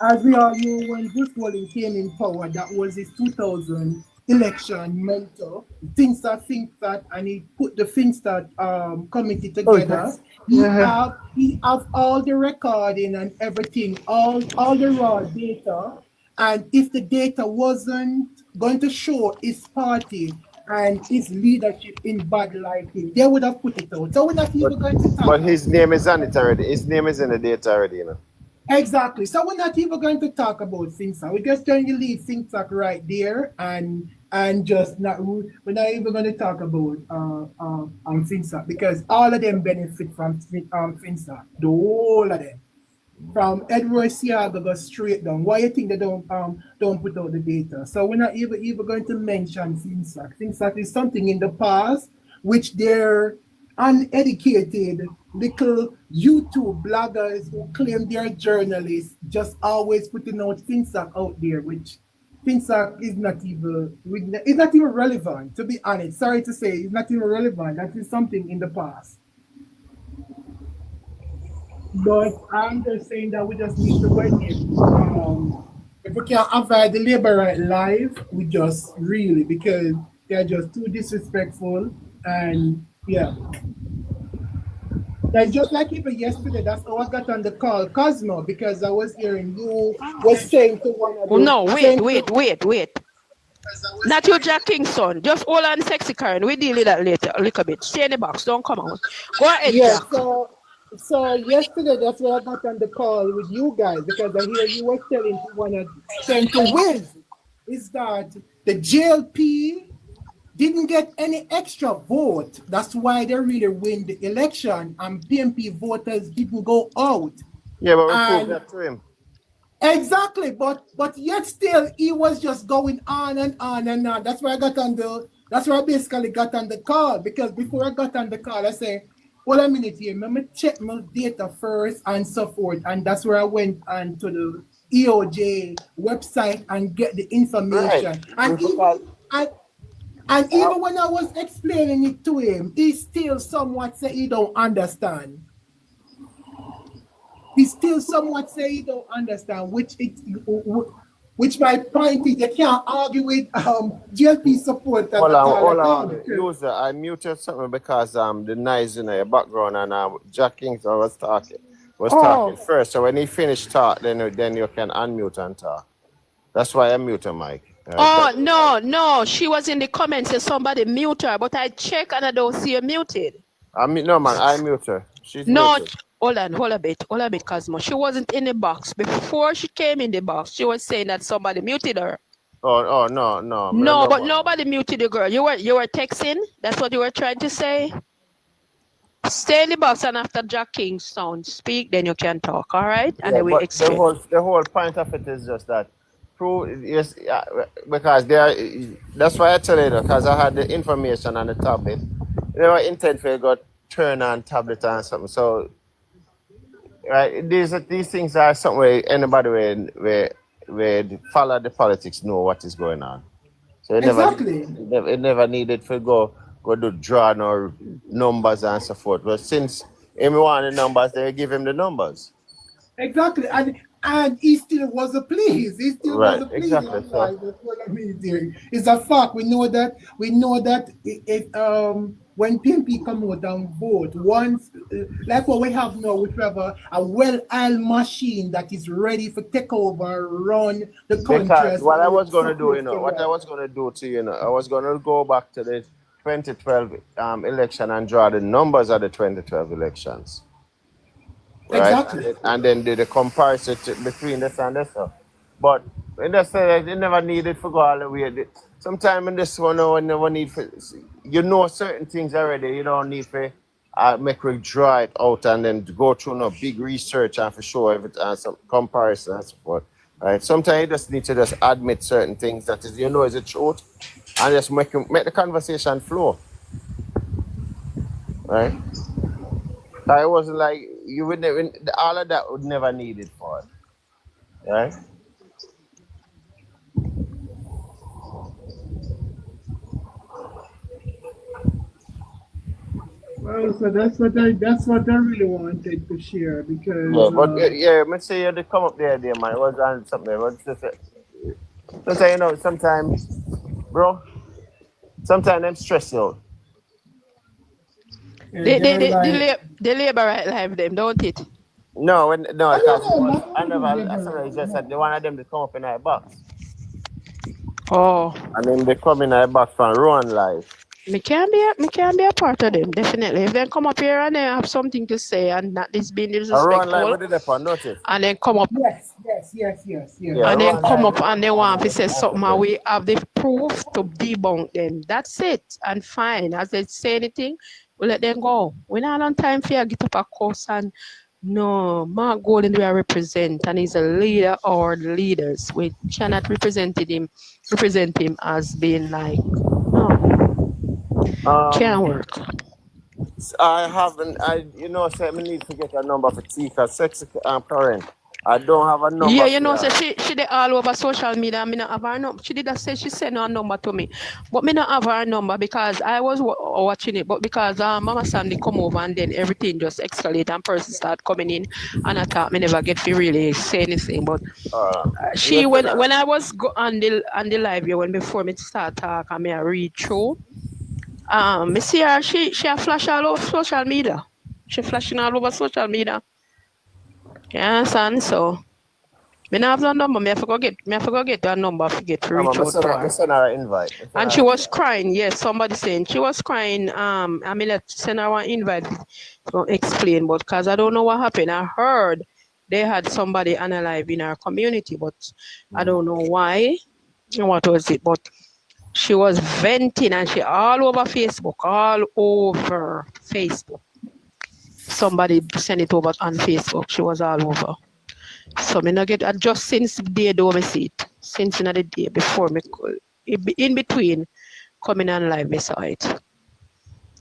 as we all know, when Bruce Walling came in power, that was his 2000 election mentor. FinSac, and he put the FinSac committee together. He have all the recording and everything, all the raw data. And if the data wasn't going to show his party and his leadership in bad lighting, they would have put it out. So we're not even going to talk. But his name is on it already. His name is in the data already, you know. Exactly. So we're not even going to talk about FinSac. We're just going to leave FinSac right there and just not. We're not even going to talk about FinSac because all of them benefit from FinSac. The whole of them. From Edward Siaga go straight down. Why you think they don't put out the data? So we're not even going to mention FinSac. FinSac is something in the past which they're uneducated little YouTube bloggers who claim they're journalists just always putting out FinSac out there, which FinSac is not even relevant, to be honest. Sorry to say, it's not even relevant. That is something in the past. But I'm just saying that we just need to wait if we can't avoid the labor right live, we just really, because they're just too disrespectful and yeah. Like just like even yesterday, that's how I got on the call Cosmo, because I was hearing you was saying to one of them. No, wait. Not you, Jack Kingston. Just hold on, sexy Karen. We deal with that later a little bit. Stay in the box. Don't come out. Go ahead, yeah, Jack. So yesterday, that's why I got on the call with you guys, because I hear you were saying to Wiz is that the JLP didn't get any extra vote. That's why they really win the election, and PNP voters didn't go out. Yeah, but we proved that to him. Exactly, but yet still he was just going on and on and on. That's why I basically got on the call, because before I got on the call, I say, hold a minute here, let me check my data first and so forth. And that's where I went on to the EOJ website and get the information. Right. And even when I was explaining it to him, he still somewhat say he don't understand. we still somewhat say you don't understand, which my point is you can't argue with JLP support at Hold all. on. User, I muted something because the noise in your background and Jack Kingston was talking first. So when he finished talk, then you can unmute and talk. That's why I mute her mic. No. She was in the comments and somebody mute her, but I check and I don't see her muted. No, man, I mute her. She's No, muted. hold a bit, Cosmo. She wasn't in the box. Before she came in the box, she was saying that somebody muted her. No. No, but nobody muted the girl. You were texting? That's what you were trying to say? Stay in the box and after Jack Kingston speak, then you can talk, all right? And then we exchange. The whole point of it is just that because that's why I tell you, because I had the information on the tablet. They were intent for you got turn on tablet and something. So right, these things are something where anybody where follow the politics know what is going on. So it never needed to go do draw no numbers and so forth. But since him want the numbers, they give him the numbers. Exactly, and he still was pleased. He still was pleased. Exactly. It's a fact. We know that when PNP come out and vote, once like what we have now, we have a well-oiled machine that is ready to take over, run the country. Because what I was going to do, I was going to go back to the 2012 election and draw the numbers of the 2012 elections. Right? Exactly. And then do the comparison between this and this. But in this, it never needed to go all the way. Sometimes in this one, never need for, certain things already. You don't need to make we draw it out and then go through no big research and for sure if it and some comparison and so forth. Right? Sometimes you just need to just admit certain things that is is the truth and just make the conversation flow. Right? So it wasn't like you would never, all of that would never need it for it. Right? Well, so that's what I really wanted to share because. Yeah, but let's say you had to come up there, man. It was on something. Sometimes, bro, sometimes I'm stressed out. The labor right life them, don't it? No, because I just said the one of them to come up in our box. Oh. And then they come in our box from Rowan Live. Me can be a part of them, definitely. If they come up here and they have something to say and not this being disrespectful, and then come up. Yes. And then come up and they want to say something and we have the proof to debunk them. That's it. And fine. As they say anything, we let them go. We're not on time for you get up a course and no, Mark Golden we are represent and he's a leader or the leaders. We cannot represent him as being like can't work. I haven't. Say I need to get a number for Tika, sexy parent. I don't have a number. Yeah, say she did all over social media. Me not have her number. She did say she sent her number to me, but me not have her number because I was watching it. But because Mama Sam did come over and then everything just escalated and person start coming in, and I thought me never get to really say anything. But she when I was on the live here before me start talk and me I read through. Me see her. She a flash all over social media. She flashing all over social media. You understand? So, me not have no number. Me have to go get her number to get to reach out to her. Send her an invite. And she was crying. Yes, somebody saying she was crying. I mean, let's send her an invite to explain. But because I don't know what happened, I heard they had somebody unalive in our community, but I don't know why. What was it? But she was venting and she all over Facebook. Somebody sent it over on Facebook. She was all over. So me not get just since the day do me see it. Since another day before me in between coming on live me saw it.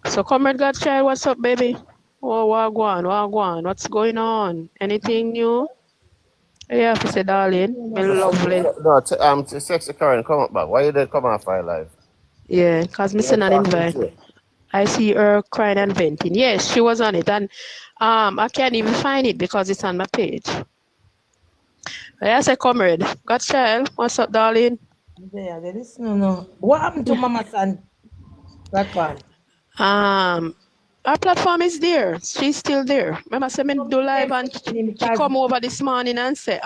So Comrade Godchild, what's up, baby? Oh, wagwan. What's going on? Anything new? Yeah, I say, darling, me lovely. No, sexy Karen, come up back. Why you did come on fire live? Yeah, cause me send an invite. I see her crying and venting. Yes, she was on it, and I can't even find it because it's on my page. Yes, a comrade. Godchild, what's up, darling? Yeah, there is no. What happened to Mama San platform? Our platform is there. She's still there. Remember, I said me do live and she come over this morning and say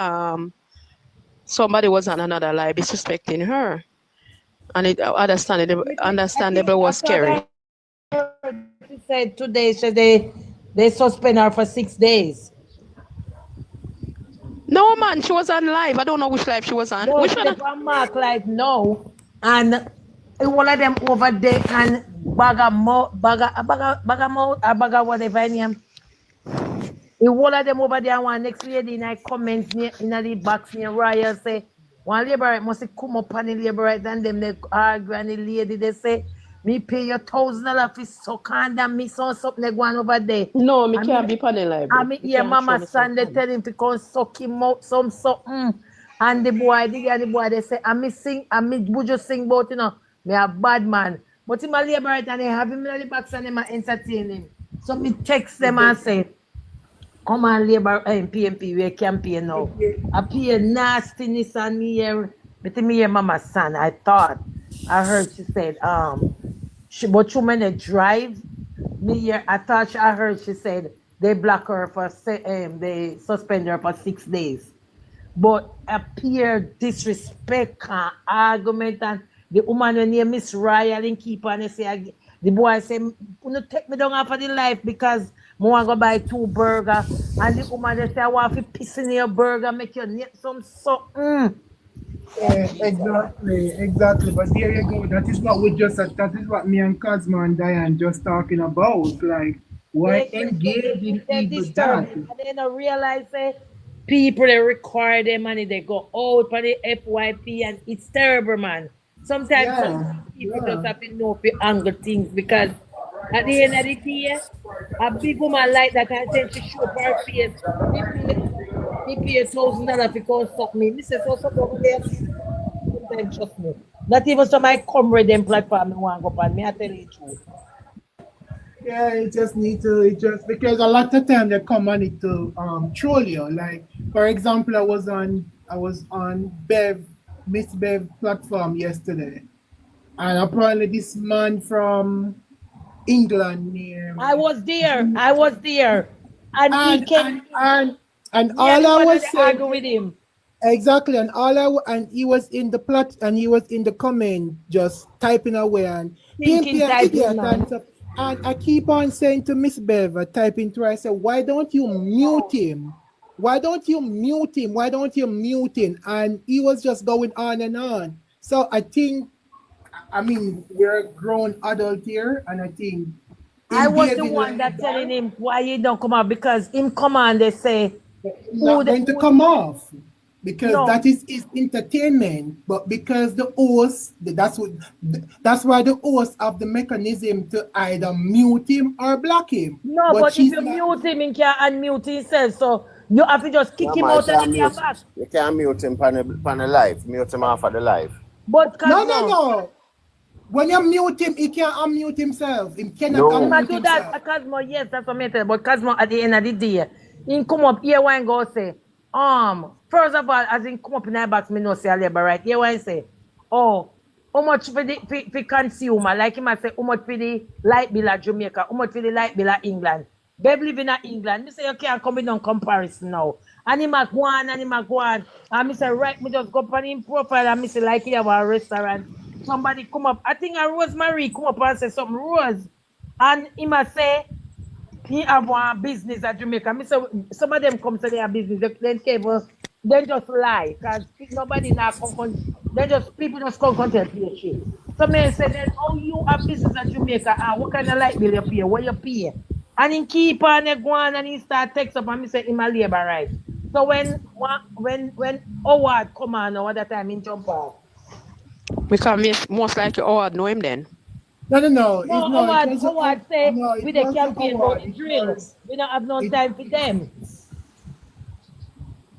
somebody was on another live disrespecting her, and it understandable was scary. She said today they suspend her for 6 days. No man, she was on live. I don't know which live she was on. No, Which she one? on Mark like no, and one of them over there and baga whatever name. One of them over there one next lady in I comments in the box near Royal say one labor must come up on the labor and them they argue and the lady they say me pay you $1,000 for so kind of me so something they go on over there. No, me can't be panel live. I mean, yeah, Mama Sunday tell him to come suck him out something. And the boy, they say, would you sing about, me a bad man. But him a labor and they have him in the box and them entertain him. So me text them and say, come on, labor, PNP, we campaign now. I pay nastiness on me here. But me hear Mama son, I heard she said, but you many drive. Me here, I heard she said they block her for they suspend her for 6 days. But appear disrespect and argument and the woman when name Miss Royal and keep on and say the boy say, you take me down off of the life because I want to go buy 2 burgers. And the woman they say I want to piss in your burger, make you need some something. Yeah, exactly. But there you go. That is what me and Cosmo and Diane just talking about. Like, why engage in evil that? And they don't realize people they require their money, they go out for the FYP and it's terrible, man. Sometimes people just have to know for anger things because at the end of the day, a big woman like that I tend to show her face. Me pay $1,000 because suck me. This is also over there. Sometimes trust me. Not even some my comrade them platform me want to go on. Me I tell you the truth. Yeah, you just need to because a lot of time they come on it to troll you. Like for example, I was on Miss Bev platform yesterday, and apparently this man from England near. I was there, and he came and all I was saying with him. Exactly, and he was in the comment just typing away and thinking typing and I keep on saying to Miss Bev, typing to her, I said, why don't you mute him? Why don't you mute him? Why don't you mute him? And he was just going on and on. So we're a grown adult here, and I think I was the one that telling him why he don't come out because him come on, they say not going to come off. Because that is entertainment, but because the host, that's why the host have the mechanism to either mute him or block him. No, but if you mute him, he can't unmute himself, so you have to just kick him out and then back. You can't mute him on the live, mute him off of the live. But no. When you mute him, he can't unmute himself. He cannot unmute do that, Cosmo, yes, that's what I said. But Cosmo, at the end of the day, he come up here and go say, first of all, as in come up in that box, me no say a labor right. Here I say, how much for the consumer? Like him I say, how much for the light bill of Jamaica? How much for the light bill of England? Bev living in England. Me say you can't come in on comparison now. And him a go on. And me say right, me just go up on him profile and me say like he have a restaurant. Somebody come up. I think a Rosemary come up and say something Rose. And him a say he have one business at Jamaica. Me say some of them come to their business. Then just lie, because nobody now come. People just come content pay shit. So me say then, you have business at Jamaica? What kind of light bill you pay? What you pay? And he keep on go on and he start text up and me say him a labor right. So when Howard come on over that time in jump off. Because most likely Howard know him then. No. Howard say with the campaign about the drill. We don't have no time for them.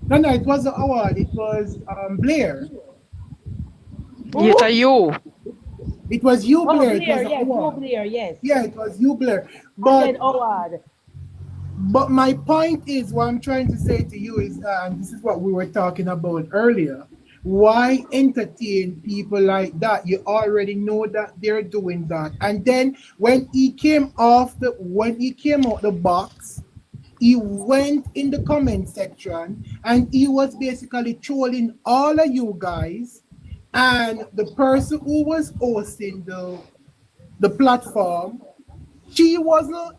No, it wasn't Howard. It was Blair. Yes, you. It was you, Oh, Blair. Blair, It was yes, you, Howard. Blair, yes. Yeah, it was you, Blair. And But then Howard. But my point is, what I'm trying to say to you is, and this is what we were talking about earlier. Why entertain people like that? You already know that they're doing that. And then when he came out the box, he went in the comment section and he was basically trolling all of you guys. And the person who was hosting the platform, she wasn't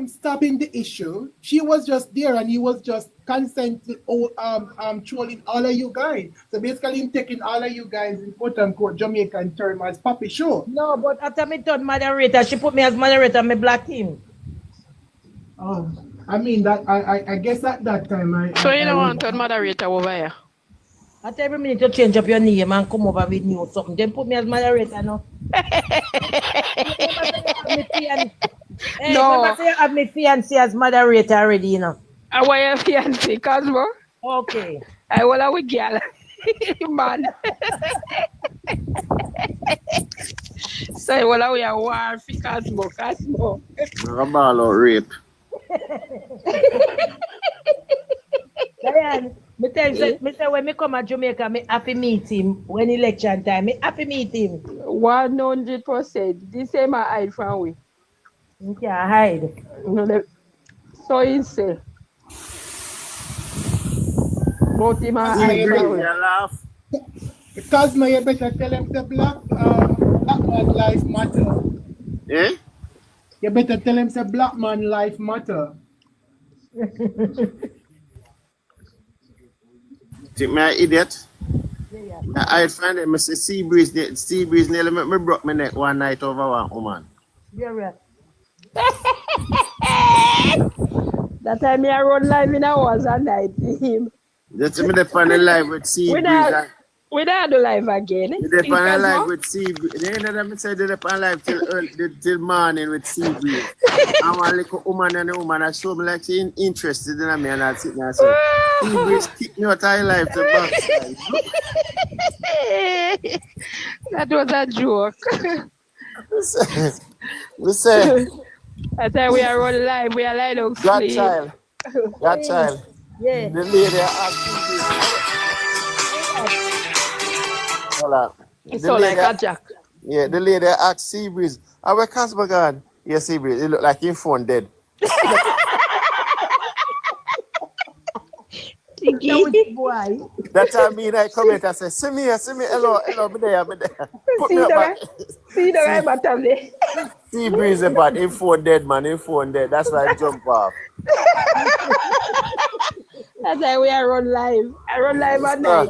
stopping the issue. She was just there and he was just constantly trolling all of you guys. So basically him taking all of you guys in quote unquote Jamaican term as puppy show. No, but after me turn moderator, she put me as moderator, me block him. Oh, I mean that I guess at that time So you don't want to moderator over here? At every minute you change up your name and come over with new something. Then put me as moderator now. No. Remember say you have me fiancé as moderator already, you know. I want your fiancé, Cosmo. Okay. I want a girl. Man. So I want a war for Cosmo. I'm all out rape. Diane, me say when me come to Jamaica, me happy meet him when election time. Me happy meet him. 100%. This is my hide from we. You can't hide. So he say. But him hide from we. Because you better tell him the black man life matter. Eh? You better tell him the black man life matter. Think me an idiot? I find them, I say sea breeze nearly make me broke my neck one night over one woman. Yeah, right. That time I run live in hours and night with him. Just me dey on the live with sea breeze. We don't do live again. We dey on the live with sea breeze. The end of them say they dey on live till morning with sea breeze. And one little woman and the woman I show me like she interested in me and I sit there and say, sea breeze kick me out of her life to backside. That was a joke. We say I said we are running live, we are lying on sleep. Godchild. Yeah. The lady asked me. Hold on. It's all like a jack. Yeah, the lady asked Seabreeze, "Are we Casper gone?" Yeah, Seabreeze. It looked like his phone dead. That time me I come in and say, see me, hello, me there. Put me up back. See the right bottom there. Seabreeze about his phone dead, man. His phone dead. That's why I jump off. That's why we are run live. I run live at night.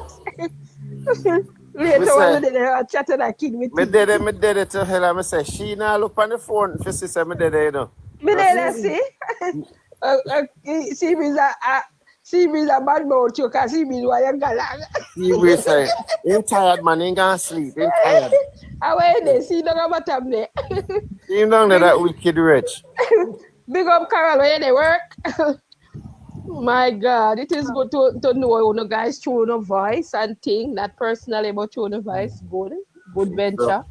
Later on, they are chatting a kid with me did it to her. I say, she now look on the phone. For sister, me did it, you know. Me did it, see? Seabreeze a bad mouth, you can see me why you galang. Seabreeze say, I'm tired, man. Ain't gonna sleep. I'm tired. I went there, see the bottom there. You know that wicked rich. Big up Carol, where they work. My God, it is good to know you guys through the voice and think that personally about through the voice. Good venture.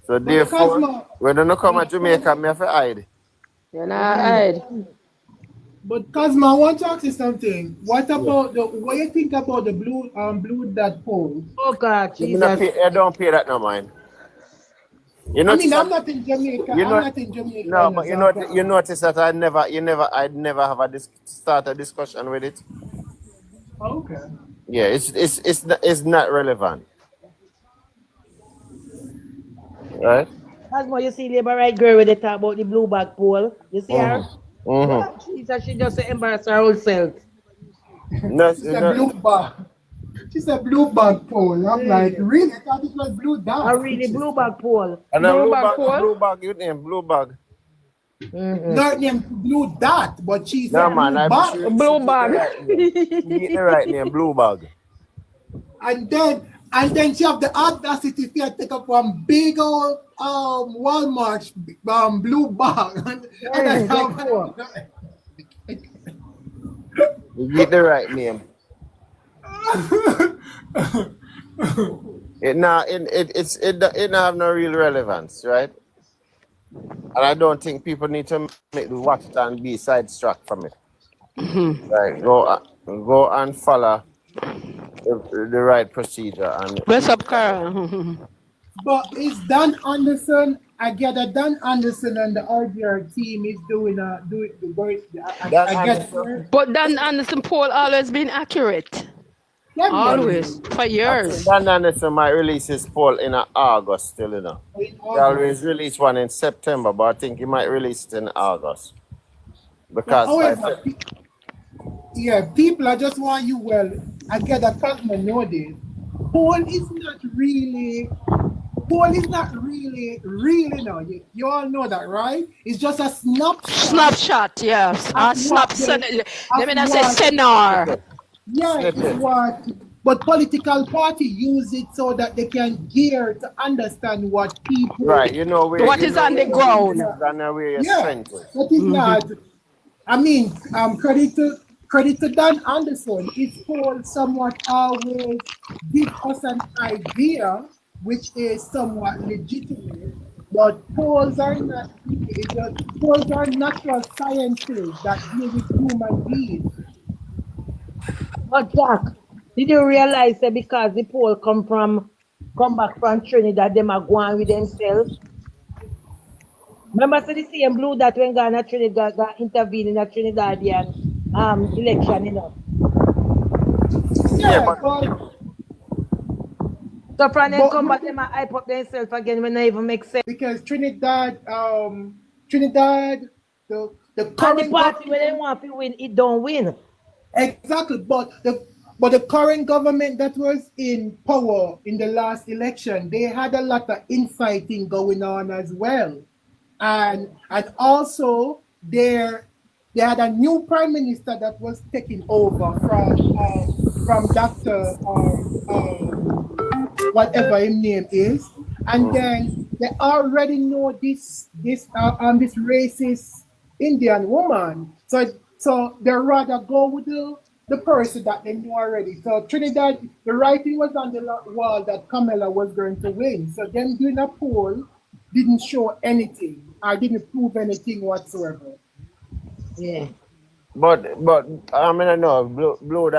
So therefore, when you come to Jamaica, me have to hide. You're not hide. But Cosmo, I want to ask you something. What about what you think about the blue dot poll? Oh God, Jesus. I don't pay that no mind. You know, I mean, I'm not in Jamaica. I'm not in Jamaica. No, but you notice that I'd never have start a discussion with it. Okay. Yeah, it's not relevant. Right? That's why you see Labour right girl when they talk about the blue bag poll. You see her? Mm-hmm. She just embarrass her own self. No, she's a blue bag. She's a blue bag poll. I'm like, really? I thought it was blue dot. I really blue bag poll. And blue bag, you name blue bag. Not named blue dot, but she's no, a man, blue bag. You the right name, blue bag. And then she have the audacity to take up one big old Walmart blue bag. You get the right name. it don't have no real relevance, right? And I don't think people need to watch it and be sidetracked from it. Right, go and follow the right procedure. And What's up, Carl? But is Dan Anderson? I get that Dan Anderson and the RDR team is doing the work. I get it. But Dan Anderson poll always been accurate. Yeah, Always for years. Dan Anderson might release his poll in August still, you know. He always release one in September, but I think he might release it in August. Because however, yeah, people, I just want you well. I get that Cosmo know this. Poll is not really no. You all know that, right? It's just a snapshot. Snapshot, yeah. Snapshot. Let me not say scenario. Yeah, it's what. But political party use it so that they can gear to understand what people. Right, you know what is on the ground. Yeah, that is not. I mean, credit to Dan Anderson. His poll somewhat always give us an idea, which is somewhat legitimate. But polls are not. Polls are natural sciences that deal with human beings. But Jack, did you realize that because the poll come back from Trinidad, them are going with themselves? Remember, so the same blue that when Ghana Trinidad got intervened in the Trinidadian election, you know. Yeah, but so from them come back, them hype up themselves again when they even make sense. Because Trinidad, the current party when they want to win, it don't win. Exactly, but the current government that was in power in the last election, they had a lot of infighting going on as well, and also they had a new prime minister that was taking over from Dr. Whatever his name is, and then they already know this racist Indian woman, so they rather go with the person that they knew already. So Trinidad, the writing was on the wall that Kamala was going to win. So them doing a poll didn't show anything. I didn't prove anything whatsoever. Yeah. But I mean I know blow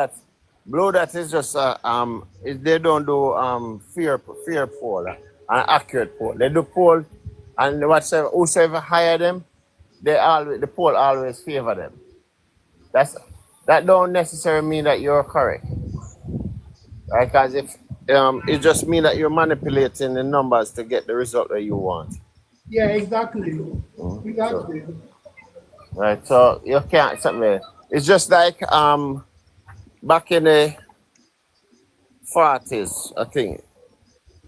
that is just they don't do fear poll, an accurate poll. They do poll, and whosoever hire them, the poll always favor them. That don't necessarily mean that you're correct, right? Because if it just means that you're manipulating the numbers to get the result that you want. Yeah, exactly. Exactly. So, right, so you can't something. It's just like back in the 40s, I think,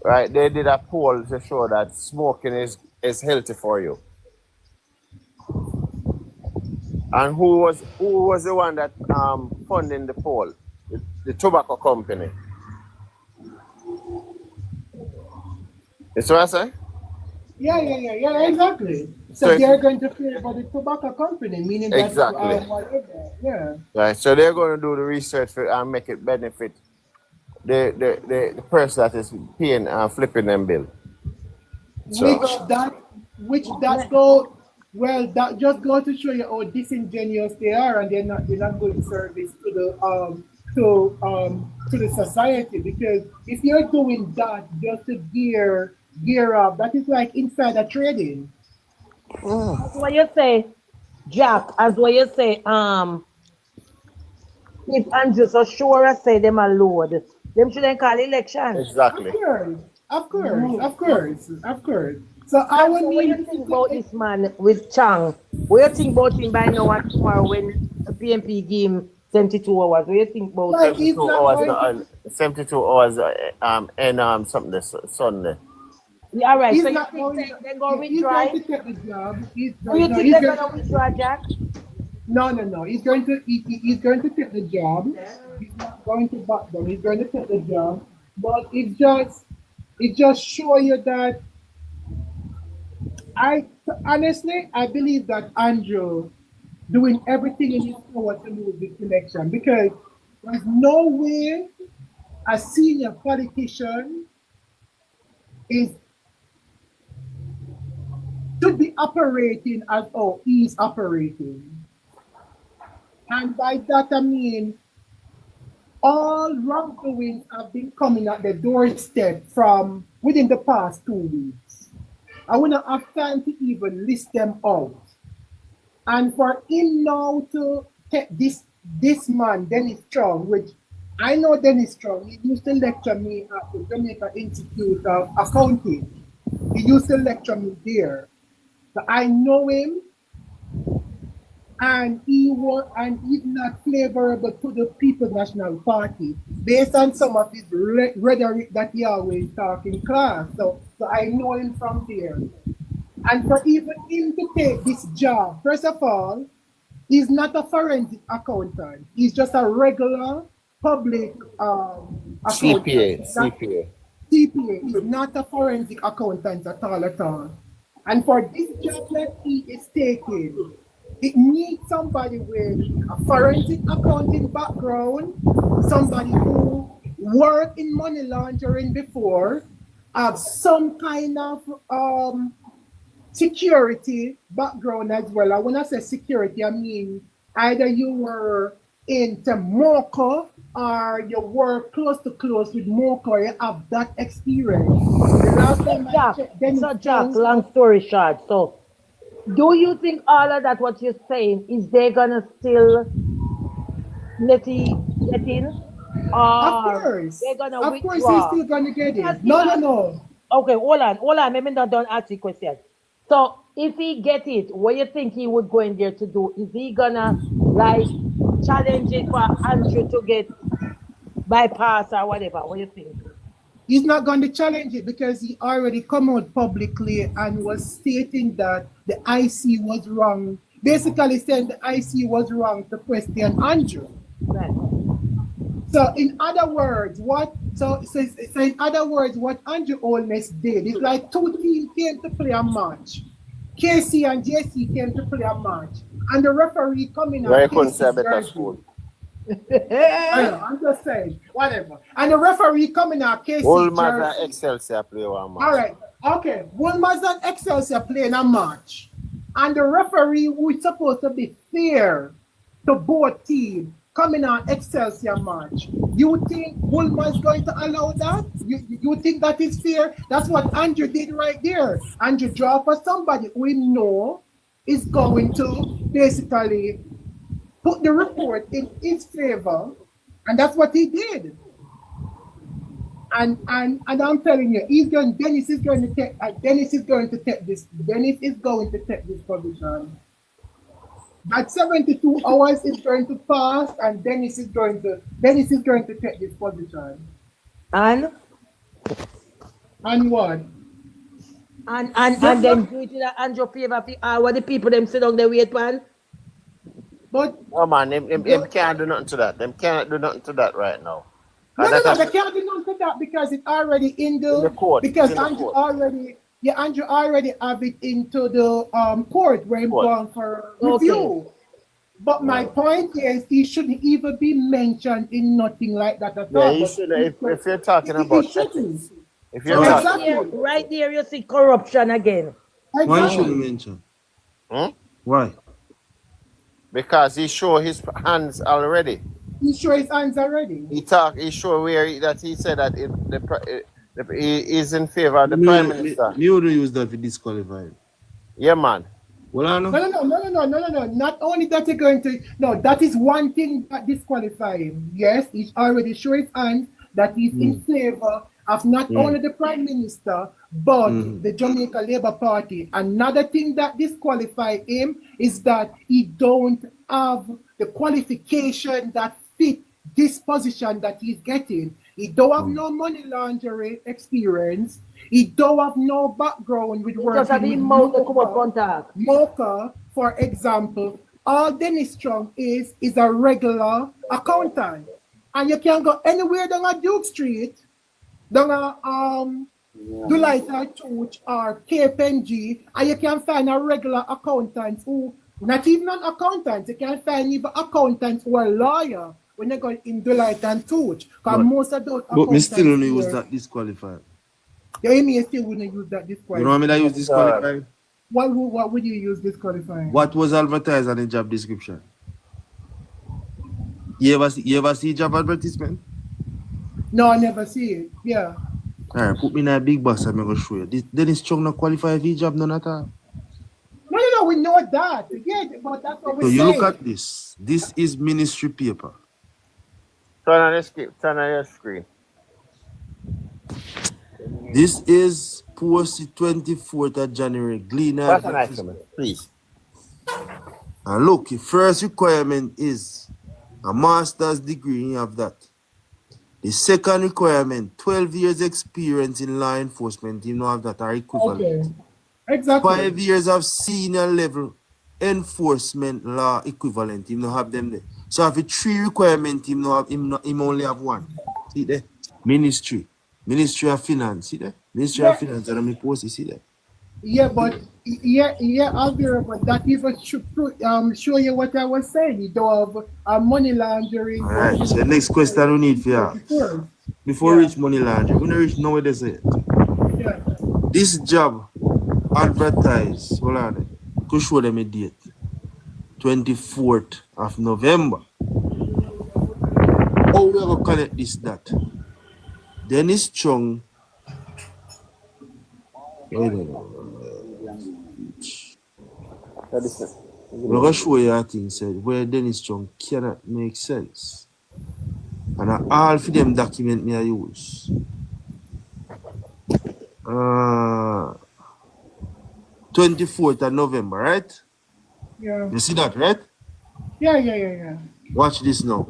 right? They did a poll to show that smoking is healthy for you. And who was the one that funding the poll? The tobacco company. That's what I say? Yeah, exactly. So they're going to favor the tobacco company, meaning that exactly. Whatever. Yeah. Right. So they're going to do the research and make it benefit the person that is paying flipping them bill. So. Which that go. Well, that just go to show you how disingenuous they are, and they're not good service to the society. Because if you're doing that just to gear up, that is like insider trading. That's what you say, Jack. As what you say, if Andrew so sure I say them a load, them shouldn't call election. Exactly. Of course. So I would what you think about this man with Chang? What you think about him by now and tomorrow when the PNP give him 72 hours? What you think about 72 hours? 72 hours and something this Sunday. Yeah, all right. He's so not you think going, they're going to he's withdraw? going to take the job. Do you think they're going to withdraw, Jack? No. He's going to take the job. He's not going to back down. He's going to take the job. But it just shows you that I believe that Andrew doing everything in his power to lose this election, because there's no way a senior politician is should be operating as how he's operating. And by that I mean all wrongdoings have been coming at the doorstep from within the past 2 weeks. I will not have time to even list them out. And for him now to take this man, Dennis Strong, which I know Dennis Strong, he used to lecture me at the Jamaica Institute of Accounting. He used to lecture me there. So I know him, and he's not favorable to the People's National Party based on some of his rhetoric that he always talk in class. So I know him from there. And for even him to take this job, first of all, he's not a forensic accountant. He's just a regular public accountant. CPA. CPA. He's not a forensic accountant at all. And for this job that he is taking, it needs somebody with a forensic accounting background, somebody who worked in money laundering before, have some kind of security background as well. And when I say security, I mean either you were into MOCA or you work close with MOCA, or you have that experience. The last time I checked, Jack, long story short, so do you think all of that what you're saying is they gonna still let in? Of course. They're gonna of withdraw? course he's still gonna get it. No. Okay, hold on. Maybe not don't ask the question. So if he get it, what you think he would go in there to do? Is he gonna like challenge it for Andrew to get bypass or whatever? What do you think? He's not going to challenge it because he already come out publicly and was stating that the IC was wrong. Basically saying the IC was wrong to question Andrew. Right. So in other words, what Andrew Holness did is like two teams came to play a match. KC and JC came to play a match, and the referee coming out. Very conservative. I'm just saying, whatever. And the referee coming out, KC. Wolmer's and Excelsior play one match. All right, okay. Wolmer's and Excelsior playing a match, and the referee, who is supposed to be fair to both teams, coming on Excelsior match. You think Wolmer's going to allow that? You think that is fair? That's what Andrew did right there. Andrew draw for somebody we know is going to basically put the report in his favor, and that's what he did. And I'm telling you, Dennis is going to take this position. At 72 hours is going to pass, and Dennis is going to take this position. And what? And then do it in Andrew favor what the people them sit down they wait for. But oh man, them can't do nothing to that. Them can't do nothing to that right now. No, they can't do nothing to that because it's already in the court. Because Andrew already have it into the court where he's going for review. But my point is, he shouldn't even be mentioned in nothing like that at all. Yeah, he should. If you're talking about ethics, if you're right there, you see corruption again. Exactly. Why should he mention? Why? Because he showed his hands already. He showed his hands already. He showed that he said that he is in favor of the Prime Minister. You don't use that to disqualify him. Yeah, man. Well, I know. No. Not only that you're going to, no, that is one thing that disqualify him. Yes, he's already showed his hands that he's in favor of not only the Prime Minister, but the Jamaica Labour Party. Another thing that disqualify him is that he don't have the qualification that fit this position that he's getting. He don't have no money laundering experience. He don't have no background with working with MOCA, for example. All Dennis Strong is a regular accountant. And you can go anywhere down a Duke Street, down a Delight Church or KPNG, and you can find a regular accountant who, not even an accountant, you can find even accountants who are lawyer when you go in Delight and Touch. Because most of those accountants. But me still only was that disqualified. The Amy still wouldn't use that You disqualifying. know what I mean? I use disqualifying. What would you use disqualifying? What was advertised on the job description? You ever see job advertisement? No, I never see it. Yeah. Alright, put me in a big box and I'm gonna show you. This Dennis Chung not qualify for the job none at all. No, we know that. Yeah, but that's what So we you say. look at this. This is ministry paper. Turn on your screen. This is posted 24th of January. Gleaner. Pass an item, please. And look, the first requirement is a master's degree. You have that. The second requirement, 12 years experience in law enforcement. You know have that or equivalent. Okay. Exactly. 5 years of senior level enforcement law equivalent. You know have them there. So if it's 3 requirements, him only have 1. See there? Ministry of Finance. See there? Ministry of Finance. And I'm post. You see there? Yeah, but Alvira, but that even should show you what I was saying. You don't have money laundering. All right. So the next question we need for you. Before we reach money laundering, we don't reach nowhere they say it. Yeah. This job advertised, hold on, could show them a date. 24th of November. How we going to connect this that? Dennis Chung. Wait a minute. We're going to show you a thing said where Dennis Chung cannot make sense. And all for them document me I use. 24th of November, right? Yeah. You see that, right? Yeah. Watch this now.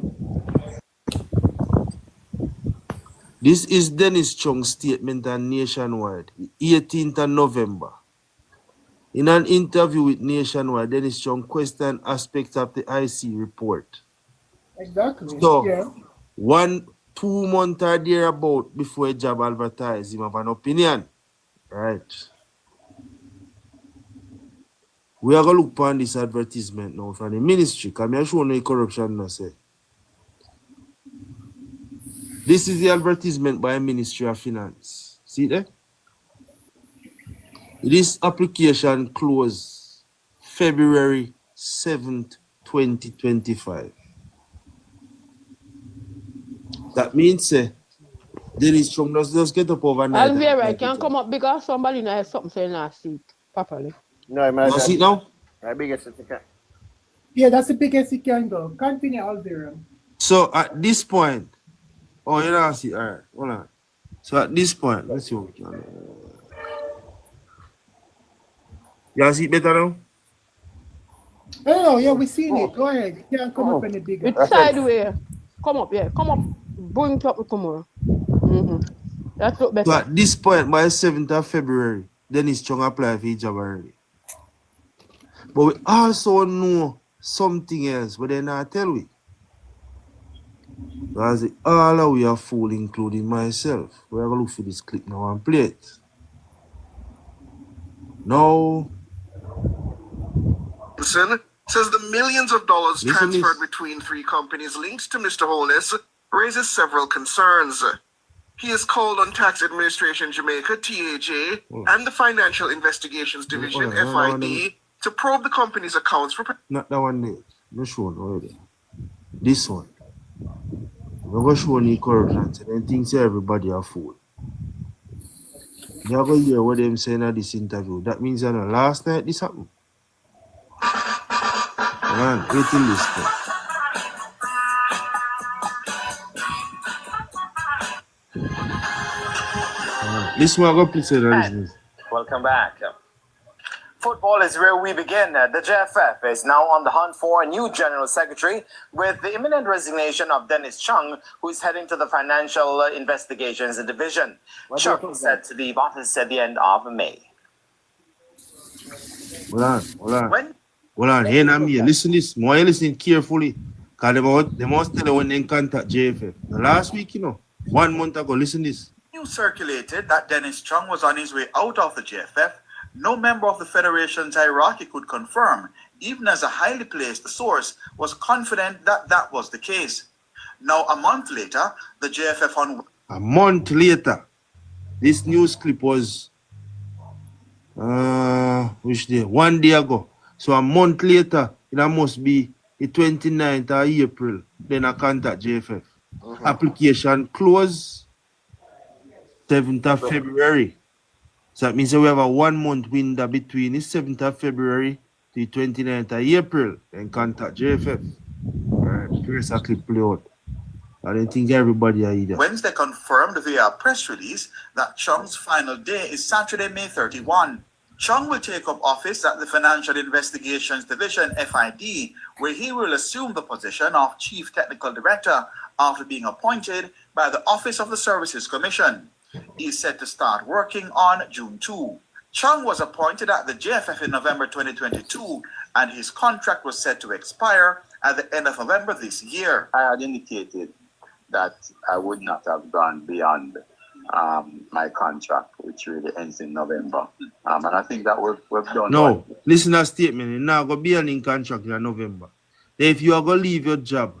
This is Dennis Chung's statement on Nationwide, 18th of November. In an interview with Nationwide, Dennis Chung questioned aspects of the IC report. Exactly. So, yeah. 2 months or thereabout before a job advertised, him have an opinion. Right. We are going to look upon this advertisement now from the ministry, because I show no corruption now say. This is the advertisement by Ministry of Finance. See there? This application closed February 7th, 2025. That means Dennis Chung just get up overnight. Alvira, I can come up because somebody has something saying last seat properly. No, I might see it now? My biggest certificate. Yeah, that's the biggest you can go. Continue, Alvira. So at this point, oh, you don't see. All right, hold on. So at this point, let's see what we can do. You see it better now? Oh, yeah, we seen it. Go ahead. You can come up any bigger. It's sideways. Come up, yeah. Come up. Bring it up tomorrow. That's look better. So at this point, by 7th of February, Dennis Chung apply for his job already. But we also know something else, but they not tell we. Because all of we are fool, including myself. We're going to look for this clip now and play it. Now, says the millions of dollars transferred between 3 companies linked to Mr. Holness raises several concerns. He has called on Tax Administration Jamaica, TAJ, and the Financial Investigations Division, FID, to probe the company's accounts for... Not that one there. No show already. This one. We're going to show any corruption and things everybody are fool. You ever hear what them saying at this interview? That means that last night this happened. Man, wait till this point. This one go please say that. Welcome back. Football is where we begin. The JFF is now on the hunt for a new general secretary with the imminent resignation of Dennis Chung, who is heading to the Financial Investigations Division. Chung is set to leave office at the end of May. Hold on. Hey, Namia, listen this. More you listen carefully. Because they must tell you when they contact JFF. The last week, 1 month ago, listen this. News circulated that Dennis Chung was on his way out of the JFF. No member of the Federation's hierarchy could confirm, even as a highly placed source was confident that that was the case. Now, a month later, the JFF on... A month later, This news clip was which day? 1 day ago. So a month later, it must be the 29th of April. Then I contact JFF. Application close 7th of February. So that means that we have a 1 month window between the 7th of February to the 29th of April. Then contact JFF. Alright, here's a clip play out. I don't think everybody are either. Wednesday confirmed via press release that Chung's final day is Saturday, May 31. Chung will take up office at the Financial Investigations Division, FID, where he will assume the position of Chief Technical Director after being appointed by the Office of the Services Commission. He is set to start working on June 2. Chung was appointed at the JFF in November 2022, and his contract was set to expire at the end of November this year. I had indicated that I would not have gone beyond my contract, which really ends in November. And I think that we've done. No, listen to that statement. You're not going to be in contract in November. Then if you are going to leave your job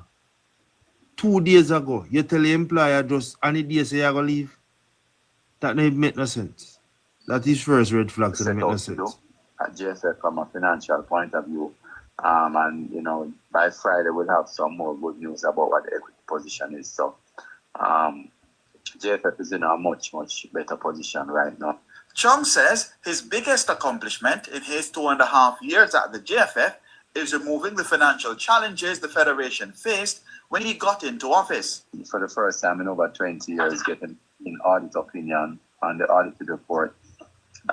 2 days ago, you tell the employer just any day say you're going to leave. That doesn't make no sense. That is first red flag, so that make no sense. At JFF from a financial point of view. And you know, by Friday we'll have some more good news about what the equity position is. So JFF is in a much better position right now. Chung says his biggest accomplishment in his 2.5 years at the JFF is removing the financial challenges the Federation faced when he got into office. For the first time in over 20 years, getting an audit opinion on the audited report.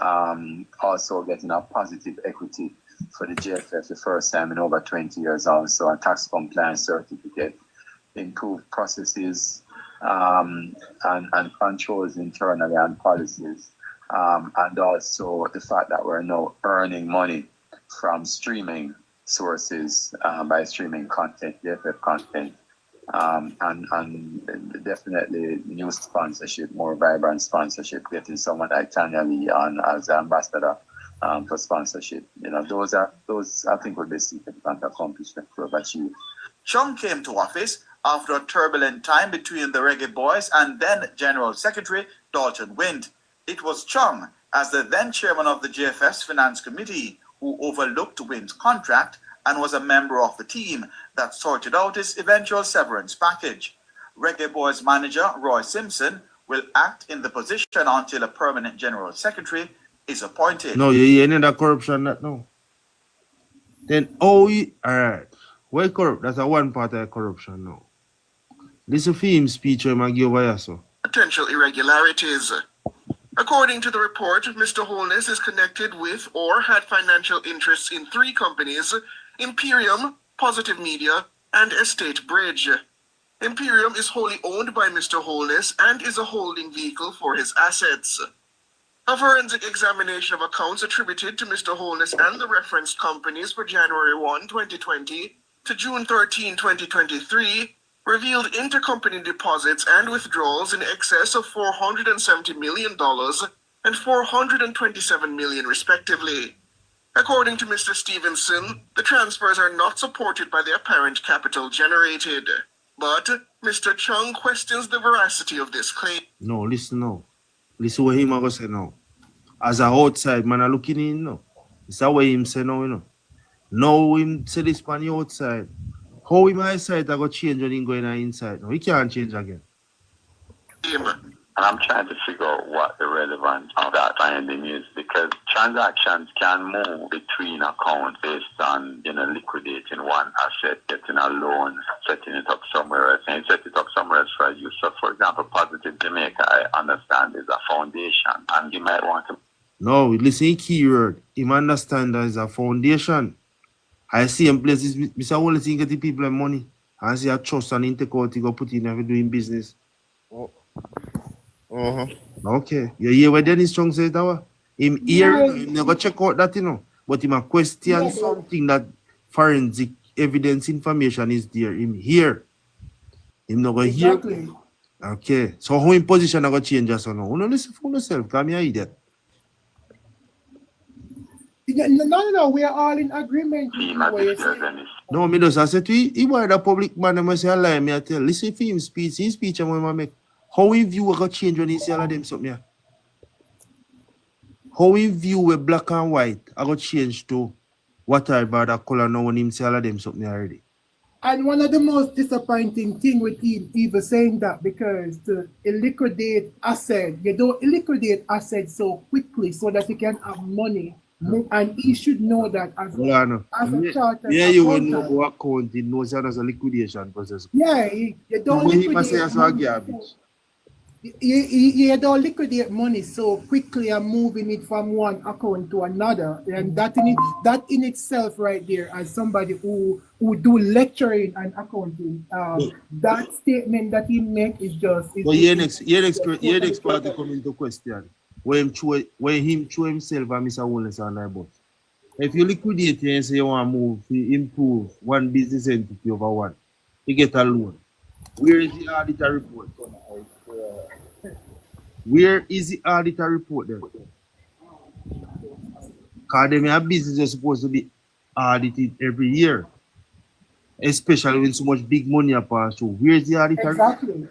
Also getting a positive equity for the JFF the first time in over 20 years, also a tax compliance certificate, improved processes and controls internally and policies, and also the fact that we're now earning money from streaming sources by streaming content, JFF content, and definitely new sponsorship, more vibrant sponsorship, getting someone like Tanya Lee on as ambassador for sponsorship. You know, those I think would be significant accomplishment for achieved. Chung came to office after a turbulent time between the Reggae Boys and then General Secretary Dalton Wind. It was Chung, as the then chairman of the JFF's Finance Committee, who overlooked Wind's contract and was a member of the team that sorted out his eventual severance package. Reggae Boys manager Roy Simpson will act in the position until a permanent general secretary is appointed. No, you ain't in that corruption that no. Then alright. Why corrupt? That's a one part of corruption now. Listen to him speech I give over here, so. Potential irregularities. According to the report, Mr. Holness is connected with or had financial interests in 3 companies: Imperium, Positive Media, and Estate Bridge. Imperium is wholly owned by Mr. Holness and is a holding vehicle for his assets. A forensic examination of accounts attributed to Mr. Holness and the referenced companies for January 1, 2020 to June 13, 2023 revealed intercompany deposits and withdrawals in excess of $470 million and $427 million respectively. According to Mr. Stevenson, the transfers are not supported by the apparent capital generated. But Mr. Chung questions the veracity of this claim. No, listen now. Listen what him going to say now. As a outside man, I looking in now. It's the way him say now, you know. Now him say this on the outside. How him outside I go change when him going inside? No, he can't change again. And I'm trying to figure out what the relevance of that finding is, because transactions can move between accounts based on, you know, liquidating one asset, getting a loan, setting it up somewhere else, and set it up somewhere else for you. So, for example, Positive Jamaica, I understand, is a foundation, and you might want to. No, listen, keyword. Him understand that is a foundation. I see in places, Mr. Only thing get the people money. I see a trust and integrity go put in every doing business. Okay. You hear what Dennis Chung said that? Him here, him never check out that, you know. But him a question something that forensic evidence information is there. Him here. Him not going here. Okay. So how in position I go change us or no? You know, listen for yourself. Come here, idiot. No, we are all in agreement with what you're saying. No, me does. I said to he was a public man, I must say, I lie, me I tell. Listen for him speech, his speech I'm going to make. How he view will change when he say all of them something here? how we view we black and white, I got change to whatever that color now when him say all of them something already. And one of the most disappointing thing with him even saying that, because to liquidate asset, you don't liquidate assets so quickly so that you can have money. And he should know that as a chartered you will know accountant. about accounting, knows that as a liquidation process. Yeah, you don't liquidate money. You don't liquidate money so quickly and moving it from one account to another, and that in itself right there, as somebody who do lecturing and accounting, that statement that he make is just. But the next part to come into question when him show himself and Mr. Wallace on that bus. If you liquidate and say you want to move, you improve one business entity over one, you get a loan. Where is the auditor report? Where is the auditor report then? Because them business is supposed to be audited every year. Especially when so much big money are passed through. Where is the auditor report?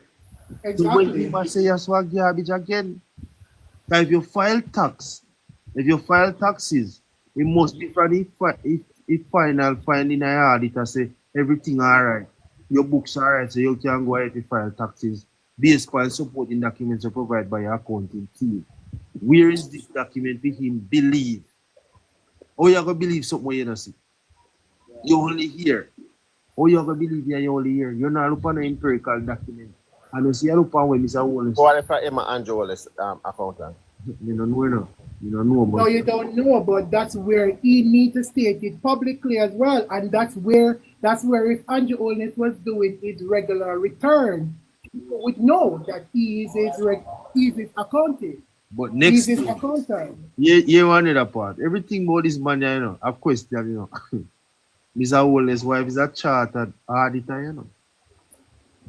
So when you must say you swag garbage again, if you file taxes, it must be from if final finding an auditor say everything alright. Your books are right, so you can go ahead and file taxes based on supporting documents provided by your accounting team. Where is this document for him believe? Or you going to believe something you don't see? You only hear. Or you going to believe you only hear? You're not looking at an empirical document. And you see you look at when Mr. Wallace. What if I'm an Andrew Wallace accountant? You don't know, no. You don't know about No, you don't know, but that's where he needs to state it publicly as well. And that's where if Andrew Wallace was doing his regular return, people would know that he is his accountant. But next he's his accountant. You want another part. Everything about this man, you know, I've questioned, you know. Mr. Wallace's wife is a chartered auditor, you know.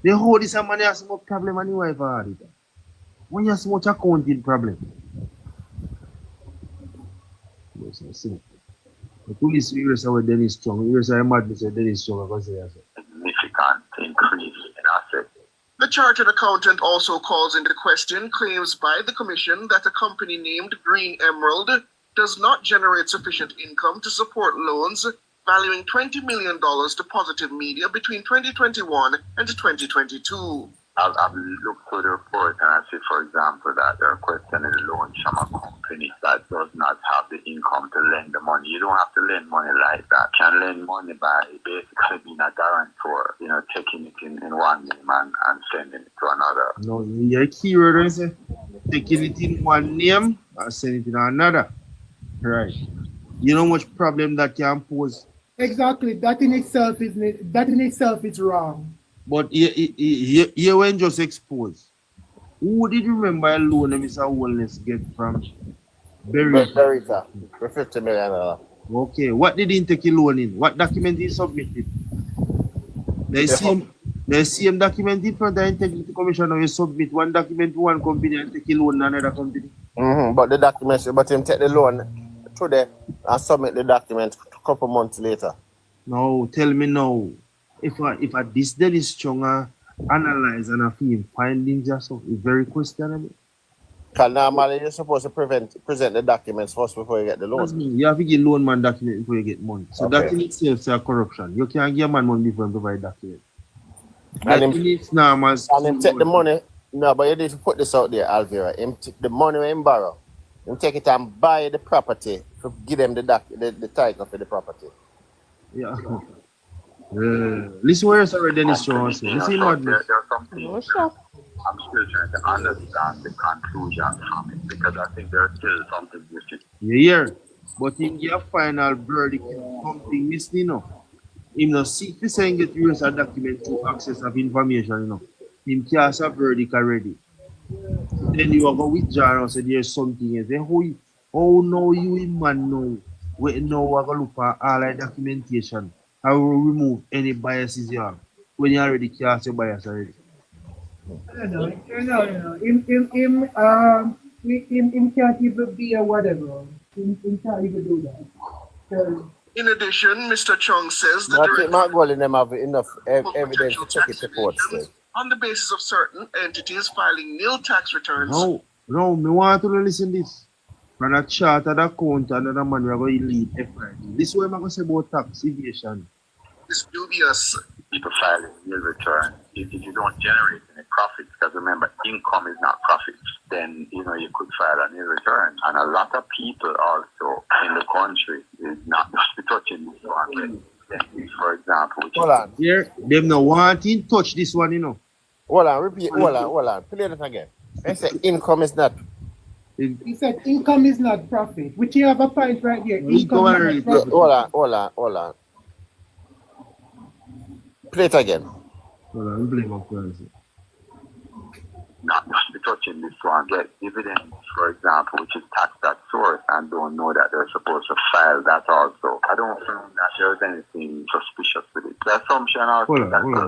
They hold this man has some problem and the wife auditor. When you have so much accounting problem. Yes, I see. The police here's our Dennis Strong. Here's our madness of Dennis Strong. Significant increase in assets. The chartered accountant also calls into question claims by the commission that a company named Green Emerald does not generate sufficient income to support loans valuing $20 million to Positive Media between 2021 and 2022. I've looked through the report and I see, for example, that they're questioning loans from a company that does not have the income to lend the money. You don't have to lend money like that. You can lend money by basically being a guarantor, you know, taking it in one name and sending it to another. No, your keyword is taking it in one name and sending it in another. Right. You know how much problem that can pose? Exactly. That in itself is wrong. But you were just exposed. Who did you remember a loan Mr. Wallace get from Berita for $50 million. Okay, what did he take a loan in? What document he submitted? The same document in front of the Integrity Commission, or you submit one document to one company and take a loan to another company? But the documents, but him take the loan today and submit the document a couple months later. No, tell me now. If I this Dennis Strong analyze and I feel findings yourself, it's very questionable. Because normally you're supposed to present the documents first before you get the loan. That's me. You have to get loan man document before you get money. So that in itself is a corruption. You can't give a man money before you provide document. And him take the money. No, but you need to put this out there, Alvira. Him take the money him borrow. Him take it and buy the property to give them the title for the property. Yeah. Listen where it's already Dennis Strong. Listen madness. There are some things I'm still trying to understand the conclusion from it because I think there's still something missing. Yeah, but in your final verdict, something missing, you know. Him no seek to saying get use a document to access of information, you know. Him cast a verdict already. Then you are going to withdraw and say there's something else. Then how know you man know? We now we're going to look for all the documentation. I will remove any biases you have when you already cast your bias already. I don't know. Him can't even be a whatever. Him can't even do that. In addition, Mr. Chung says the I think Mark them have enough evidence to check it report on the basis of certain entities filing nil tax returns. No, me want to listen to this. From a chartered accountant and a man we are going to lead FID. This is what I'm going to say about tax evasion. Is dubious. People filing nil return if you don't generate any profits, because remember, income is not profits, then you could file a nil return. And a lot of people also in the country is not just touching this one. For example, Hold on. Here, them no want to touch this one, Hold on, repeat. Hold on. Play that again. I say income is not. He said income is not profit, which you have a point right here. Income is not profit. Hold on. Play it again. Hold on, blame my currency. Not just touching this one, get dividends, for example, which is taxed at source, and don't know that they're supposed to file that also. I don't think that there's anything suspicious with it. The assumption also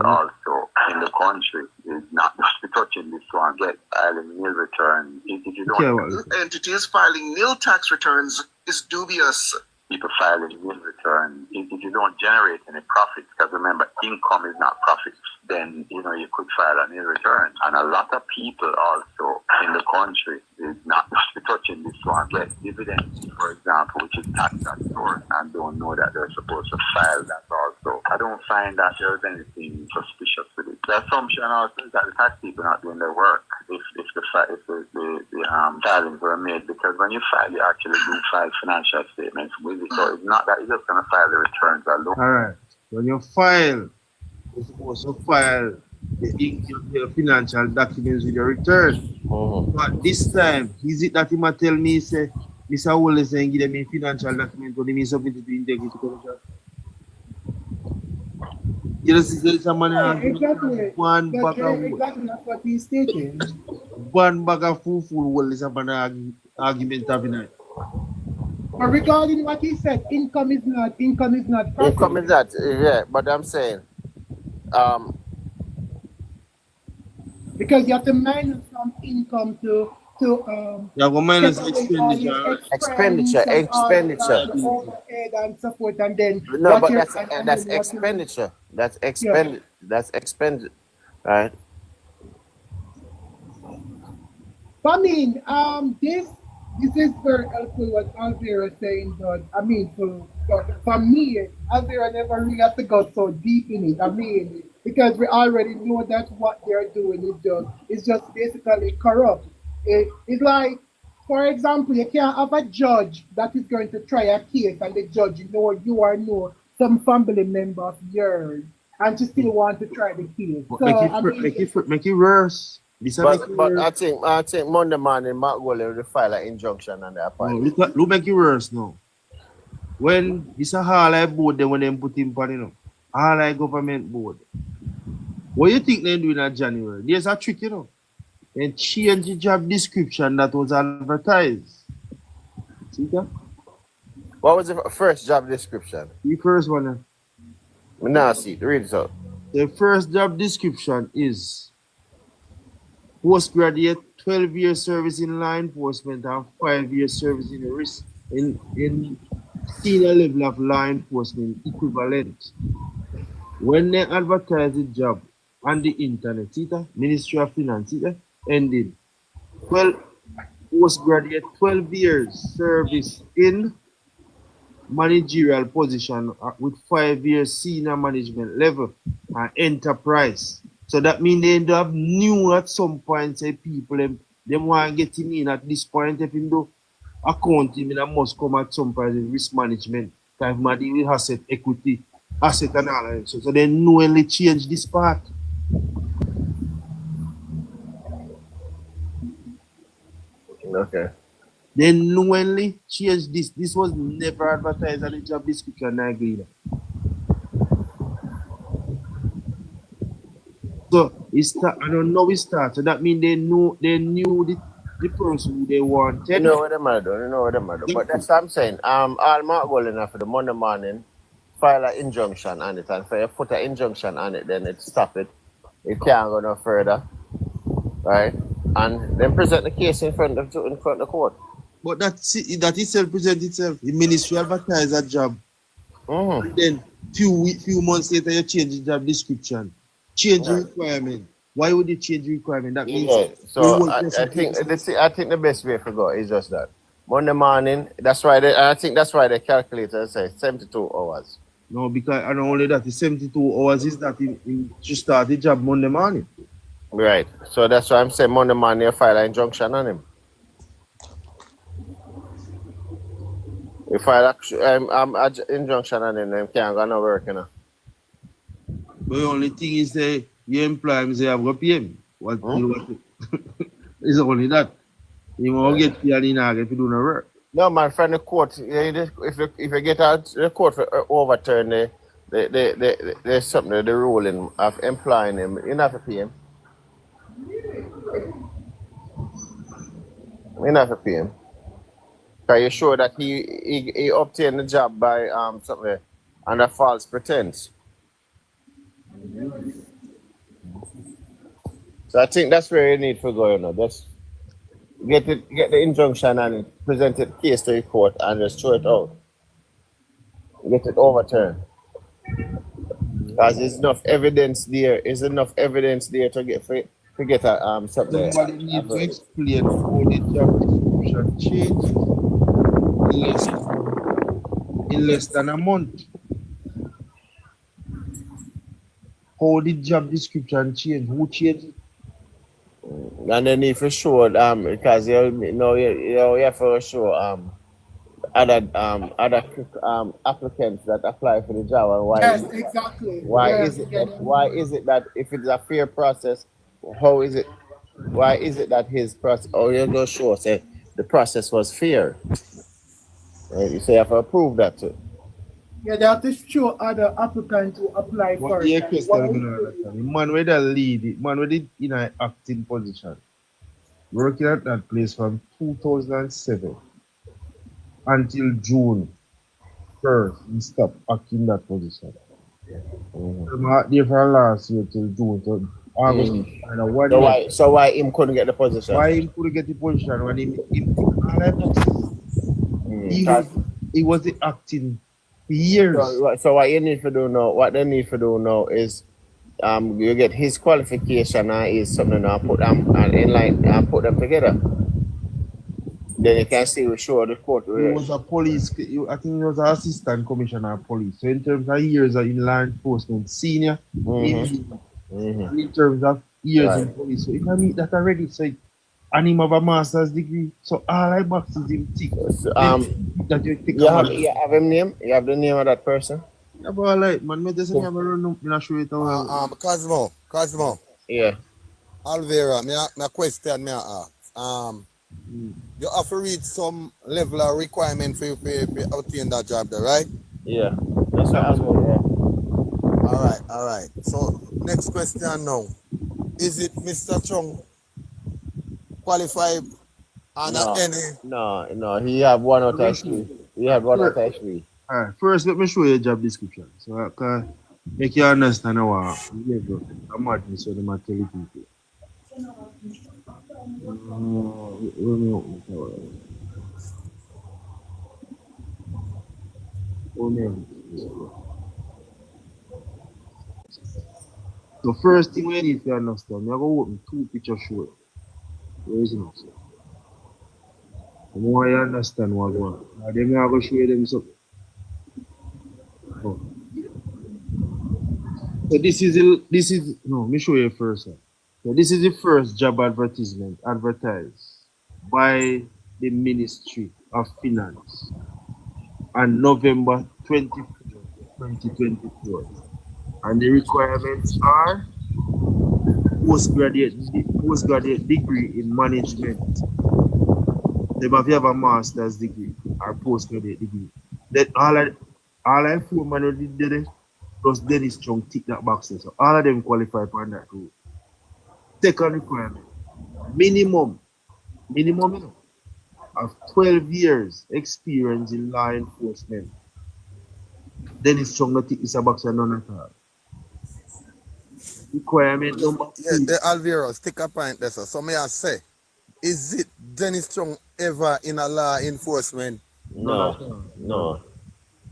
also in the country is not just touching this one, get filing nil return. If you don't Entities filing nil tax returns is dubious. People filing nil return if you don't generate any profits, because remember, income is not profits, then you could file a nil return. And a lot of people also in the country is not just touching this one, get dividends, for example, which is taxed at source, and don't know that they're supposed to file that also. I don't find that there's anything suspicious with it. The assumption also is that the tax people are not doing their work if the filings were made, because when you file, you actually do file financial statements with it. So it's not that you're just going to file the returns alone. All right. When you file, you're supposed to file your financial documents with your return. But this time, is it that he might tell me, say, Mr. Wallace and give them a financial document when he submit it to Integrity Commission? You know, there's a man Exactly. one bag of Exactly, that's what he's stating. one bag of full wool is a man argument having it. But regarding what he said, income is not profit. Income is not, yeah, but I'm saying, because you have to minus from income to yeah, go minus expenditure. Expenditure. Overhead and so forth, and then No, but that's expenditure. That's expended. That's expended, right? I mean, this is very helpful what Alvira is saying, but I mean, for me, Alvira never really have to go so deep in it. I mean, because we already know that what they're doing is just basically corrupt. It's like, for example, you can't have a judge that is going to try a case, and the judge you are some family member of yours, and you still want to try the case. So, make it worse. But I think Monday morning Mark will file an injunction on that point. No, look make it worse now. When it's a hall board, then when they put him on, hall government board. What you think they're doing in January? There's a trick, and change the job description that was advertised. See that? What was the first job description? The first one. No, see, read it out. The first job description is postgraduate, 12-year service in law enforcement and 5-year service in risk in senior level of law enforcement equivalent. When they advertise the job on the internet, see that? Ministry of Finance, see that? Ending. Postgraduate 12 years service in managerial position with 5 years senior management level and enterprise. So that means they end up new at some point, say people them want to get him in at this point. If him do accounting, that must come at some point in risk management. Time with asset, equity, asset and all that. So they knowingly change this part. Okay. They knowingly change this. This was never advertised on the job description. I agree. So I don't know it starts. So that means they knew the person who they wanted. You know what they might do. But that's what I'm saying. All Mark Golden for the Monday morning file an injunction on it, and if you put an injunction on it, then it stop it. It can't go no further. Right? And then present the case in front of the court. But that itself presents itself. The ministry advertise that job. And then few months later you change the job description. Change the requirement. Why would you change the requirement? That means so I think the best way to go is just that. Monday morning. That's why I think that's why they calculate and say 72 hours. No, because and only that, the 72 hours is that in to start the job Monday morning. Right. So that's why I'm saying Monday morning you file an injunction on him. If I injunction on him, them can't go no work, you know. But the only thing is you employ him, say have to pay him. What it's only that. You won't get paid in if you do no work. No, man, from the court, if you get out the court for overturn there's something the ruling of employing him, you don't have to pay him. You don't have to pay him. Are you sure that he obtained the job by something under false pretense? So I think that's where you need to go, you know. Just get the injunction and present it case to the court and just throw it out. Get it overturned. Because there's enough evidence there. There's enough evidence there to get a something. Somebody need to explain how the job description changed in less than a month. How the job description changed? Who changed it? And then if you show because you have to show other applicants that apply for the job and why Yes, exactly. why is it that if it's a fair process, why is it that his process you're gonna show say the process was fair? You say you have to prove that too. Yeah, they have to show other applicants who apply for it. The man with the lead, man with the in an acting position, working at that place from 2007 until June 1st, he stopped acting that position. I'm there for last year till June, so August. So why him couldn't get the position? Why him couldn't get the position when he was acting for years. So what you need to do now, what they need to do now is you get his qualification and is something and put them in line and put them together. Then you can see we show the court. He was a police, I think he was an assistant commissioner of police. So in terms of years in law enforcement, senior, in terms of years in police. So if I meet that already, so and him have a master's degree. So all I boxes him tick. That you have him name? You have the name of that person? Yeah, but all right, man, me just have a run up, I'm not sure it out. Cosmo. Yeah. Alvera, my question me ask. You have to reach some level of requirement for you to obtain that job there, right? Yeah. That's what I was going, yeah. All right. So next question now. Is it Mr. Chung qualified No, he have one out of three. He had one out of three. Alright, first let me show you a job description. So I can make you understand how I'm madness so they might tell you people. The first thing we need to understand, we have to open two picture show. Where is it? The more you understand what's going on, then I will show you them something. Oh. So this is let me show you first. So this is the first job advertisement advertised by the Ministry of Finance on November 24, 2024. And the requirements are postgraduate degree in management. They have a master's degree or postgraduate degree. That all I four man did it, plus Dennis Chung tick that box. So all of them qualify for that rule. Second requirement, minimum of 12 years experience in law enforcement. Dennis Chung not tick this box and none at all. Requirement number 2. The Alvaro, stick a point there, sir. So may I say, is it Dennis Chung ever in a law enforcement? No.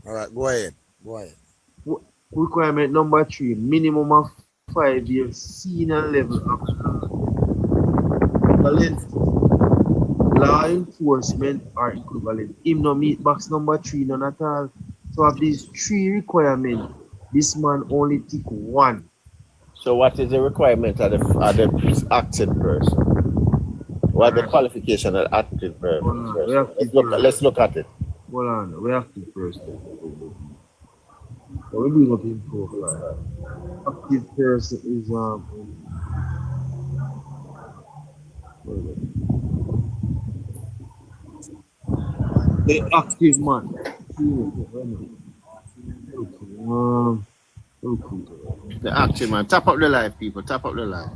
All right, go ahead. Requirement number 3, minimum of 5 years senior level of talent. law enforcement are equivalent. Him no meet box number 3 none at all. So of these 3 requirements, this man only tick 1. So what is the requirement of the active person? What the qualification of the active person? Let's look at it. Hold on, we active person. So we bring up him profile. Active person is the active man. The active man. Tap up the live, people. Tap up the live.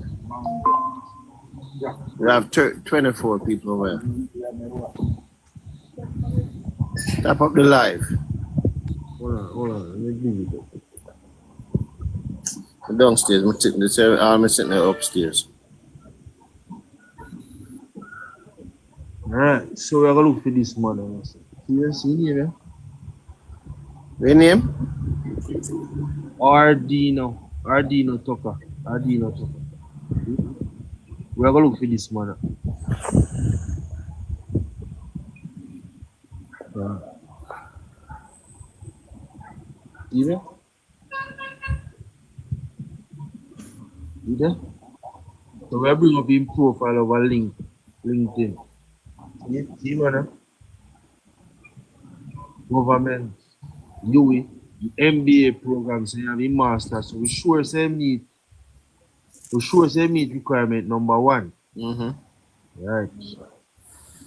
We have 24 people over here. Tap up the live. Hold on. Let me give you that. Downstairs. I'm sitting there upstairs. Alright, so we're gonna look for this man. See here? Your name? Ardino Tucker. We're gonna look for this man. See there? So we're bring up his profile over LinkedIn. See man? Government, UE, MBA program, so you have a master. So we sure say meet requirement number 1. Right.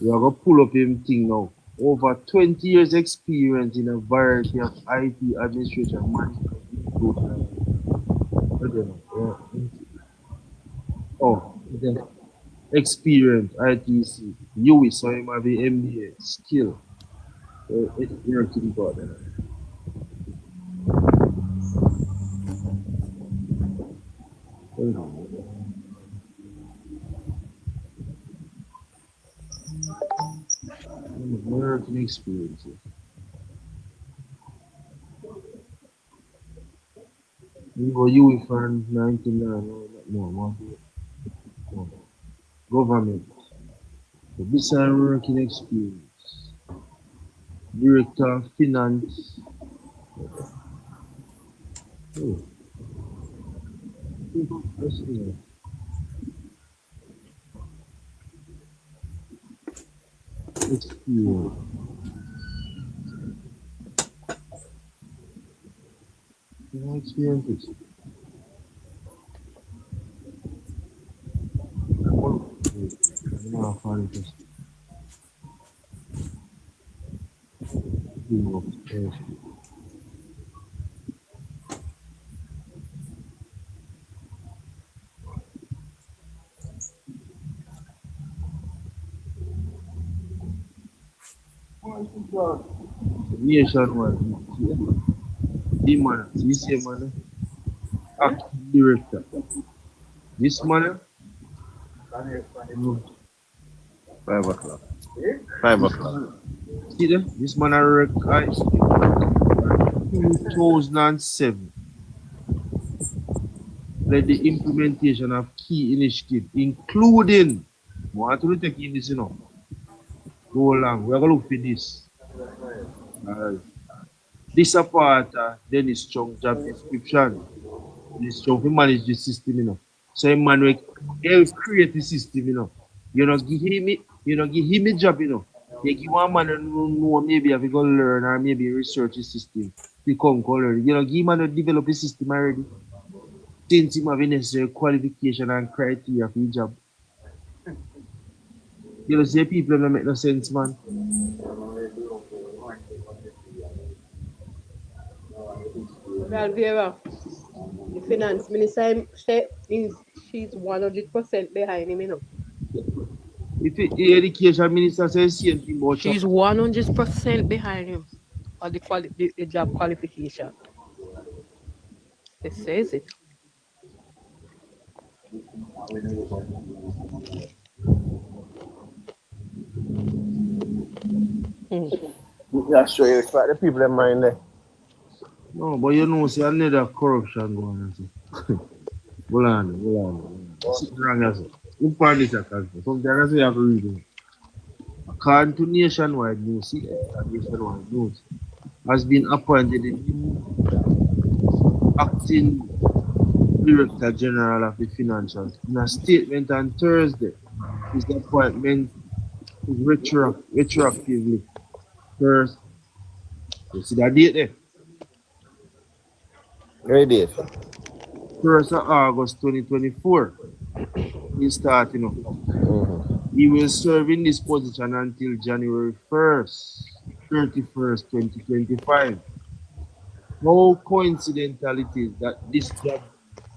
We are gonna pull up him thing now. Over 20 years experience in a variety of IT administration management. Experience, ITC, UE, so you have the MBA, skill. You're to the God. American experience. You go UE for 99, no. Government. The business working experience. Director of Finance. Experience. Experiences. Nationwide. The man, this man, active director. This man, 5 o'clock. 5 o'clock. See them? This man recognized 2007. Led the implementation of key initiatives, including, I want to take in this, Go along, we're going to look for this. This a part of Dennis Chung job description. Dennis Chung, he manage the system, So a man will create the system, You know, give him a job, You give one man know maybe have to go learn or maybe research the system. To come learn. Give him a develop a system already. Since him have necessary qualification and criteria for the job. See people don't make no sense, man. Valvera, the finance minister, she's 100% behind him, If the education minister says same thing about she's 100% behind him on the job qualification. It says it. That's sure you expect the people in mind there. No, but see another corruption going on. Hold on. Sit wrong as well. Look for this, sometimes you have to read it. according to Nationwide News, Nationwide News, has been appointed a new acting Director General of the Financials. In a statement on Thursday, his appointment is retroactively first. You see that date there? Great date. 1st of August 2024. He's starting up. He will serve in this position until January 31st, 2025. How coincidental it is that this job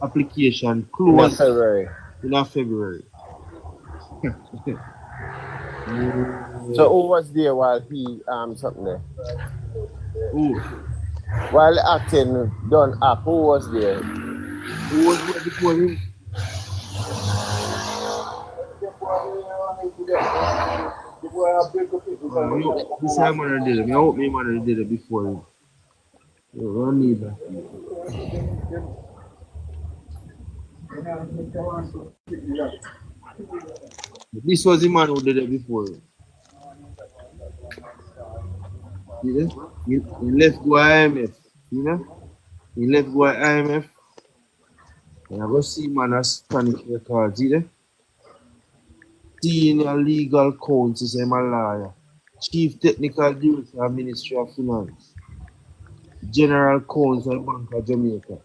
application closed in February. So who was there while he something there? Who? While the acting done act, who was there? Who was there before him? This time I did it. I hope me man did it before him. You don't need that. This was the man who did it before him. See that? He left go IMF. See that? He left go IMF. And I go see man a Spanish record. See that? Senior legal counsel, say my lawyer. Chief Technical Director, Ministry of Finance. General Counsel, Bank of Jamaica.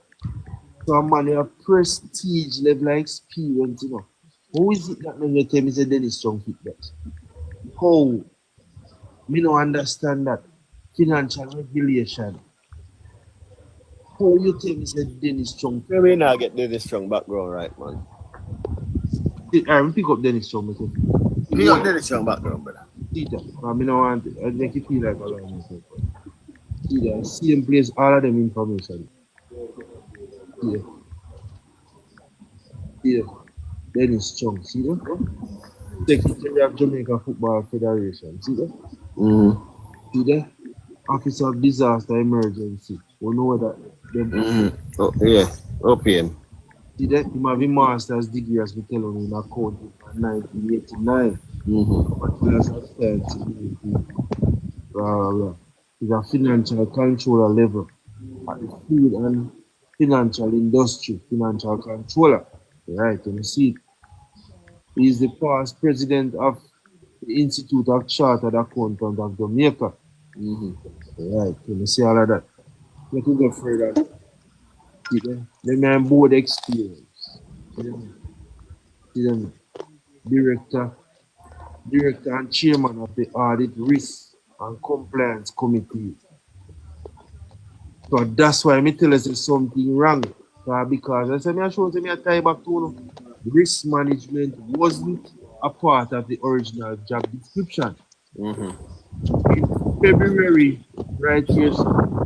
So a man have prestige level of experience, you know. How is it that when you tell me say Dennis Strong fit that? How? Me don't understand that. Financial regulation. How you tell me say Dennis Strong? Maybe not get Dennis Strong background right, man. I pick up Dennis Strong myself. Pick up Dennis Strong background, brother. See that? I mean, I want it. I make it feel like I like myself. See that? Same place, all of them information. Yeah. Yeah. Dennis Strong, see that? Secretary of Jamaica Football Federation, see that? See that? Officer of Disaster Emergency. We know that. Oh, yeah. OPM. See that? He have a master's degree, as we tell him, in accounting from 1989. He's a financial controller level at the food and financial industry, financial controller. Right, you see, he's the past president of the Institute of Chartered Accountants of Jamaica. Right, you see all of that. Let me go further. See them? The man board experience. See them? Director and chairman of the Audit Risk and Compliance Committee. So that's why I tell us there's something wrong. Because I said, I tie back to risk management wasn't a part of the original job description. In February, right here,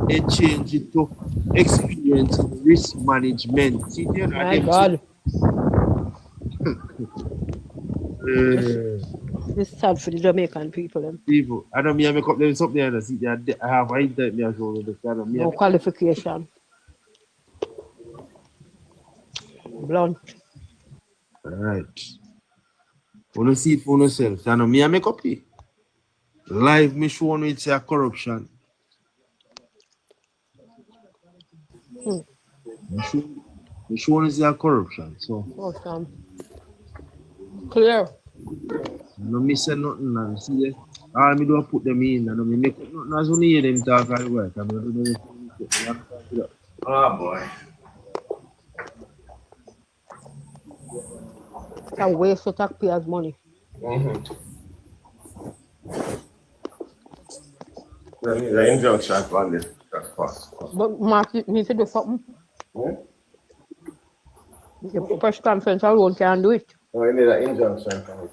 they changed it to experience in risk management. See there? My God. It's sad for the Jamaican people. People, I don't mean I make up them something and see that I have I internet me as well. No qualification. Blunt. Alright. Wanna see it for yourself. I know me I make up here. Live me show me it's a corruption. Me show it's a corruption. So Awesome. Clear. No me say nothing and see that. All me do put them in and me make up nothing as only hear them talk all right. I'm gonna do them. Oh boy. It's a waste of taxpayers' money. The injunction on this. But Mark needs to do something. The press conference alone can't do it. Oh, you need an injunction from it.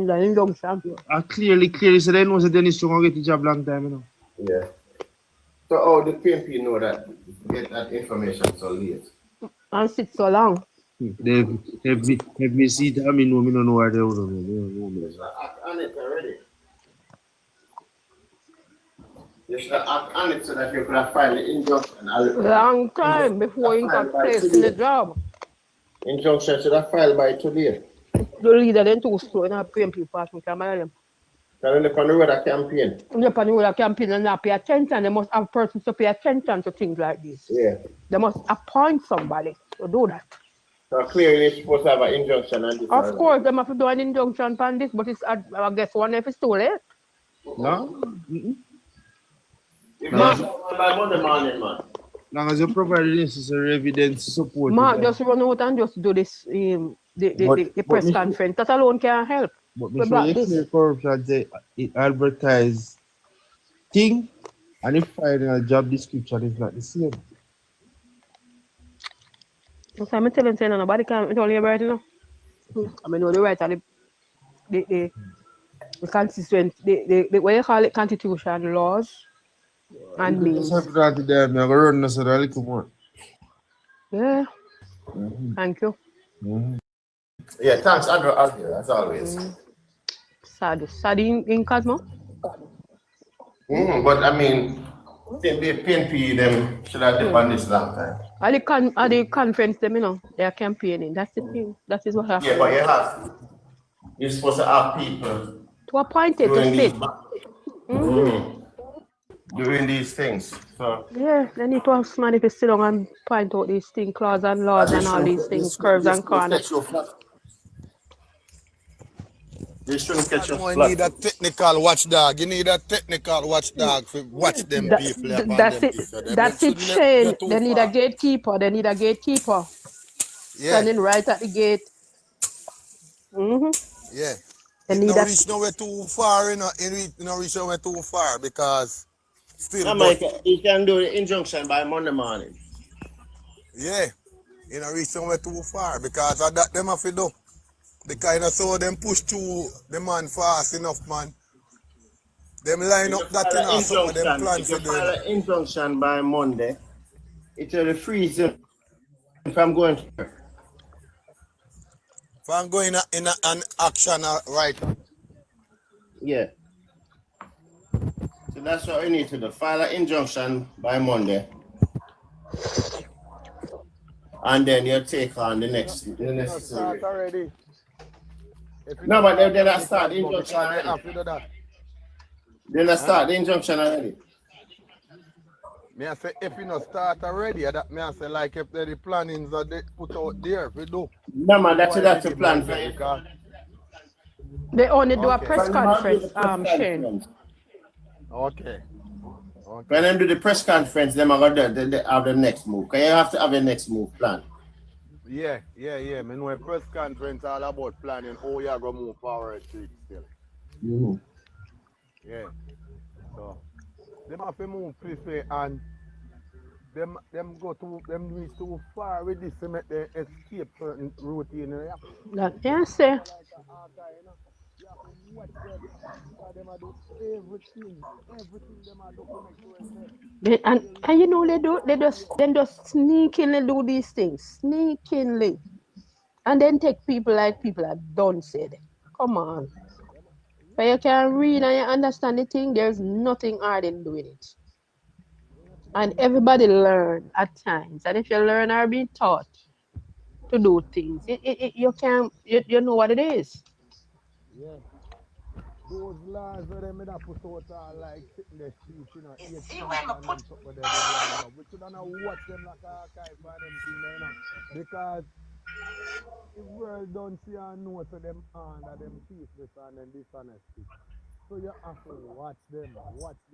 The injunction. Clearly so they know that Dennis Strong get the job long time, you know. Yeah. So how the PNP know that get that information so late? And sit so long. They have me see it, I mean, no, me don't know where they are. Act on it already. You should act on it so that you could have filed the injunction. Long time before you got placed in the job. Injunction should have filed by today. The leader then too slow in our PNP part, we can manage them. Can they on the road a campaign? They're on the road a campaign and not pay attention. They must have persons to pay attention to things like this. Yeah. They must appoint somebody to do that. So clearly it's supposed to have an injunction on this. Of course, they have to do an injunction on this, but it's, I guess, one if it's too late. No? By Monday morning, man. Long as you provide the necessary evidence to support Mark it. just run out and just do this the press conference. That alone can help. But before you clear corruption, it advertise thing and if finding a job description is not the same. So I'm telling you, nobody can tell you right now. I mean, know the right and the constituent, what you call it, constitution, laws, and means. I'm going to run this a little more. Yeah. Thank you. Yeah, thanks, Andrew, as always. Sad in Cosmo? But I mean, the PNP, them should have done this long time. At the conference, them, you know, they are campaigning. That's the thing. That is what happens. Yeah, but you're supposed to have people to appoint it to sit. Doing these things. So yeah, they need to have somebody to sit down and point out these things, clause and laws and all these things, curves and corners. They shouldn't catch us. You need a technical watchdog. You need a technical watchdog to watch them people. That's it. That's it, Shane. They need a gatekeeper. They need a gatekeeper. Yeah. Standing right at the gate. Yeah. It don't reach nowhere too far, you know. It don't reach nowhere too far because still. You can do the injunction by Monday morning. Yeah. You don't reach nowhere too far because of that them have to do. The kind of so them push through the man fast enough, man. Them line up that in our some of them plans to do. If you file an injunction by Monday, it will freeze them from going to. If I'm going in an action right. Yeah. So that's what we need to do. File an injunction by Monday. And then you take on the necessary. Already. No, but they're not start the injunction already. They're not start the injunction already. Me I say if you not start already, that me I say like if the plannings are they put out there, we do. No man, that's a plan for it. They only do a press conference, Shane. Okay. When they do the press conference, they have the next move. Because you have to have a next move plan. Yeah. Me know a press conference all about planning how you are going to move forward to it still. Yeah. So, them have to move quickly and them go to them reach too far with this to make them escape certain routine. That can say. And you know they just sneakingly do these things, sneakingly, and then take people like people are done said. Come on, but you can read and you understand the thing. There's nothing hard in doing it, and everybody learn at times. And if you learn or be taught to do things, you know what it is. Yeah. Those laws where they made up put out are like sitting there streets, you know, we should not watch them like a archive for them thing, you know. Because the world don't see and know to them under them peaceless and them dishonesty. So you have to watch them.